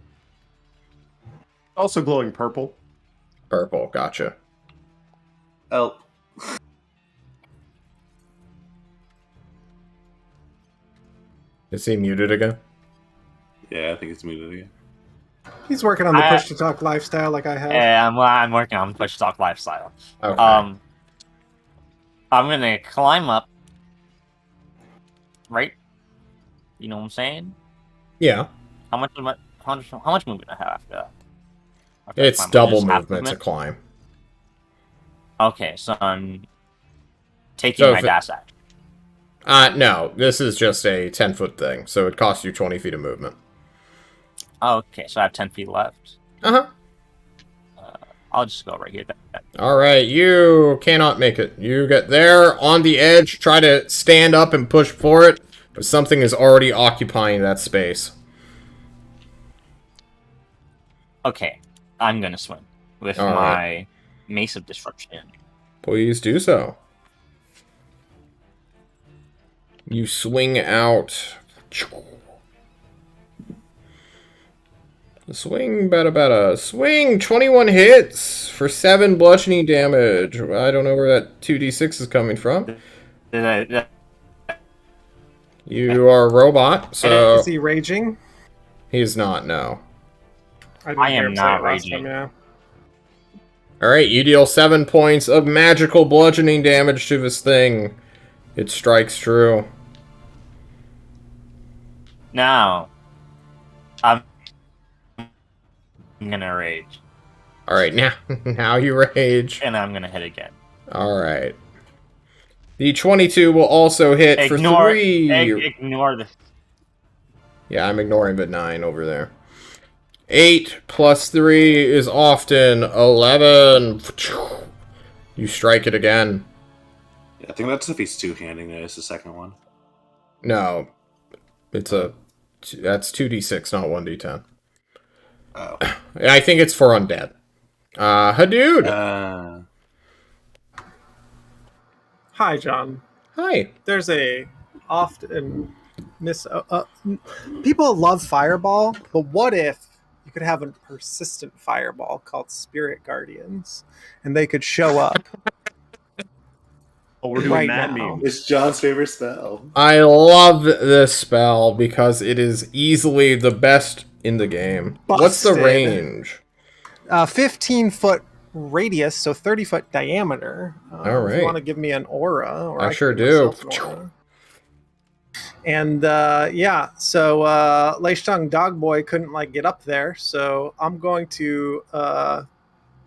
Also glowing purple. Purple, gotcha. Help. Is he muted again? Yeah, I think it's muted again. He's working on the push to talk lifestyle like I have. Yeah, I'm working on push talk lifestyle. Okay. I'm gonna climb up. Right? You know what I'm saying? Yeah. How much movement I have after that? It's double movement to climb. Okay, so I'm taking my dash action. No, this is just a 10-foot thing, so it costs you 20 feet of movement. Okay, so I have 10 feet left. Uh-huh. I'll just go right here. Alright, you cannot make it. You get there, on the edge, try to stand up and push for it, but something is already occupying that space. Okay, I'm gonna swim with my Mace of Disruption. Please do so. You swing out. Swing, bada. Swing! 21 hits for 7 bludgeoning damage. I don't know where that 2d6 is coming from. You are a robot, so... Is he raging? He is not, no. I am not raging. Yeah. Alright, you deal 7 points of magical bludgeoning damage to this thing. It strikes true. Now, I'm gonna rage. Alright, now you rage. And I'm gonna hit again. Alright. The 22 will also hit for 3. Ignore the... Yeah, I'm ignoring the 9 over there. 8 plus 3 is often 11. You strike it again. Yeah, I think that's if he's two-handing it. It's the second one. No. That's 2d6, not 1d10. Oh. I think it's for undead. Hadood! Hi, John. Hi. There's a often people love Fireball, but what if you could have a persistent Fireball called Spirit Guardians, and they could show up? Oh, we're doing right that now. meme. It's John's favorite spell. I love this spell because it is easily the best in the game. What's the Busted. range? 15-foot radius, so 30-foot diameter. All right. If you want to give me an aura, or I can sure give do. myself an aura. And yeah, so Leishtung Dogboy couldn't get up there, so I'm going to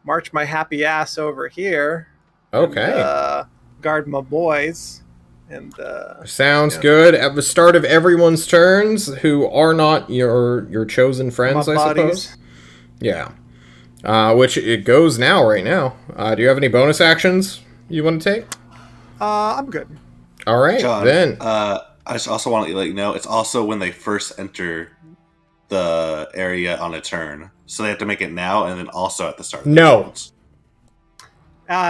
march my happy ass over here. Okay. And, guard my boys. And sounds good. At the start of everyone's turns, who are not your chosen friends, my I buddies. suppose. Yeah. Which it goes now, right now. Do you have any bonus actions you want to take? I'm good. All right, John, then. I just also want to let you know, it's also when they first enter the area on a turn. So they have to make it now and then also at the start. Of the turns.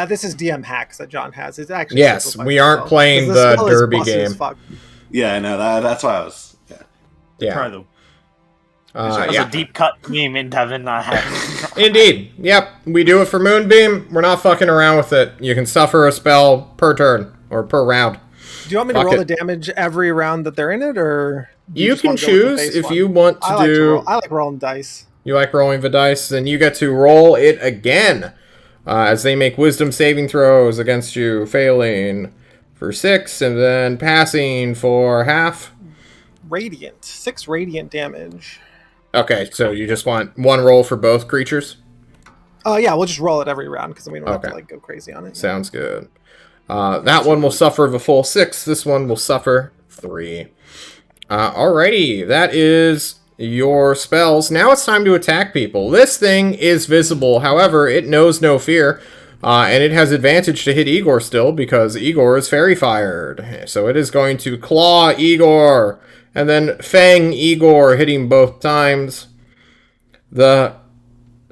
This is DM hacks that John has. It's actually yes, we aren't playing the derby game. Yeah, I know that's why I was. Yeah. Try them. That's a deep cut meme in Devin not having. Indeed. Yep. We do it for Moonbeam. We're not fucking around with it. You can suffer a spell per turn or per round. Do you want me to roll the damage every round that they're in it, or you can choose if you want to do. I like rolling dice. You like rolling the dice, then you get to roll it again. as they make wisdom saving throws against you, failing for 6, and then passing for half. Radiant. 6 radiant damage. Okay, so you just want one roll for both creatures? Yeah, we'll just roll it every round because we don't have Okay. to like go crazy on it. Sounds good. That one will suffer the full 6. This one will suffer 3. Alrighty, that is your spells. Now it's time to attack people. This thing is visible. However, it knows no fear. And it has advantage to hit Igor still because Igor is fairy fired. So it is going to claw Igor and then fang Igor, hitting both times. The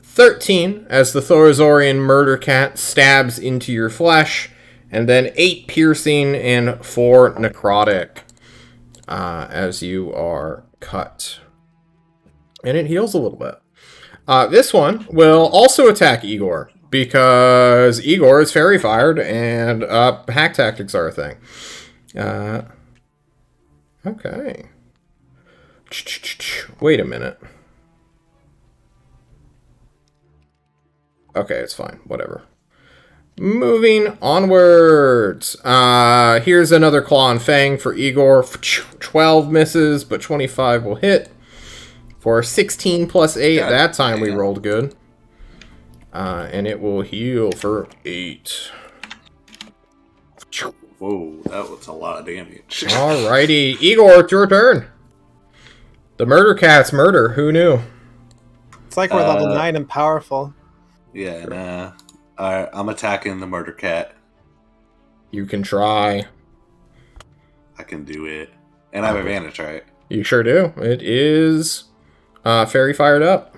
13 as the Thorazorian murder cat stabs into your flesh, and then 8 piercing and 4 necrotic as you are cut. And it heals a little bit. This one will also attack Igor, because Igor is fairy fired and hack tactics are a thing. Okay. Wait a minute. Okay, it's fine. Whatever. Moving onwards. Here's another Claw and Fang for Igor. 12 misses, but 25 will hit. For 16 plus 8. God that time we damn. rolled good. And it will heal for 8. Whoa, that was a lot of damage. Alrighty. Igor, it's your turn. The murder cat's murder. Who knew? It's like we're level 9 and powerful. Yeah, nah. Alright, I'm attacking the murder cat. You can try. I can do it. And I have advantage, right? You sure do. It is fairy fired up.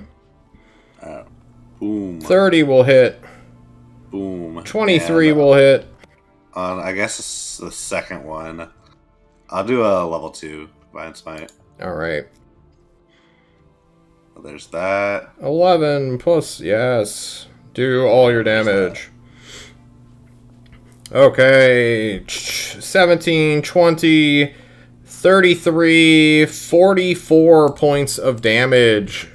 Boom. 30 will hit. Boom. 23 And, will hit. I guess it's the second one. I'll do a level 2 Divine Smite. Alright. There's that. 11 plus, yes. Do all your damage. Okay. 17, 20, 33, 44 points of damage.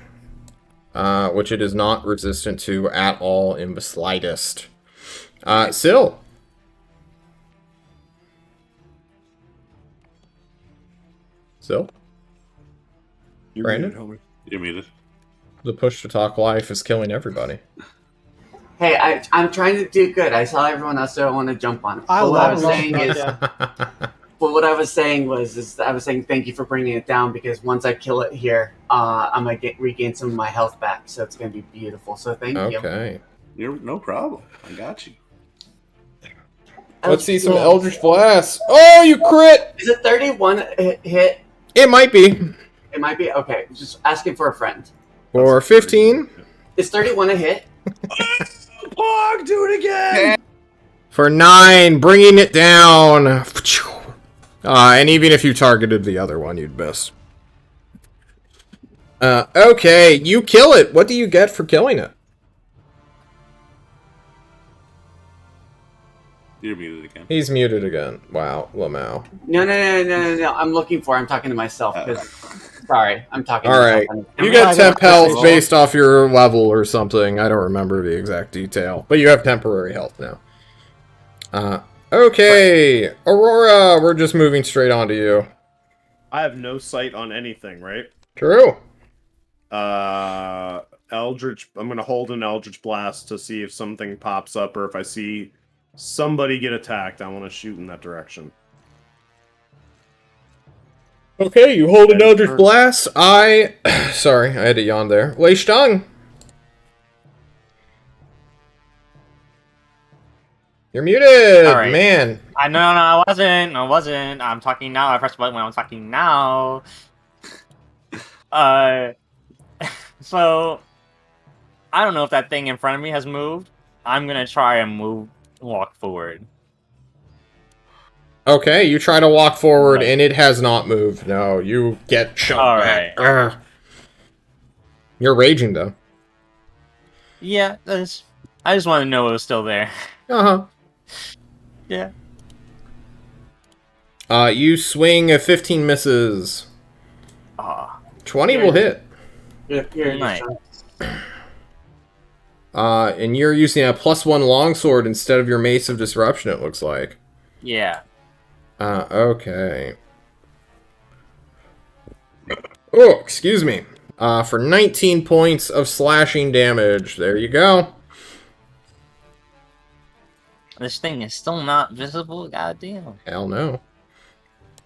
Which it is not resistant to at all in the slightest. Syl. Syl? You're Brandon? muted, homie. You're muted. The push to talk life is killing everybody. Hey, I'm trying to do good. I saw everyone else don't want to jump on it. I But what I love was it. saying is, Yeah. but what I was saying was I was saying thank you for bringing it down, because once I kill it here, I'm gonna regain some of my health back, so it's gonna be beautiful. So thank you. Okay. You're no problem. I got you. Let's see some Eldritch Blast. Oh, you crit! Is it 31 hit? It might be. It might be. Okay, just asking for a friend. Or 15. Is 31 a hit? Pog, do it again! For 9, bringing it down. And even if you targeted the other one, you'd miss. Okay, you kill it. What do you get for killing it? You're muted again. He's muted again. Wow, Lamau. No. I'm looking for. I'm talking to myself. Sorry, I'm talking. All to right. myself. You get temp health based off your level or something. I don't remember the exact detail. But you have temporary health now. Okay. Aurora, we're just moving straight on to you. I have no sight on anything, right? True. Eldritch. I'm gonna hold an Eldritch Blast to see if something pops up or if I see somebody get attacked. I want to shoot in that direction. Okay, you hold an Eldritch Blast. Sorry, I had to yawn there. Lei Stang. You're muted, All right. man. No, I wasn't. I'm talking now. I pressed the button when I'm talking now. So I don't know if that thing in front of me has moved. I'm gonna try and walk forward. Okay, you try to walk forward, Right. and it has not moved. No, you get shoved All back. Ugh. You're raging, though. Yeah, I just want to know it was still there. Uh-huh. Yeah. You swing a 15 misses. 20 will hit. Here, Nice. And you're using a +1 longsword instead of your Mace of Disruption, it looks like. Yeah. Okay. Oh, excuse me. For 19 points of slashing damage. There you go. This thing is still not visible. Goddamn. Hell no.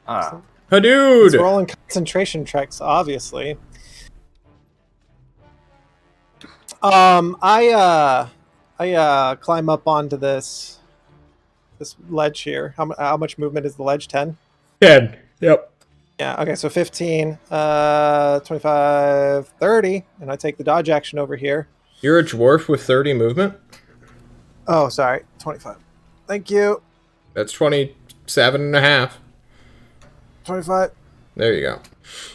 Ah. Hadood! It's rolling concentration checks, obviously. I climb up onto this ledge here. How much movement is the ledge? 10? 10. Yep. Yeah, okay, so 15, 25, 30, and I take the dodge action over here. You're a dwarf with 30 movement? Oh, sorry, 25. Thank you. That's 27 and a half. 25, There you go.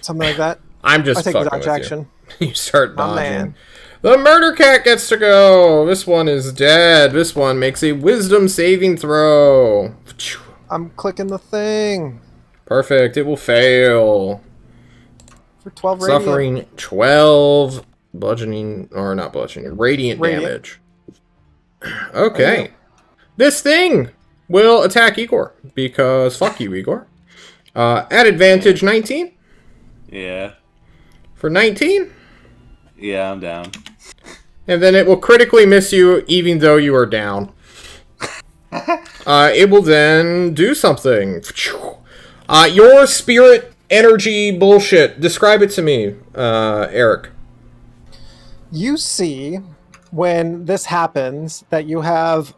something like that. I'm I just take the fucking dodge with action. you. You start My dodging. man. The murder cat gets to go. This one is dead. This one makes a wisdom saving throw. I'm clicking the thing Perfect. It will fail. for 12 radiant. Suffering 12 bludgeoning, or not bludgeoning, radiant damage. Okay. This thing will attack Igor, because fuck you, Igor. At advantage 19. Yeah. For 19. Yeah, I'm down. And then it will critically miss you, even though you are down. It will then do something. Your spirit energy bullshit. Describe it to me, Eric. You see, when this happens, that you have 3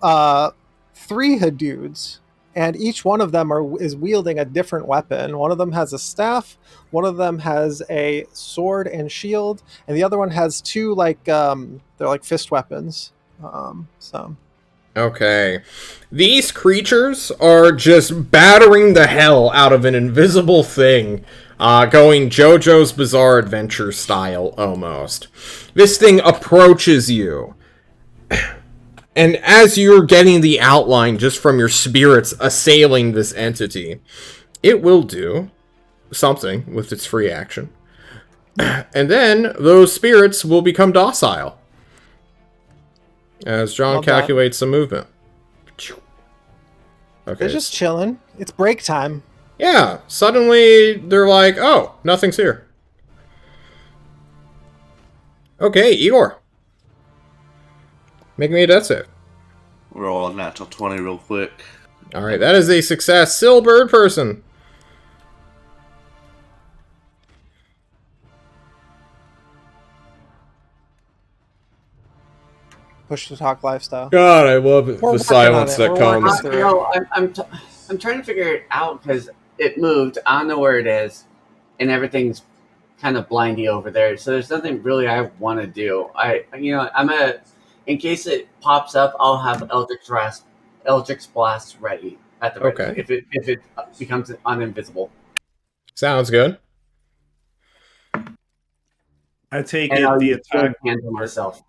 Hadoods, and each one of them is wielding a different weapon. One of them has a staff, one of them has a sword and shield, and the other one has 2 they're like fist weapons. So Okay. These creatures are just battering the hell out of an invisible thing. Going JoJo's Bizarre Adventure style, almost. This thing approaches you. And as you're getting the outline just from your spirits assailing this entity, it will do something with its free action. And then those spirits will become docile. As John Love that. calculates the movement. Okay. they're just chilling. It's break time. Yeah, suddenly they're like, oh, nothing's here. Okay, Igor. Make me a death save. Roll a natural 20 real quick. Alright, that is a success. Still bird person. Push to talk lifestyle. God, I love it. We're The working silence on it. that We're comes. working through it. I'm trying to figure it out because it moved. I don't know where it is, and everything's kind of blindy over there. So there's nothing really I want to do. In case it pops up, I'll have Eldritch Blast ready at the ready. Okay. If it becomes uninvisible. Sounds good. I take And it I'll the use attack. hand on myself.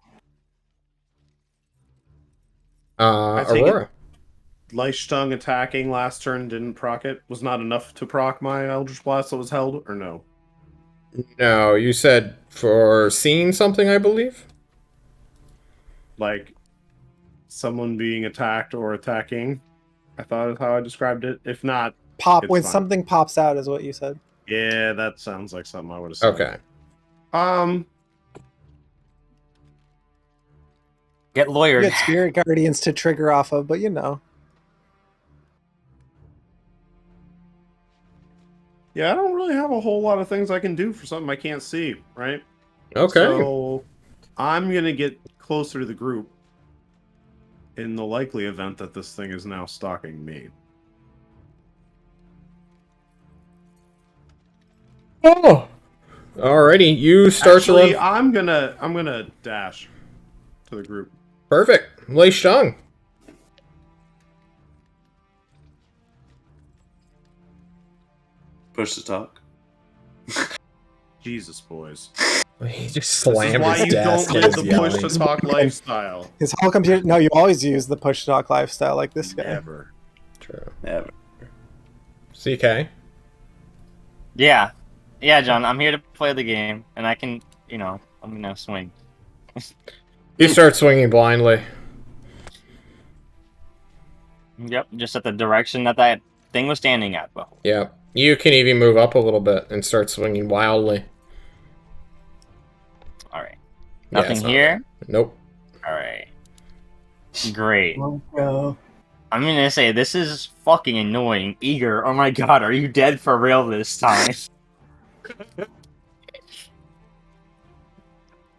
I take Aurora. Leishtung attacking last turn didn't proc it. Was not enough to proc my Eldritch Blast that was held, or no? No, you said for seeing something, I believe? Like someone being attacked or attacking. I thought is how I described it. If not, Pop it's when fine. something pops out is what you said. Yeah, that sounds like something I would have said. Okay. Get You lawyered. had spirit guardians to trigger off of, but you know. Yeah, I don't really have a whole lot of things I can do for something I can't see, right? Okay. So I'm gonna get closer to the group in the likely event that this thing is now stalking me. Oh. Alrighty, you start Actually, to run. I'm gonna dash to the group. Perfect. Lei Shang. Push to talk. Jesus, boys. He just This is slammed why his you don't desk live and the is push yelling. to talk lifestyle. His whole computer. No, you always use the push talk lifestyle like this guy. Never. True. Never. CK. Yeah. Yeah, John, I'm here to play the game, and I can, I'm gonna swing. You start swinging blindly. Yep, just at the direction that that thing was standing at. Well, Yeah. You can even move up a little bit and start swinging wildly. all right. Yeah, Nothing it's not here. there. Nope. All right. Great. Oh, no. I'm gonna say this is fucking annoying. Eager, oh my god, are you dead for real this time?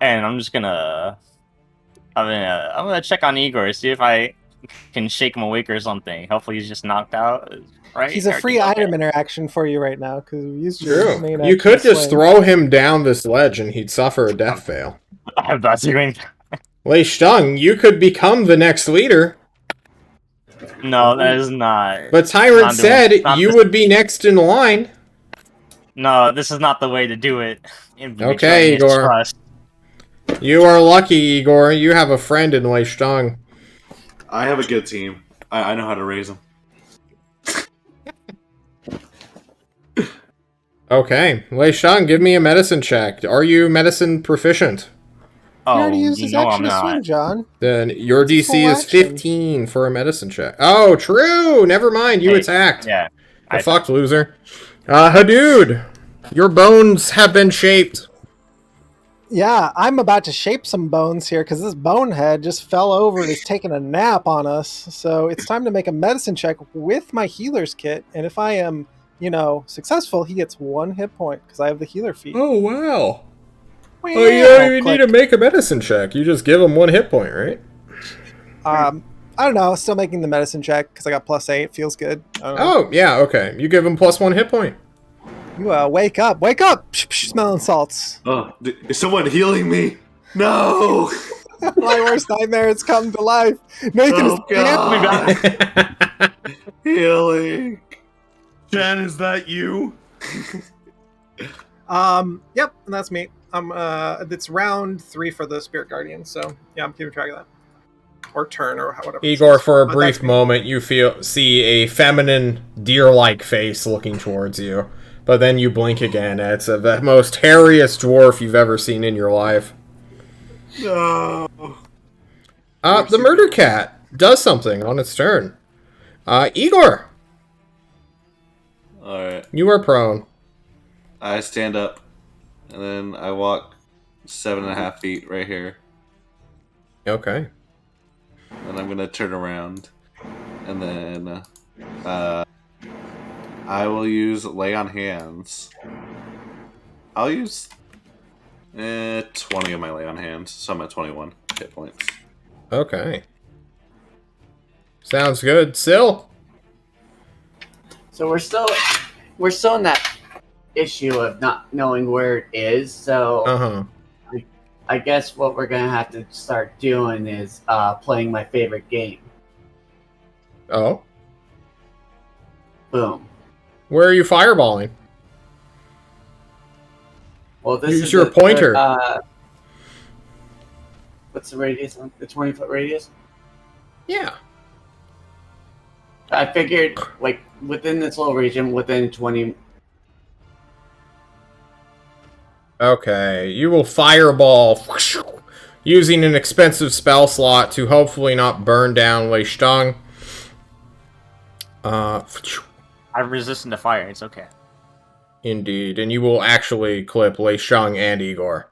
And I'm just gonna, I'm gonna check on Igor, see if I can shake him awake or something. Hopefully he's just knocked out. Right? He's a free Everything's okay. item interaction for you right now because we used your main You action could to just swing. throw him down this ledge and he'd suffer a death fail. I'm not doing. Lei Stung, you could become the next leader. No, that is not. But Tyrant Not doing- said not you this- would be next in line. No, this is not the way to do it. It'd be Okay, betraying his Igor. trust. You are lucky, Igor. You have a friend in Lei Stung. I have a good team. I know how to raise them. Okay, Lei Stung, give me a medicine check. Are you medicine proficient? You Oh, already used you his know I'm action to not. swing, John. Then your It's a DC full is action. 15 for a medicine check. Oh, true. Never mind. You Hey, attacked. Yeah. The fuck, loser. Hadood, your bones have been shaped. Yeah, I'm about to shape some bones here because this bonehead just fell over and is taking a nap on us. So it's time to make a medicine check with my healer's kit. And if I am, successful, he gets 1 hit point because I have the healer feat. Oh, wow. Wow, Oh, you don't even click. need to make a medicine check. You just give him 1 hit point, right? I don't know. Still making the medicine check because I got +8. Feels good. I don't know. Oh, yeah, okay. You give him +1 hit point. You wake up. Wake up. Psh, psh, smelling salts. Oh, is someone healing me? No! My worst nightmare has come to life. Nathan Oh, God. Healing. Jen, is that you? Yep, and that's me. It's round 3 for the Spirit Guardian, so yeah, I'm keeping track of that. Or turn, or whatever. Igor, for a But brief that's me. moment, you see a feminine, deer-like face looking towards you. But then you blink again. It's the most hairiest dwarf you've ever seen in your life. No. The murder cat does something on its turn. Igor, Alright. you are prone. I stand up, and then I walk 7.5 feet right here. Okay. And I'm gonna turn around, and then I will use Lay on Hands. I'll use 20 of my Lay on Hands, so I'm at 21 hit points. Okay. Sounds good. Sil? So we're still in that issue of not knowing where it is. So Uh-huh. I guess what we're gonna have to start doing is playing my favorite game. Oh? Boom. Where are you fireballing? Well, this Use is your pointer. What's the radius? The 20-foot radius. Yeah. I figured, like, within this little region, within 20. Okay. You will fireball using an expensive spell slot to hopefully not burn down Lei Stung. I'm resistant to fire. It's okay. Indeed. And you will actually clip Lei Stung and Igor.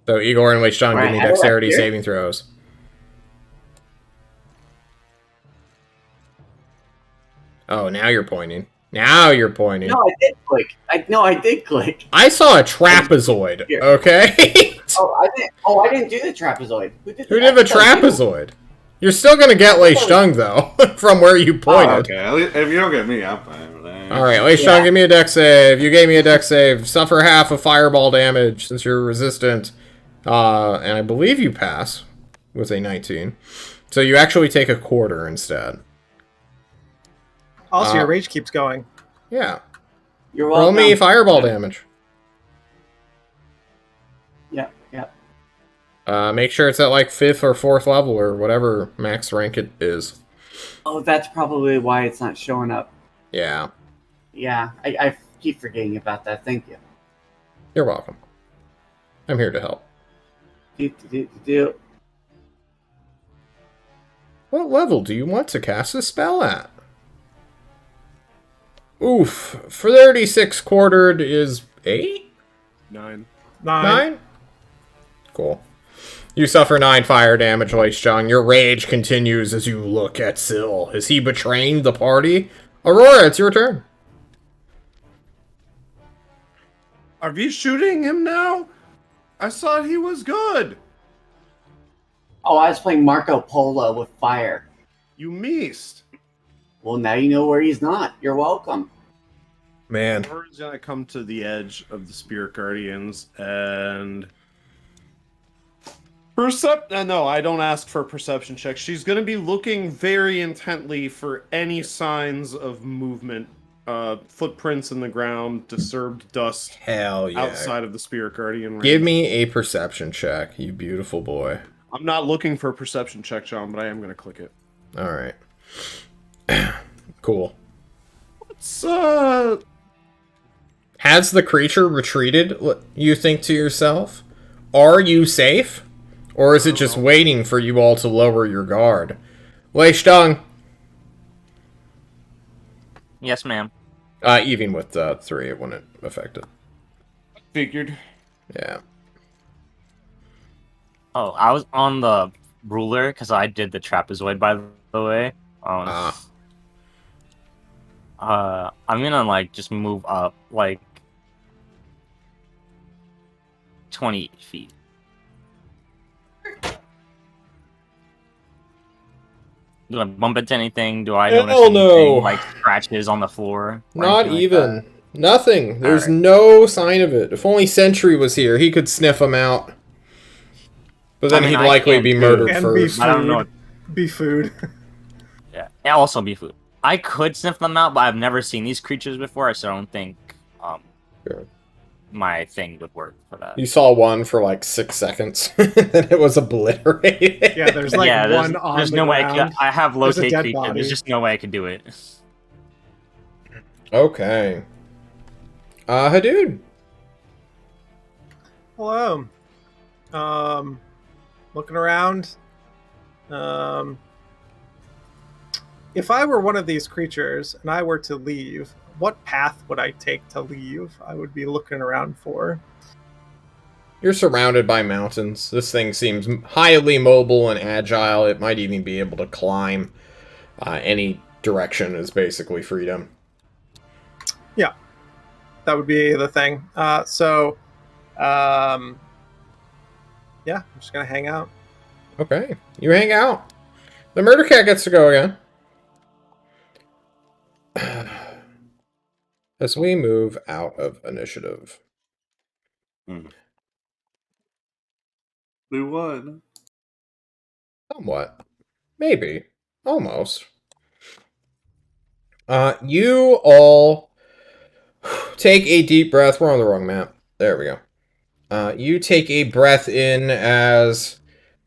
So Igor and Lei Stung, give me Right, dexterity here. saving throws. Oh, now you're pointing. Now you're pointing. No, I did click. I did click. I saw a trapezoid, Here. okay? I didn't do the trapezoid. Who did Who did the trapezoid? You're still gonna get Lei Stung, though, from where you Oh, pointed. okay. At least, if you don't get me, I'm fine with that. Alright, Lei Stung, give me a dex save. You gave me a dex save. Suffer half of fireball damage since you're resistant. And I believe you pass with a 19. So you actually take a quarter instead. Also, your rage keeps going. Yeah. You're Roll welcome. me fireball damage. Yeah, yeah. Make sure it's at like 5th or 4th level or whatever max rank it is. Oh, that's probably why it's not showing up. Yeah. Yeah, I keep forgetting about that. Thank you. You're welcome. I'm here to help. Do. What level do you want to cast a spell at? Oof. 36 quartered is 8? 9. 9? Cool. You suffer 9 fire damage, Leishjong. Your rage continues as you look at Syl. Is he betraying the party? Aurora, it's your turn. Are we shooting him now? I thought he was good. Oh, I was playing Marco Polo with fire. You missed. Well, now you know where he's not. You're welcome. Man. Aurora's gonna come to the edge of the Spirit Guardians and... No, I don't ask for a perception check. She's gonna be looking very intently for any signs of movement. Footprints in the ground, disturbed dust. Hell yeah. Outside of the Spirit Guardian range. Give me a perception check, you beautiful boy. I'm not looking for a perception check, John, but I am gonna click it. Alright. Cool. What's, Has the creature retreated, you think to yourself? Are you safe? Or is it just waiting for you all to lower your guard? Leishtung. Yes, ma'am. Even with 3, it wouldn't affect it. Figured. Yeah. Oh, I was on the ruler because I did the trapezoid, by the way. I'm gonna like just move up like 20 feet. Do I bump into anything? Do I Hell notice anything no. like scratches on the floor? or Not anything like even. that? Nothing. There's Alright. no sign of it. If only Sentry was here, he could sniff them out. But then I mean, he'd I likely can be too. murdered And first. I don't know. Be food. Yeah, and also be food. I could sniff them out, but I've never seen these creatures before, so I don't think Sure. my thing would work for that. You saw one for like 6 seconds, then it was obliterated. Yeah, there's like yeah, one on there's the no way ground. I have There's a locate dead creature. body. There's just no way I could do it. Okay. Hadood. Hello. Looking around. If I were one of these creatures and I were to leave, what path would I take to leave? I would be looking around for. You're surrounded by mountains. This thing seems highly mobile and agile. It might even be able to climb. Any direction is basically freedom. Yeah, that would be the thing. Yeah, I'm just gonna hang out. Okay. You hang out. The murder cat gets to go again. As we move out of initiative. We won. Somewhat. Maybe. Almost. You all take a deep breath. We're on the wrong map. There we go. You take a breath in as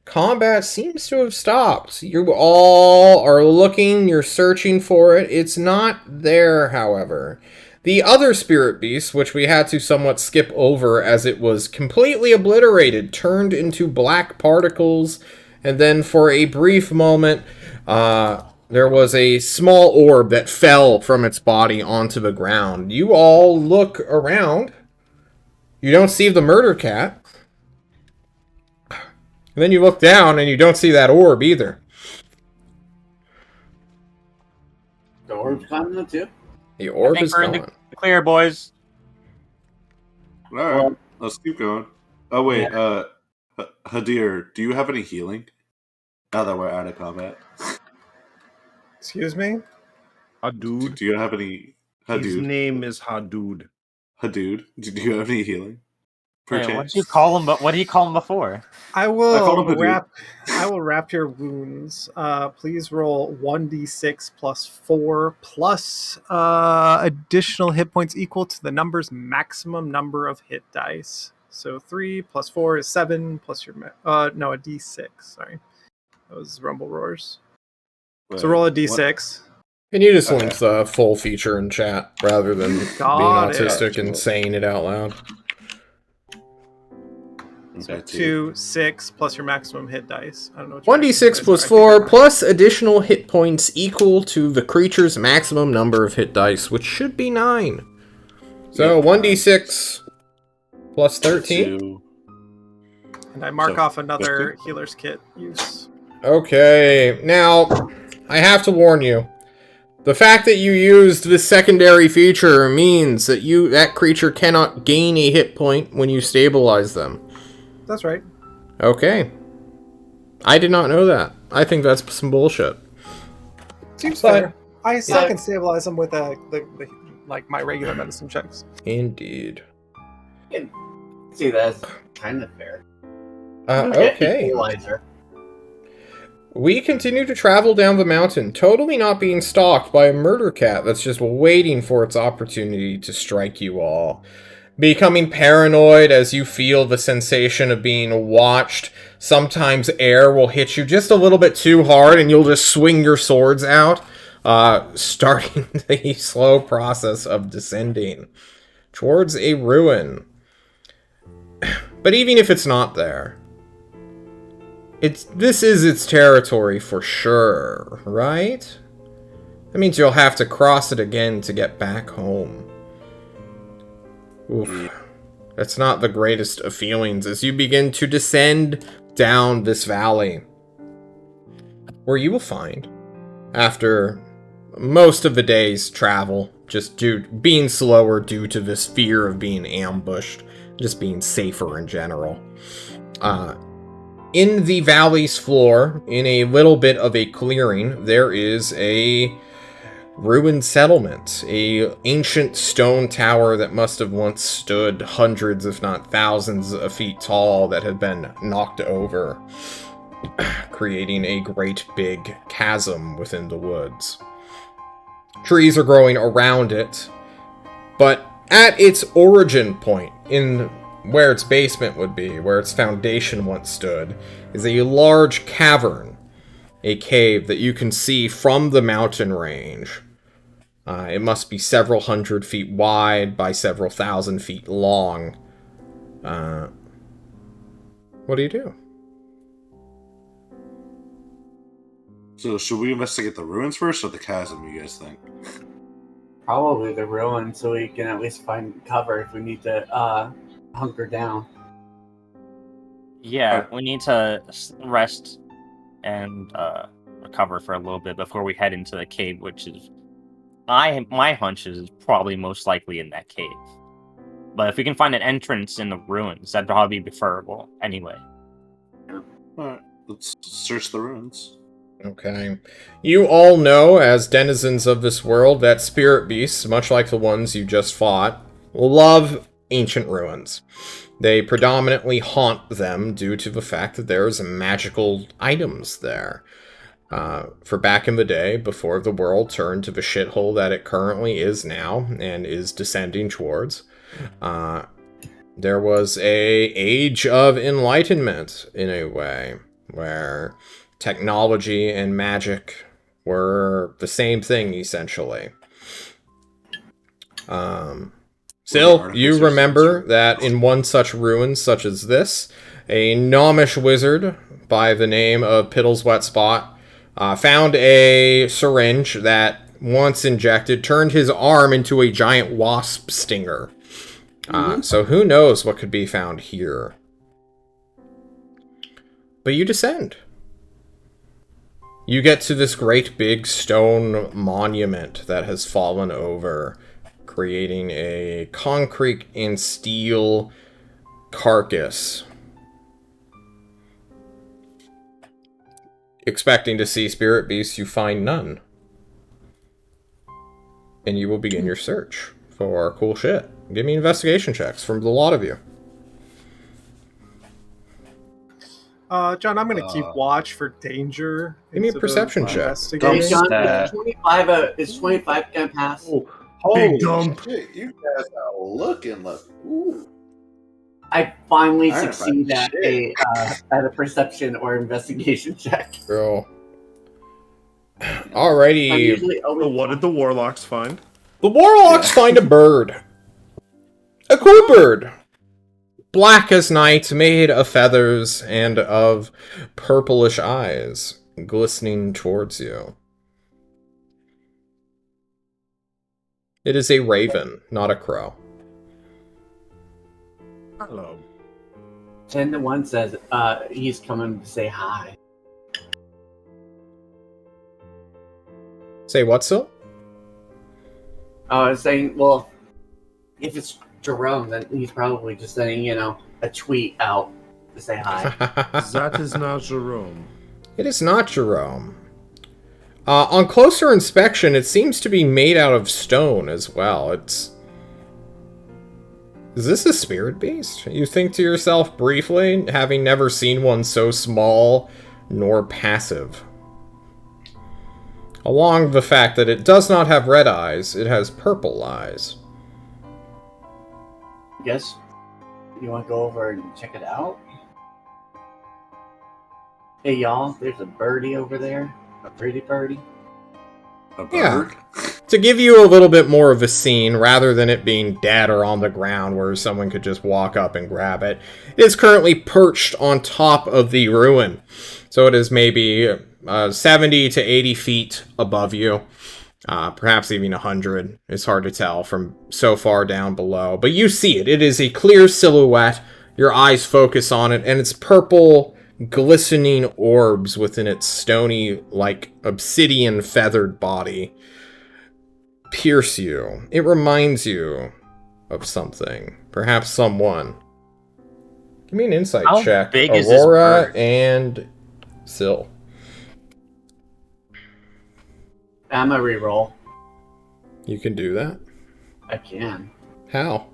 combat seems to have stopped. You all are looking, you're searching for it. It's not there, however. The other spirit beast, which we had to somewhat skip over as it was completely obliterated, turned into black particles, and then for a brief moment, there was a small orb that fell from its body onto the ground. You all look around. You don't see the murder cat. And then you look down and you don't see that orb either. The orb's gone now too? The orb is we're in gone. the clear, boys. All right, let's keep going. Oh wait, Hadir, do you have any healing? Now that we're out of combat, Excuse me? Hadood. do you have any? His Hadood, name is Hadood. Hadood, do you have any healing? Wait, what Perchance? did you call him? But what did you call him before? I called will him a dude. wrap your wounds. Please roll 1d6 plus 4 plus additional hit points equal to the number's maximum number of hit dice. So 3 plus 4 is 7 plus your a d6. Sorry, that was Rumble Roars. So roll a d6. And you just link the full feature in chat rather than being Got it. autistic and saying it out loud. So Okay, 2, 6 plus your maximum hit dice. I don't know. What your 1d6 maximum plus dice are. I 4 think plus additional hit points equal to the creature's maximum number of hit dice, which should be 9. So Yep. 1d6 plus 13. 2. And I mark So, off another healer's kit use. Okay, now, I have to warn you. The fact that you used this secondary feature means that that creature cannot gain a hit point when you stabilize them. That's right. Okay. I did not know that. I think that's some bullshit. Seems But- fair. I still Yeah. can stabilize them with like my regular medicine checks. Indeed. See, that's kind of fair. Okay. Equalizer. We continue to travel down the mountain, totally not being stalked by a murder cat that's just waiting for its opportunity to strike you all. Becoming paranoid as you feel the sensation of being watched. Sometimes air will hit you just a little bit too hard and you'll just swing your swords out, starting the slow process of descending towards a ruin. But even if it's not there, this is its territory for sure, right? That means you'll have to cross it again to get back home. Oof. That's not the greatest of feelings as you begin to descend down this valley, where you will find, after most of the day's travel, just being slower due to this fear of being ambushed, just being safer in general, in the valley's floor, in a little bit of a clearing, there is a ruined settlement, a ancient stone tower that must have once stood hundreds, if not thousands of feet tall that had been knocked over, creating a great big chasm within the woods. Trees are growing around it, but at its origin point, in where its basement would be, where its foundation once stood, is a large cavern, a cave that you can see from the mountain range. It must be several hundred feet wide by several thousand feet long. What do you do? So, should we investigate the ruins first or the chasm, you guys think? Probably the ruin, so we can at least find cover if we need to hunker down. Yeah, we need to rest and recover for a little bit before we head into the cave, which is my hunch is probably most likely in that cave. But if we can find an entrance in the ruins, that'd probably be preferable anyway. Alright, let's search the ruins. Okay. You all know, as denizens of this world, that spirit beasts, much like the ones you just fought, love ancient ruins. They predominantly haunt them due to the fact that there's magical items there. For back in the day, before the world turned to the shithole that it currently is now, and is descending towards, there was a age of enlightenment, in a way, where technology and magic were the same thing, essentially. Still, you remember that in one such ruin such as this, a gnomish wizard by the name of Piddle's Wet Spot found a syringe that, once injected, turned his arm into a giant wasp stinger. So who knows what could be found here. But you descend. You get to this great big stone monument that has fallen over, creating a concrete and steel carcass. Expecting to see spirit beasts, you find none. And you will begin your search for cool shit. Give me investigation checks from the lot of you. John, I'm gonna keep watch for danger. Give me a instead of perception check. investigating. Hey, John, is 25 gonna pass? Big dump. Shit, you guys are looking. Ooh. I finally Alright, succeed but at a perception or investigation check. Girl. I'm Alrighty. usually So always what did the warlocks find? The warlocks find a bird. A cool bird. black as night, made of feathers and of purplish eyes, glistening towards you. It is a raven, not a crow. Hello. 10-1 says he's coming to say hi. Say what, Sil? I was saying, well, if it's Jerome, then he's probably just sending, a tweet out to say hi. That is not Jerome. It is not Jerome. On closer inspection, it seems to be made out of stone as well. Is this a spirit beast? You think to yourself briefly, having never seen one so small nor passive. Along the fact that it does not have red eyes, it has purple eyes. Guess you want to go over and check it out? Hey, y'all, there's a birdie over there. A pretty birdie. A bird? Yeah. To give you a little bit more of a scene, rather than it being dead or on the ground where someone could just walk up and grab it, it is currently perched on top of the ruin. So it is maybe 70 to 80 feet above you. Perhaps even 100. It's hard to tell from so far down below. But you see it. It is a clear silhouette. Your eyes focus on it, and its purple, glistening orbs within its stony, like obsidian feathered body pierce you. It reminds you of something. Perhaps someone. Give me an insight How check. big is this Aurora bird? and Sil. I'm a reroll. You can do that? I can. How?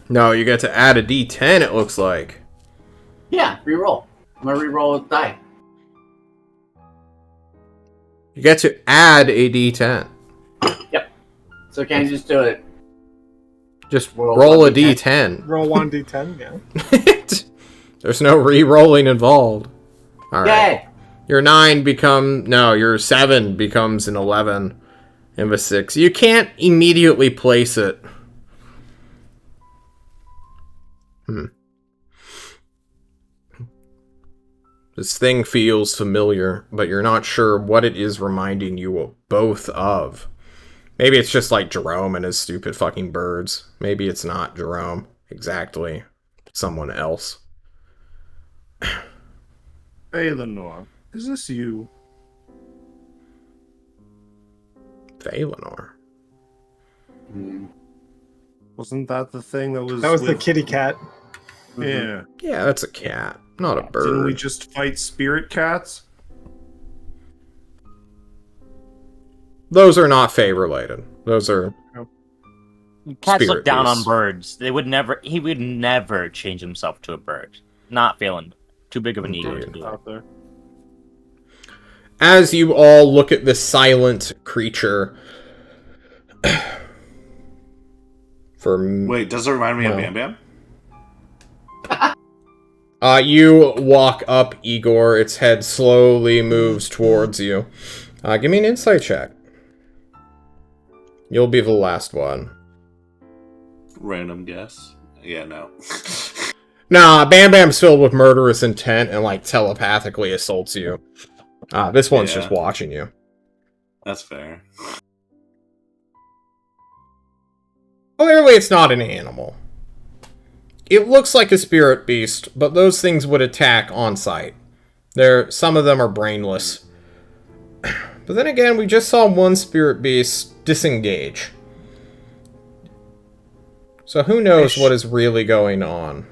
No, you get to add a d10, it looks like. Yeah, reroll. I'm gonna reroll with die. You get to add a d10. So can I just do it? Just Roll roll a one d10. Roll 1d10, yeah. There's no re-rolling involved. Alright. Yay! Your 9 becomes... No, your 7 becomes an 11 and a 6. You can't immediately place it. This thing feels familiar, but you're not sure what it is reminding you both of. Maybe it's just like Jerome and his stupid fucking birds. Maybe it's not Jerome exactly. Someone else. Hey, Lenore. Is this you? Valinor. Wasn't that the thing that was... That was the with- kitty cat. Yeah. Yeah, that's a cat, not a bird. Didn't we just fight spirit cats? Those are not Fae related. Those are... Cats Spirit look down beasts. on birds. He would never change himself to a bird. Not feeling too big of an ego to Indeed. do it. Out there. As you all look at this silent creature... Wait, does it remind me of No. Bam Bam? You walk up Igor. Its head slowly moves towards you. Give me an insight check. You'll be the last one. Random guess. Yeah, no. Nah, Bam Bam's filled with murderous intent and, like, telepathically assaults you. This one's Yeah. just watching you. That's fair. Clearly, it's not an animal. It looks like a spirit beast, but those things would attack on sight. Some of them are brainless. But then again, we just saw one spirit beast disengage. So who knows what is really going on?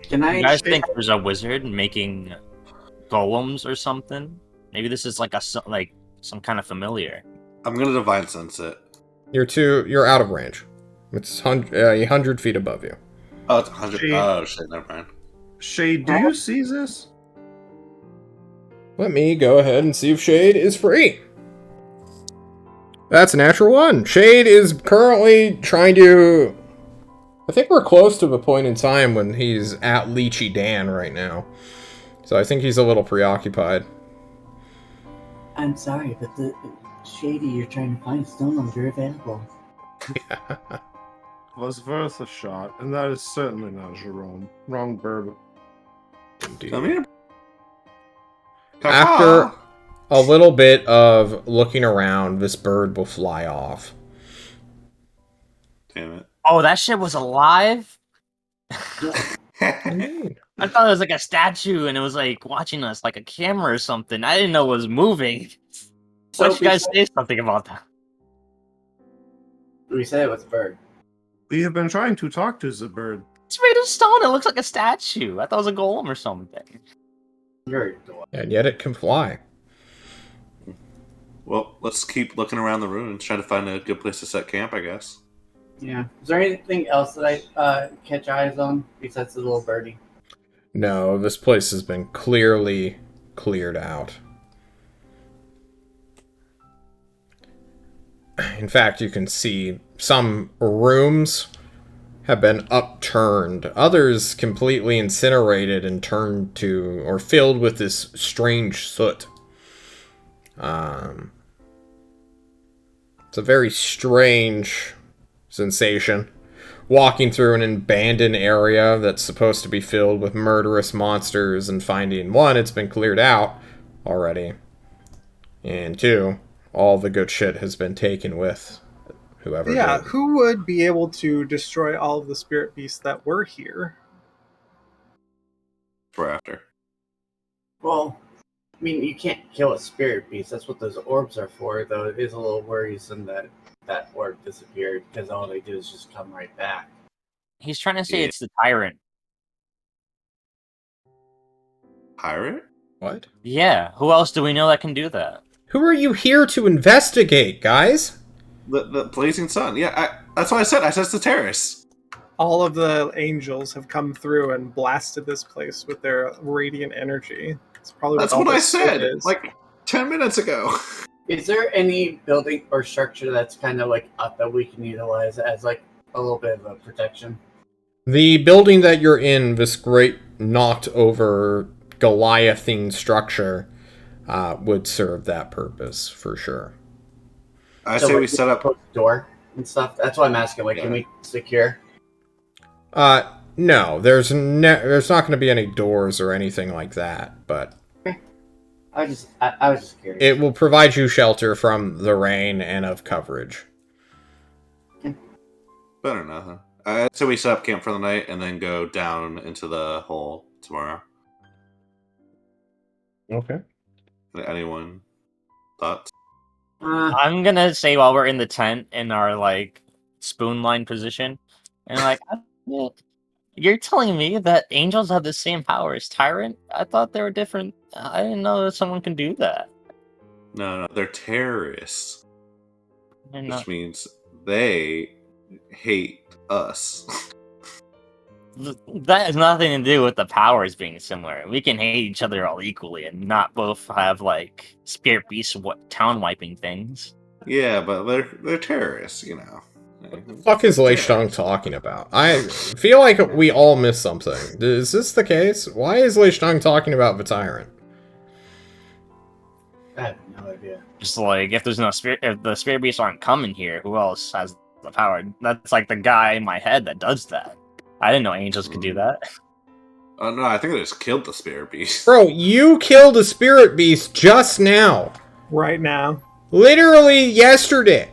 Can I? You guys think there's a wizard making golems or something? Maybe this is like some kind of familiar. I'm gonna divine sense it. You're out of range. It's 100 feet above you. Oh, it's 100. Shade. Oh shit, never mind. Shade, do you see this? Let me go ahead and see if Shade is free. That's a natural 1. Shade is currently trying to... I think we're close to the point in time when he's at Leechy Dan right now. So I think he's a little preoccupied. I'm sorry, but the shady you're trying to find is no longer available. Was worth a shot, and that is certainly not Jerome. Wrong bird. Come here. After Caw-caw. a little bit of looking around, this bird will fly off. Damn it. Oh, that shit was alive? Mm. I thought it was like a statue and it was like watching us like a camera or something. I didn't know it was moving. Why don't you guys say something about that? We said it was a bird. We have been trying to talk to the bird. It's made of stone. It looks like a statue. I thought it was a golem or something. Very adorable. And yet it can fly. Well, let's keep looking around the ruins, trying to find a good place to set camp, I guess. Yeah. Is there anything else that I catch eyes on besides the little birdie? No, this place has been clearly cleared out. In fact, you can see some rooms have been upturned, others completely incinerated and turned to, or filled with this strange soot. It's a very strange sensation. Walking through an abandoned area that's supposed to be filled with murderous monsters and finding, one, it's been cleared out already, and two, all the good shit has been taken with whoever Yeah, did. who would be able to destroy all of the spirit beasts that were here? For after. Well, I mean, you can't kill a spirit beast. That's what those orbs are for, though it is a little worrisome that that orb disappeared, because all they do is just come right back. He's trying to say Yeah. it's the tyrant. Pirate? What? Yeah, who else do we know that can do that? Who are you here to investigate, guys? The blazing sun. Yeah, that's what I said. I said it's the terrace. All of the angels have come through and blasted this place with their radiant energy. It's probably That's all what I this soot said, is. like 10 minutes ago. Is there any building or structure that's kind of like up that we can utilize as like a little bit of a protection? The building that you're in, this great knocked over Goliathine structure, would serve that purpose for sure. I say we like, set up. close the door and stuff. That's why I'm asking. Like, Yeah. can we secure? No, there's not going to be any doors or anything like that, but I was just curious. it will provide you shelter from the rain and of coverage. Better than nothing. I say we set up camp for the night and then go down into the hole tomorrow. Okay. Anyone thoughts? I'm gonna say while we're in the tent in our like spoon line position, and like, you're telling me that angels have the same power as tyrant? I thought they were different. I didn't know that someone can do that. No, they're terrorists, And, which means they hate us. that has nothing to do with the powers being similar. We can hate each other all equally and not both have like spirit beast town wiping things. Yeah, but they're terrorists, you know. What the fuck is Lei Shang talking about? I feel like we all missed something. Is this the case? Why is Lei Shang talking about the tyrant? I have no idea. Just like if there's no spirit, if the spirit beasts aren't coming here, who else has the power? That's like the guy in my head that does that. I didn't know angels could do that. Oh no, I think they just killed the spirit beast. Bro, you killed a spirit beast just now. right now. Literally yesterday.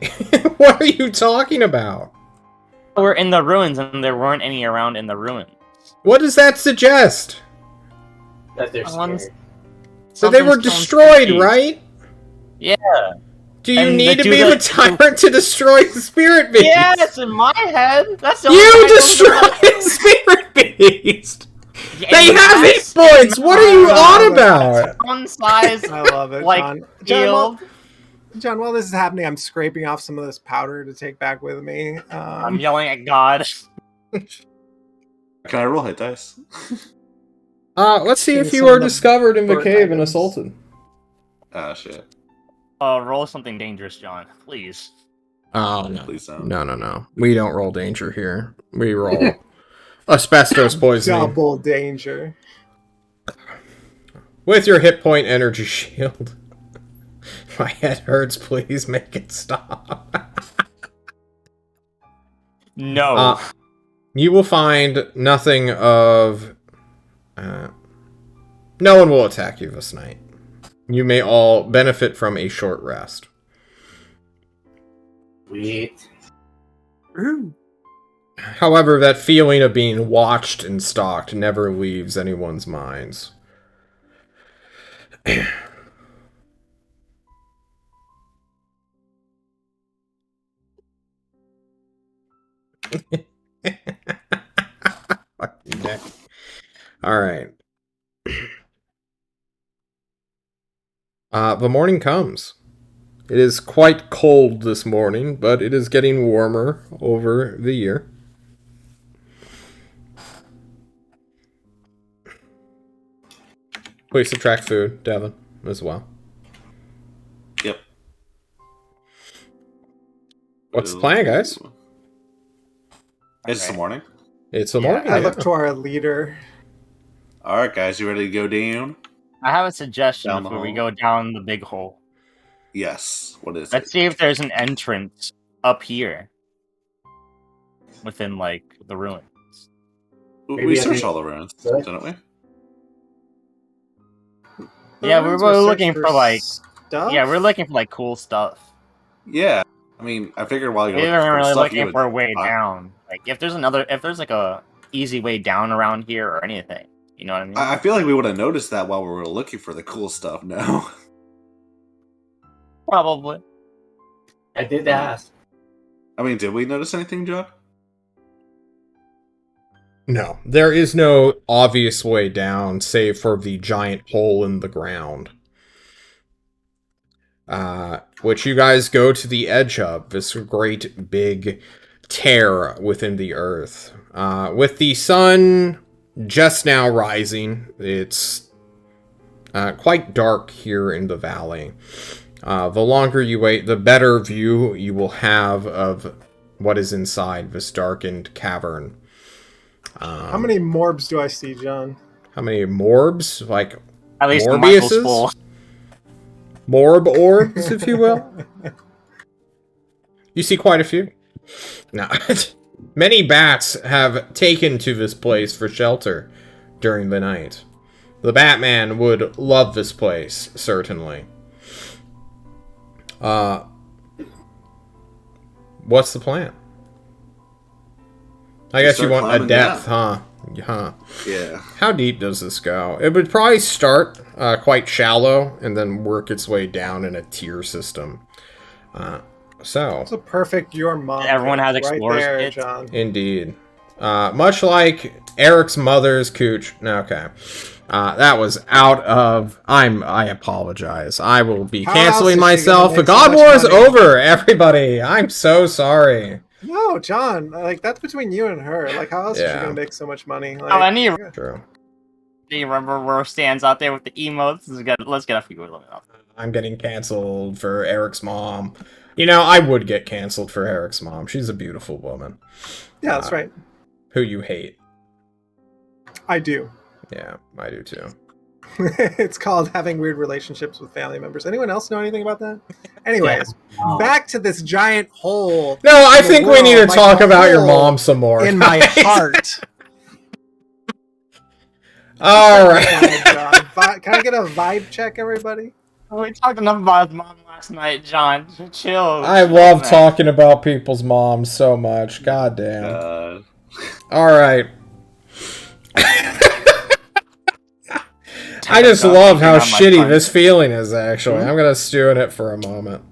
What are you talking about? We're in the ruins and there weren't any around in the ruins. What does that suggest? That they're Someone's- scared. So they were Something's destroyed, going right? Yeah. Do you And need the to be dude the that- tyrant to destroy the spirit beast? Yes, in my head. That's the only You thing I don't destroyed know. the spirit beast! Yeah, They and have hit that's points! What are you on about? one size I love it, like John. John, shield. John, while this is happening, I'm scraping off some of this powder to take back with me. I'm yelling at God. Can I roll hit dice? Let's see Give if me you some are of the discovered in the burnt cave and items. assaulted. Ah, shit. Roll something dangerous, John, please. Oh, no. Please don't. No. We don't roll danger here. We roll asbestos poisoning. Double danger. With your hit point energy shield. My head hurts, please make it stop. No. You will find nothing of... no one will attack you this night. You may all benefit from a short rest. Sweet. However, that feeling of being watched and stalked never leaves anyone's minds. Fucking neck. Alright. The morning comes. It is quite cold this morning, but it is getting warmer over the year. Please subtract food, Devin, as well. Yep. What's the plan, guys? It's the morning. It's the Yeah, morning. I yeah. look to our leader. All right, guys, you ready to go down? I have a suggestion Down the before we hall? go down the big hole. Yes. What is Let's it? see if there's an entrance up here. Within, like, the ruins. We Maybe I searched think- all the ruins, Good. didn't we? Yeah, The we're ruins were looking searched for, like... stuff? Yeah, we're looking for, like, cool stuff. Yeah. I mean, I figured while you're We looking weren't for really stuff, you looking would... for a way down. Like, if there's like a easy way down around here or anything. You know what I mean? I feel like we would have noticed that while we were looking for the cool stuff. No. Probably. I did ask. I mean, did we notice anything, John? No, there is no obvious way down, save for the giant hole in the ground. Which you guys go to the edge of, this great big tear within the earth. With the sun just now rising, it's quite dark here in the valley. The longer you wait, the better view you will have of what is inside this darkened cavern. How many morbs do I see, John? How many morbs? Like At least the Michael's Morbiuses? full. Morb orbs, if you will. You see quite a few. No. Many bats have taken to this place for shelter during the night. The Batman would love this place, certainly. What's the plan? I guess you start want a climbing depth, down. huh? Yeah. How deep does this go? It would probably start quite shallow and then work its way down in a tier system. So, It's a perfect your mom. Everyone has right explorer's there, kits. John. indeed. Much like Eric's mother's cooch. Okay. That was out of... I apologize. I will be How canceling else is she myself. gonna The make so God much War is money? over, everybody. I'm so sorry. No, John. Like that's between you and her. Like how else is she Yeah. gonna make so much money? Like, Oh, I need True. the rubber stands out there with the emotes. Let's get a few of them off. I'm getting canceled for Eric's mom. You know, I would get canceled for Eric's mom. She's a beautiful woman. yeah, that's right. Who you hate. I do. Yeah, I do too. It's called having weird relationships with family members. Anyone else know anything about that? Anyways, No. back to this giant hole No, I in the think we need to world, like talk a about your hole mom some more. in my guys. heart. All right. Can I get a vibe check, everybody? We talked enough about his mom last night, John. Chill. I chill, love man. talking about people's moms so much. God damn. All right. I just Stop love how picking on my shitty punch. this feeling is, actually. I'm gonna stew in it for a moment.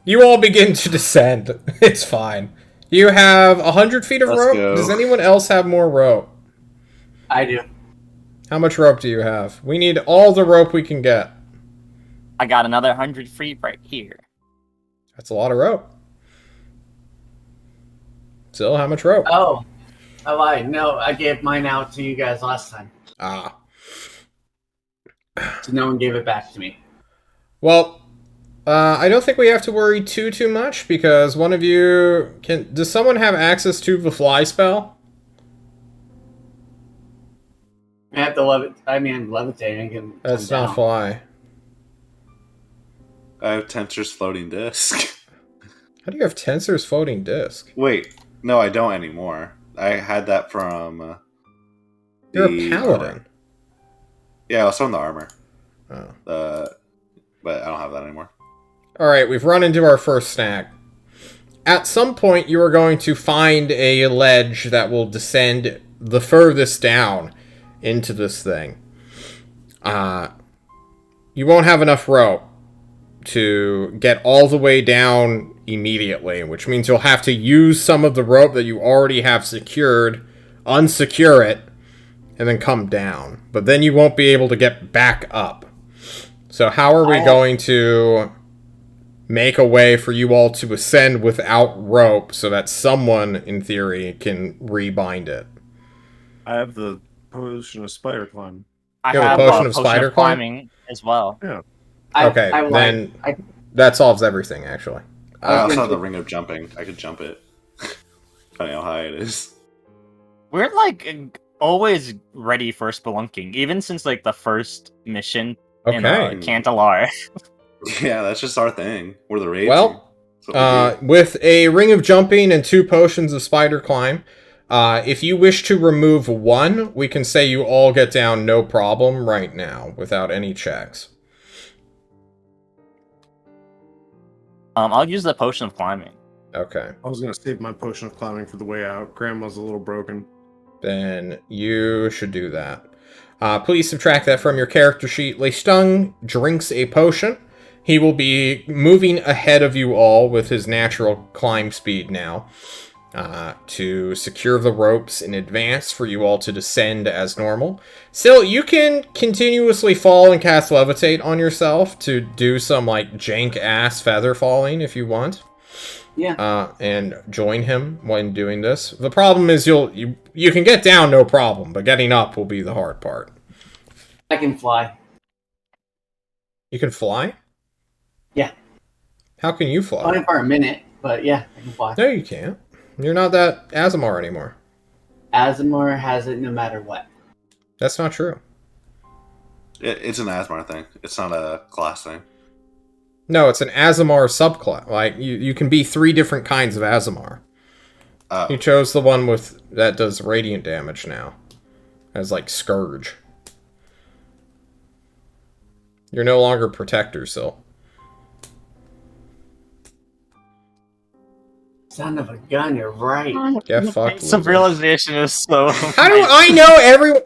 You all begin to descend. It's fine. You have 100 feet of Let's rope. go. Does anyone else have more rope? I do. How much rope do you have? We need all the rope we can get. I got another 100 free right here. That's a lot of rope. Still, how much rope? Oh, I lied. No, I gave mine out to you guys last time. Ah. So no one gave it back to me. Well, I don't think we have to worry too much because one of you can. Does someone have access to the fly spell? I have to levitating can. That's come not down. fly. I have Tensor's floating disc. How do you have Tensor's floating disk? Wait, no, I don't anymore. I had that from You're a the paladin. armor. Yeah, I was from the armor. Oh. But I don't have that anymore. Alright, we've run into our first snack. At some point, you are going to find a ledge that will descend the furthest down into this thing. You won't have enough rope to get all the way down immediately, which means you'll have to use some of the rope that you already have secured, unsecure it, and then come down. But then you won't be able to get back up. So how are we going to make a way for you all to ascend without rope so that someone, in theory, can rebind it? I have the potion of spider climb. I You have a have potion a of potion spider of climb? climbing as well. Yeah. Okay, then that solves everything, actually. I also gonna have the say- ring of jumping. I could jump it. Depending on how high it is. We're like always ready for spelunking, even since like the first mission in Okay. Cantalar. Yeah, that's just our thing. We're the rage. Well, with a ring of jumping and 2 potions of spider climb, if you wish to remove one, we can say you all get down no problem right now without any checks. I'll use the potion of climbing. Okay. I was gonna save my potion of climbing for the way out. Grandma's a little broken. Then you should do that. Please subtract that from your character sheet. Leistung drinks a potion. He will be moving ahead of you all with his natural climb speed now to secure the ropes in advance for you all to descend as normal. Still, you can continuously fall and cast Levitate on yourself to do some like jank-ass feather falling if you want. Yeah. And join him when doing this. The problem is you can get down no problem, but getting up will be the hard part. I can fly. You can fly? Yeah. How can you fly? Only for a minute, but yeah, I can fly. No, you can't. You're not that Azamar anymore. Azamar has it no matter what. That's not true. It's an Asmar thing. It's not a class thing. No, it's an Azamar subclass. Like, you can be 3 different kinds of Azamar. You chose the one that does radiant damage now. As, like, Scourge. You're no longer Protector, Sil. Son of a gun, you're right. Get fucked, Some loser. realization is so. How do I know everyone?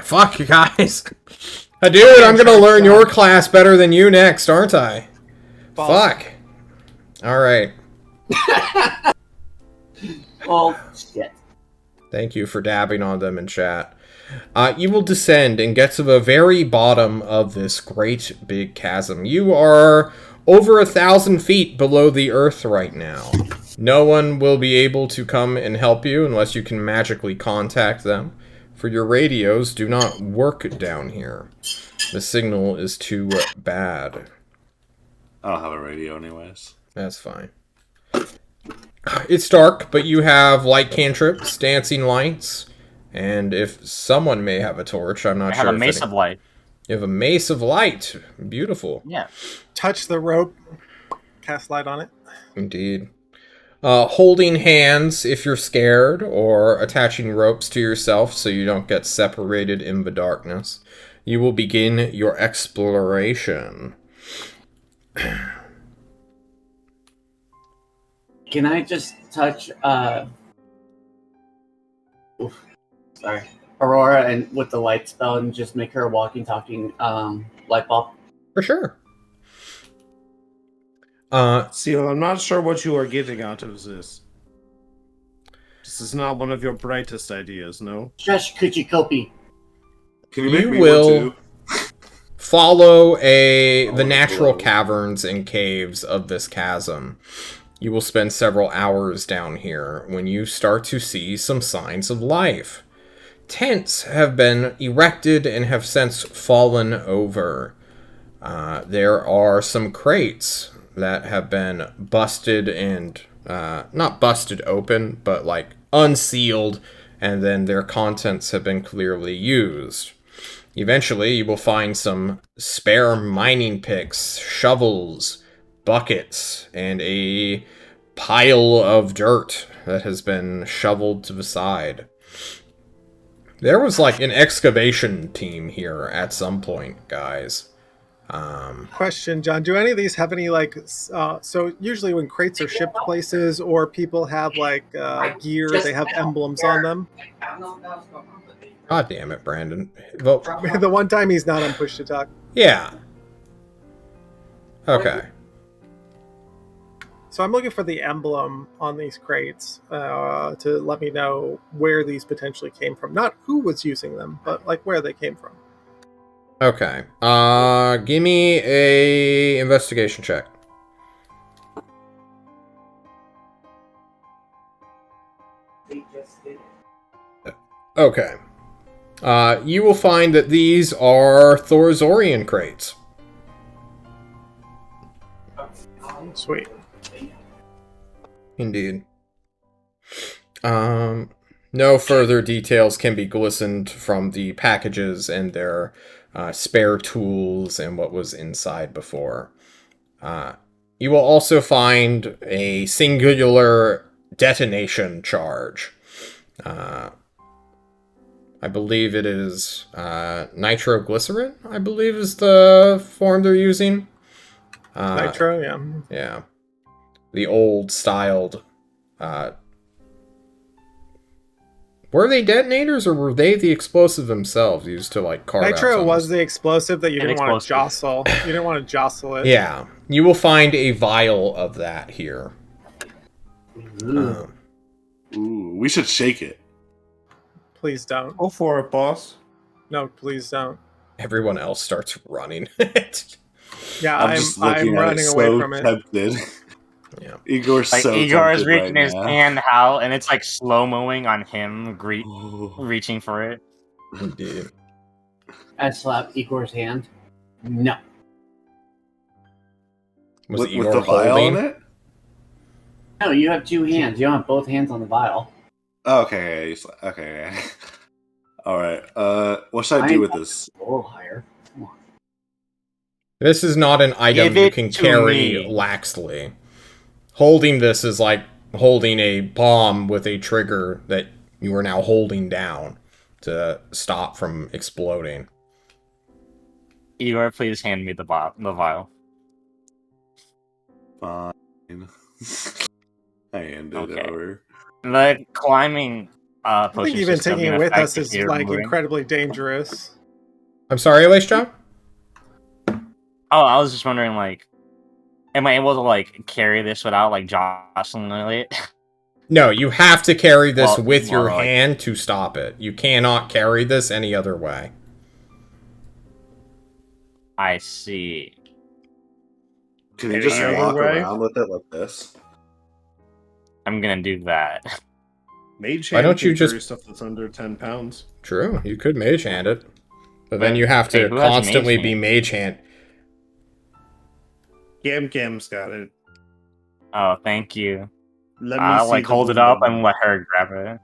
Fuck you guys. Dude, I'm gonna learn your class better than you next, aren't I? Fuck. Alright. Oh, shit. Thank you for dabbing on them in chat. You will descend and get to the very bottom of this great big chasm. You are over 1,000 feet below the earth right now. No one will be able to come and help you unless you can magically contact them. For your radios do not work down here. The signal is too bad. I don't have a radio anyways. That's fine. It's dark, but you have light cantrips, dancing lights, and if someone may have a torch, I'm not I sure. have a mace of light. You have a mace of light. Beautiful. Yeah. Touch the rope, cast light on it. Indeed. Holding hands if you're scared, or attaching ropes to yourself so you don't get separated in the darkness. You will begin your exploration. Can I just touch, sorry, Aurora and with the light spell and just make her a walking, talking, light bulb? For sure. Seal, I'm not sure what you are getting out of this. This is not one of your brightest ideas, no? Shush, Kuchikopi. Can you make You me will one too? follow the natural below. caverns and caves of this chasm. You will spend several hours down here when you start to see some signs of life. Tents have been erected and have since fallen over. There are some crates that have been busted and, not busted open, but like unsealed, and then their contents have been clearly used. Eventually, you will find some spare mining picks, shovels, buckets, and a pile of dirt that has been shoveled to the side. There was like an excavation team here at some point, guys. Question, John. Do any of these have any like? So usually when crates are shipped places or people have like gear, they have emblems on them. God damn it, Brandon. Well, The one time he's not on push to talk. yeah. Okay. So I'm looking for the emblem on these crates to let me know where these potentially came from. Not who was using them, but like where they came from. Okay. Give me a investigation check. Okay. You will find that these are Thorazorian crates. Sweet. Indeed. No further details can be glistened from the packages and their spare tools and what was inside before. You will also find a singular detonation charge. I believe it is nitroglycerin, I believe is the form they're using. Nitro, yeah. Yeah. The old styled. Were they detonators or were they the explosive themselves used to like carve out Nitro tunnels? was the explosive that you An didn't want to explosive. jostle. You didn't want to jostle it. Yeah. You will find a vial of that here. Ooh. Ooh, we should shake it. Please don't. Go for it, boss. No, please don't. Everyone else starts running. Yeah, I'm just looking I'm at running it away so from it. tempted. Yeah. Igor's Like so Igor is tempted reaching right his now. hand out, and it's like slow mowing on him, Ooh. reaching for it. Indeed. I slap Igor's hand. No. Was with Igor the vial holding? in it? No, you have two hands. You don't have both hands on the vial. Oh, okay, okay. All right. What should I do with this? A little higher. Come on. This is not an item Give you it can to carry me. laxly. Holding this is like holding a bomb with a trigger that you are now holding down to stop from exploding. Igor, please hand me the vial. Fine. I handed Okay. it over. The climbing I think potions even just don't taking mean it with effect us if is you're like moving. incredibly dangerous. I'm sorry, Lace Job? Oh, I was just wondering, like, am I able to like carry this without like jostling it? No, you have to carry this with your like, hand to stop it. You cannot carry this any other way. I see. Can you Any just other walk way? around with it like this? I'm gonna do that. Mage Why hand don't you can just- carry stuff that's under 10 pounds. True, you could mage hand it. But then you have Hey, to who has constantly mage be hand? mage hand. Gam's got it. Oh, thank you. Let me I'll see like the hold it boom up boom. and let her grab it.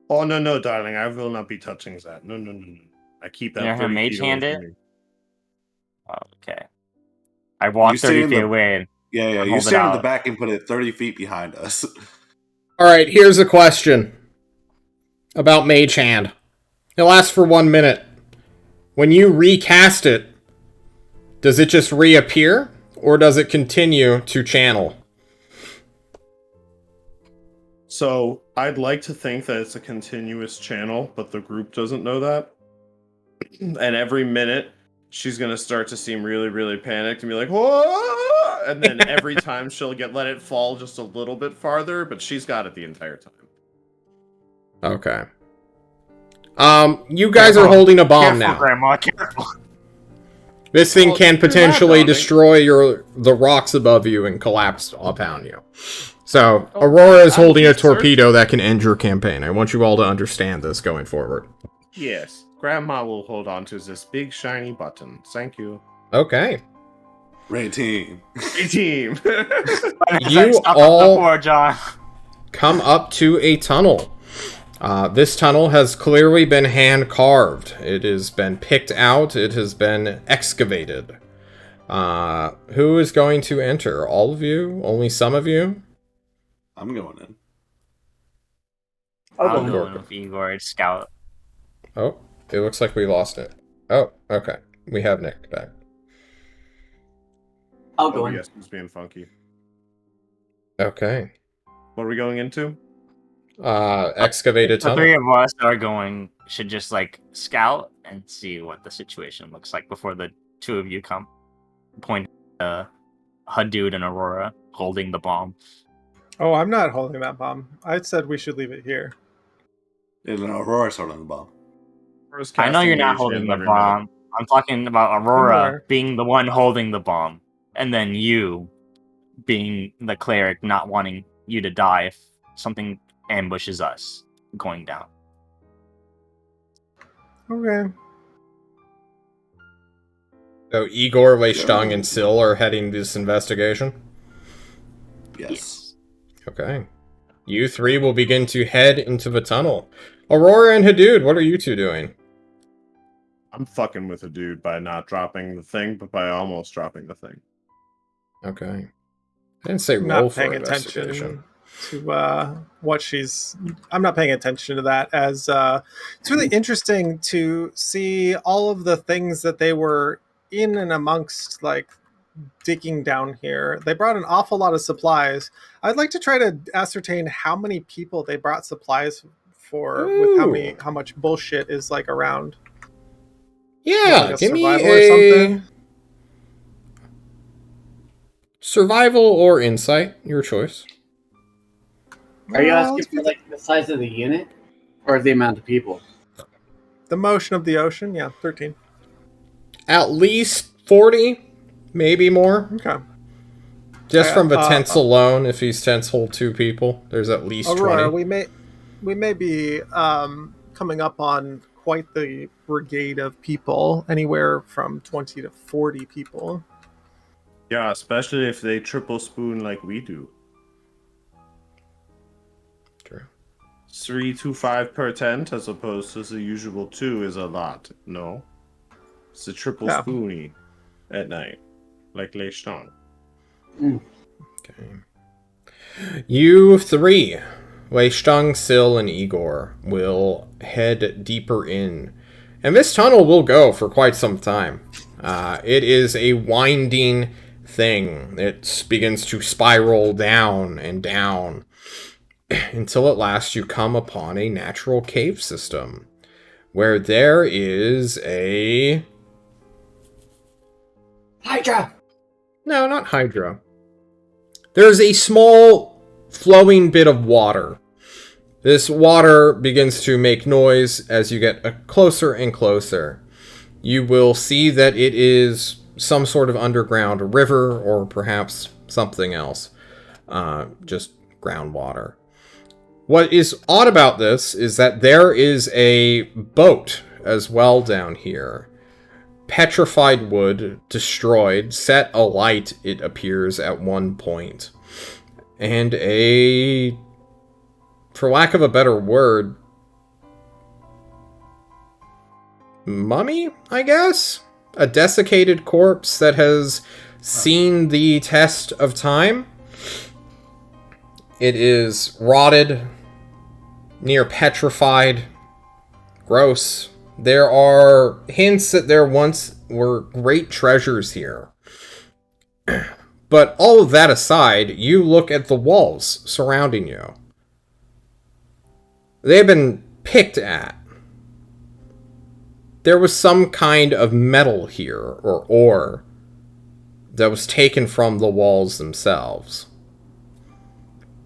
Oh, no, darling. I will not be touching that. No. I keep that You know her 30 mage feet away hand from it? me. Oh, okay. I walk You stay 30 in feet the- away. Yeah. Hold You it stand in the out. back and put it 30 feet behind us. Alright, here's a question about Mage Hand. It lasts for 1 minute. When you recast it, does it just reappear? Or does it continue to channel? So, I'd like to think that it's a continuous channel, but the group doesn't know that. And every minute, she's going to start to seem really, really panicked and be like, whoa! And then every time she'll let it fall just a little bit farther, but she's got it the entire time. Okay. You guys are Careful. holding a bomb Careful, now. Grandma, careful. This thing Well, can do that, potentially darling. destroy the rocks above you and collapse upon you. So, Oh, Aurora is I'm holding a just searching. torpedo that can end your campaign. I want you all to understand this going forward. Yes, Grandma will hold on to this big shiny button. Thank you. Okay. Ray team. Hey, team! You Stop all- before, John. Come up to a tunnel. This tunnel has clearly been hand carved. It has been picked out. It has been excavated. Who is going to enter? All of you? Only some of you? I'm going in. I'll I'll go in. go in with Igor and Scout. Oh, it looks like we lost it. Oh, okay. We have Nick back. I'll go in. Yes, it's being funky. Okay. What are we going into? Excavated The tunnel. three of us are going should just like scout and see what the situation looks like before the two of you come. Point Hadud and Aurora holding the bomb. Oh, I'm not holding that bomb. I said we should leave it here. And then Aurora's holding the bomb. I know you're not holding the bomb. I'm talking about Aurora aware. being the one holding the bomb, and then you being the cleric not wanting you to die if something ambushes us going down. Okay. So Igor, Wei Stang, and Sil are heading this investigation? Yes. Okay. You three will begin to head into the tunnel. Aurora and Hadud, what are you two doing? I'm fucking with a dude by not dropping the thing, but by almost dropping the thing. Okay. I didn't say roll Not for paying investigation. attention to what she's. I'm not paying attention to that, as it's really interesting to see all of the things that they were in and amongst, like digging down here. They brought an awful lot of supplies. I'd like to try to ascertain how many people they brought supplies for, with Ooh. how much bullshit is like around. Yeah, Like a give me survival or a something? survival or insight, your choice. Are you Well, asking for like the size of the unit or the amount of people? the motion of the ocean? Yeah, 13. At least 40, maybe more. Okay. Just from the tents alone, if these tents hold 2 people, there's at least Aurora, 20. we may be coming up on quite the brigade of people, anywhere from 20 to 40 people. Yeah, especially if they triple spoon like we do. True. 3 to 5 per tent, as opposed to the usual 2, is a lot. No, it's a triple Yeah. spoony at night, like Lei Stang. Okay. You three, Wei Stang, Sil, and Igor, will head deeper in. And this tunnel will go for quite some time. It is a winding thing. It begins to spiral down and down until at last you come upon a natural cave system where there is a... Hydra! No, not Hydra. There's a small flowing bit of water. This water begins to make noise as you get closer and closer. You will see that it is some sort of underground river or perhaps something else. Just groundwater. What is odd about this is that there is a boat as well down here. Petrified wood, destroyed, set alight, it appears, at one point. And a... for lack of a better word... mummy, I guess? A desiccated corpse that has seen the test of time. It is rotted, near petrified, gross. There are hints that there once were great treasures here. But all of that aside, you look at the walls surrounding you. They've been picked at. There was some kind of metal here, or ore, that was taken from the walls themselves.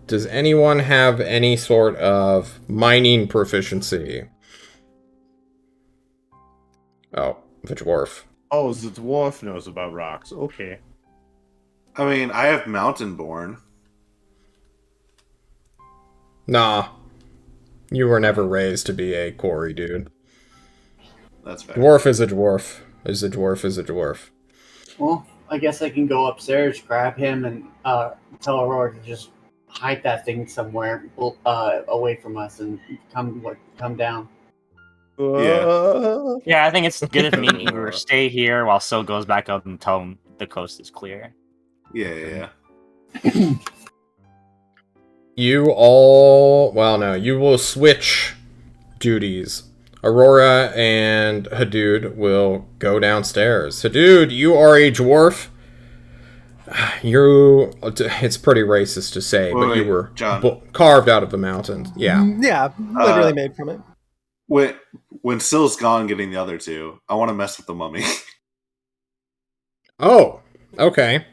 Does anyone have any sort of mining proficiency? Oh, the dwarf. Oh, the dwarf knows about rocks. Okay. I mean, I have Mountain Born. Nah. You were never raised to be a quarry dude. That's fair. Dwarf is a dwarf. Is a dwarf is a dwarf. Well, I guess I can go upstairs, grab him, and tell Aurora to just hide that thing somewhere away from us and come down. Yeah. Yeah, I think it's good if me and Igor stay here while Sil goes back up and tell him the coast is clear. Yeah. you all... Well, no. You will switch duties. Aurora and Hadood will go downstairs. Hadood, you are a dwarf. It's pretty racist to say, but you were carved out of the mountain. Yeah. Yeah, literally made from it. When Sill's gone getting the other two, I want to mess with the mummy. Oh, okay.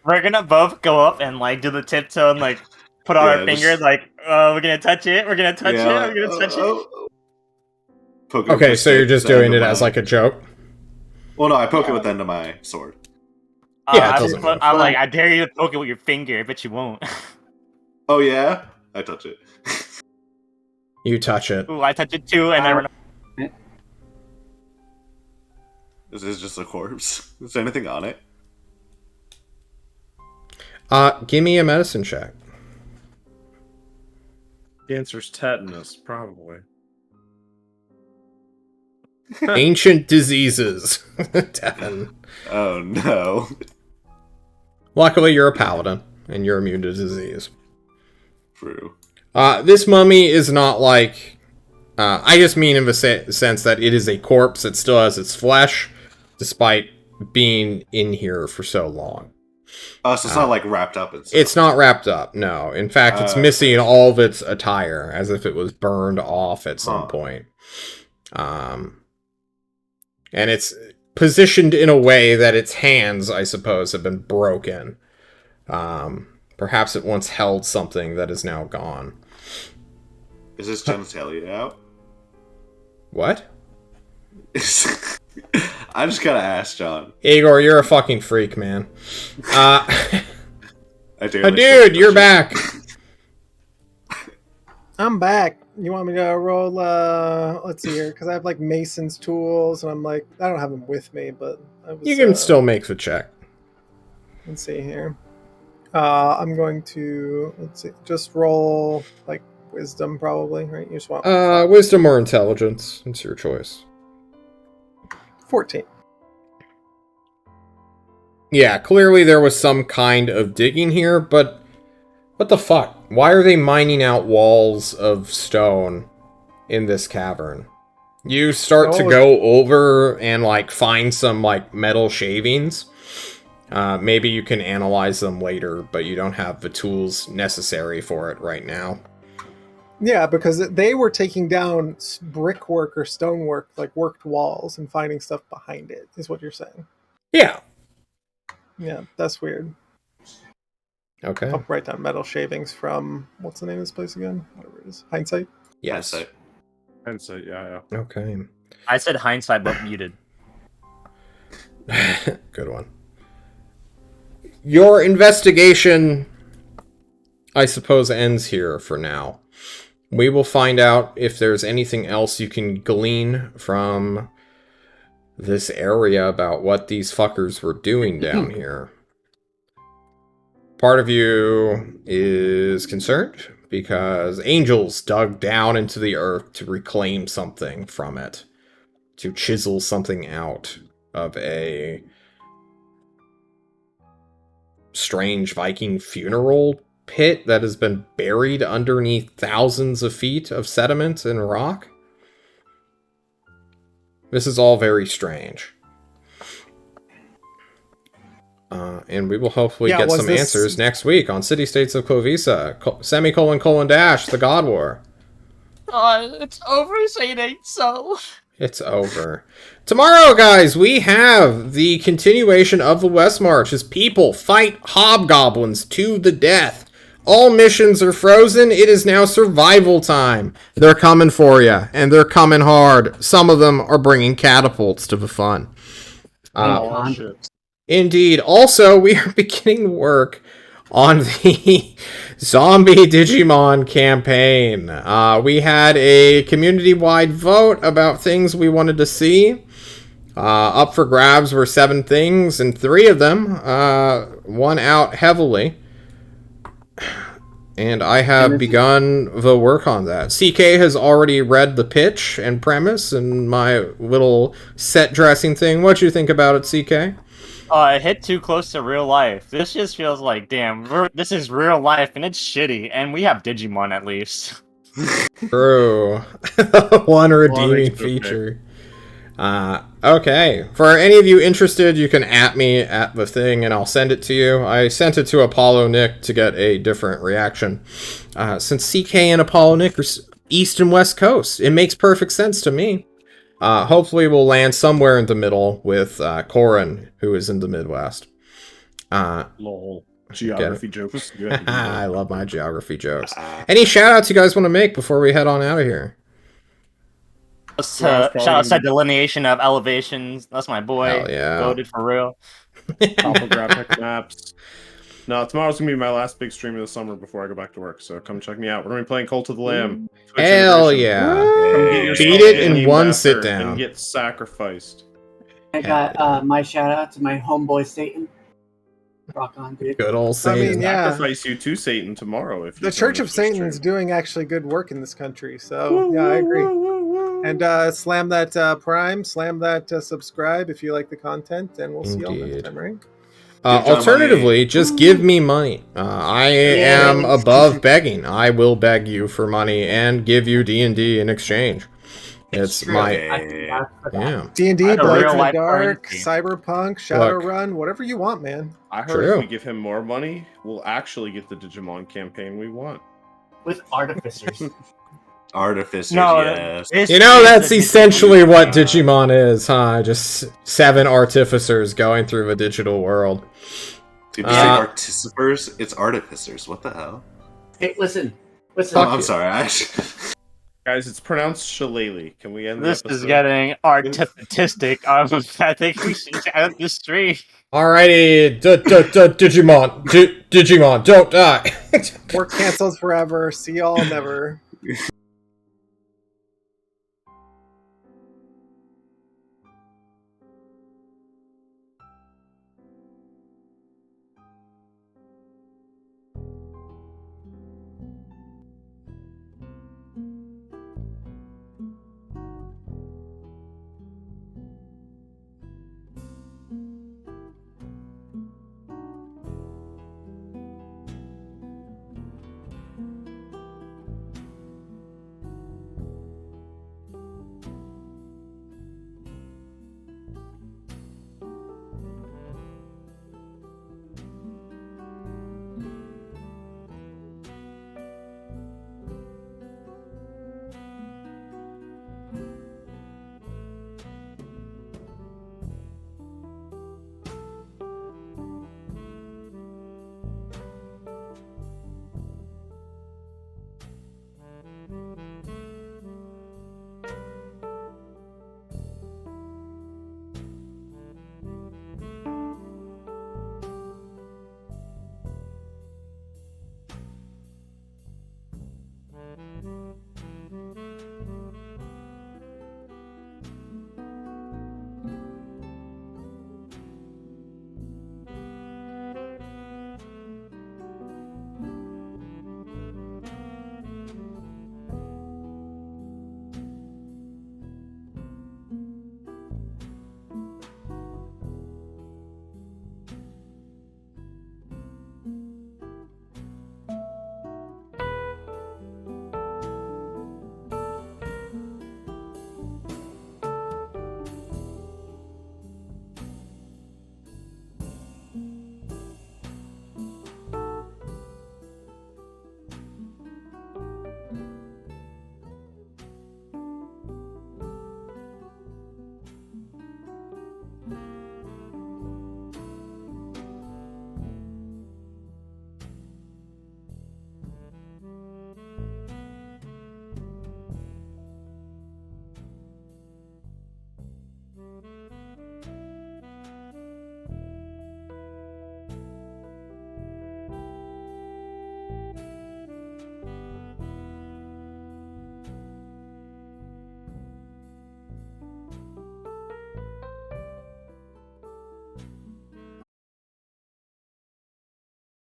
We're gonna both go up and like do the tiptoe and like put on our fingers like, we're gonna touch it. We're gonna touch it. We're gonna touch it. Okay, so you're just doing it as like a joke? Well, no, I poke it with the end of my sword. Yeah, it doesn't matter. I'm like, I dare you to poke it with your finger, but you won't. Oh yeah, I touch it. You touch it. Ooh, I touch it too, and I run. This is just a corpse. Is there anything on it? Give me a medicine check. The answer's tetanus, probably. Ancient diseases. Devin. Oh no. Luckily, you're a paladin, and you're immune to disease. True. This mummy is not like... I just mean in the sense that it is a corpse. It still has its flesh, despite being in here for so long. Oh, so it's not like wrapped up and stuff. It's not wrapped up, no. In fact, it's missing all of its attire, as if it was burned off at some point. And it's positioned in a way that its hands, I suppose, have been broken. Perhaps it once held something that is now gone. Is this genitalia out? What? I just gotta ask, John. Igor, you're a fucking freak, man. I do. Dude, you're back. I'm back. You want me to roll, let's see here, because I have, like, Mason's tools, and I'm like, I don't have them with me, but you can still make the check. Let's see here. I'm going to, let's see, just roll, like, wisdom, probably, right? You just want... wisdom or intelligence. It's your choice. 14. Yeah, clearly there was some kind of digging here, but... What the fuck? Why are they mining out walls of stone in this cavern? You start to go over and, like, find some, like, metal shavings. Maybe you can analyze them later, but you don't have the tools necessary for it right now. Yeah, because they were taking down brickwork or stonework, like worked walls, and finding stuff behind it, is what you're saying. Yeah. Yeah, that's weird. Okay. I'll write down metal shavings from, what's the name of this place again? Whatever it is. Hindsight? Yes. Hindsight, yeah. Okay. I said hindsight, but muted. Good one. Your investigation, I suppose, ends here for now. We will find out if there's anything else you can glean from this area about what these fuckers were doing down here. Part of you is concerned because angels dug down into the earth to reclaim something from it, to chisel something out of a strange Viking funeral pit that has been buried underneath thousands of feet of sediment and rock. This is all very strange. And we will hopefully get some answers next week on City States of Klovisa, ; the God War. It's over, so it ain't so. It's over. Tomorrow, guys, we have the continuation of the West March as people fight hobgoblins to the death. All missions are frozen. It is now survival time. They're coming for you, and they're coming hard. Some of them are bringing catapults to the fun. Indeed. Also, we are beginning work on the Zombie Digimon campaign. We had a community-wide vote about things we wanted to see. Up for grabs were 7 things, and 3 of them won out heavily. and I have begun the work on that. CK has already read the pitch and premise and my little set dressing thing. What do you think about it, CK? It hit too close to real life. This just feels like, damn, this is real life and it's shitty. And we have Digimon at least. True. One redeeming feature. Okay. For any of you interested, you can at me at the thing and I'll send it to you. I sent it to Apollo Nick to get a different reaction. Since CK and Apollo Nick are East and West Coast, it makes perfect sense to me. Hopefully we'll land somewhere in the middle with Corin, who is in the Midwest. Lol. Geography jokes. I love my geography jokes. Any shout-outs you guys want to make before we head on out of here? Shout out to delineation of elevations. That's my boy. Hell yeah. Voted for real. Topographic maps. No, tomorrow's gonna be my last big stream of the summer before I go back to work, so come check me out. We're gonna be playing Cult of the Lamb. Twitch Hell integration. yeah. Come get yourself Beat it in named one after sit down. and get sacrificed. I got my shout out to my homeboy Satan. Rock on, dude. Good old I Satan. mean, yeah. Sacrifice you to Satan tomorrow if you The Church join of the Twitch Satan's stream. doing actually good work in this country, so yeah, I agree. And slam that Prime, slam that subscribe if you like the content, and we'll see you all next Indeed. time, right? Alternatively, just give me money. I am above begging. I will beg you for money and give you D&D in exchange. It's true. my Yeah. D&D, I had a Blades in real the life Dark, currency. Cyberpunk, Shadowrun, whatever you want, man. I heard True. if we give him more money, we'll actually get the Digimon campaign we want. With artificers. Artificers, No, yes. You know, that's essentially what Digimon is, huh? Just 7 artificers going through the digital world. Did you say artificers? It's artificers. What the hell? Hey, listen. Oh, I'm sorry. Guys, it's pronounced shillelagh. Can we end This the episode? is getting artistic. I think we should end the stream. Alrighty, Digimon, Digimon, don't die. We're canceled forever. See y'all never.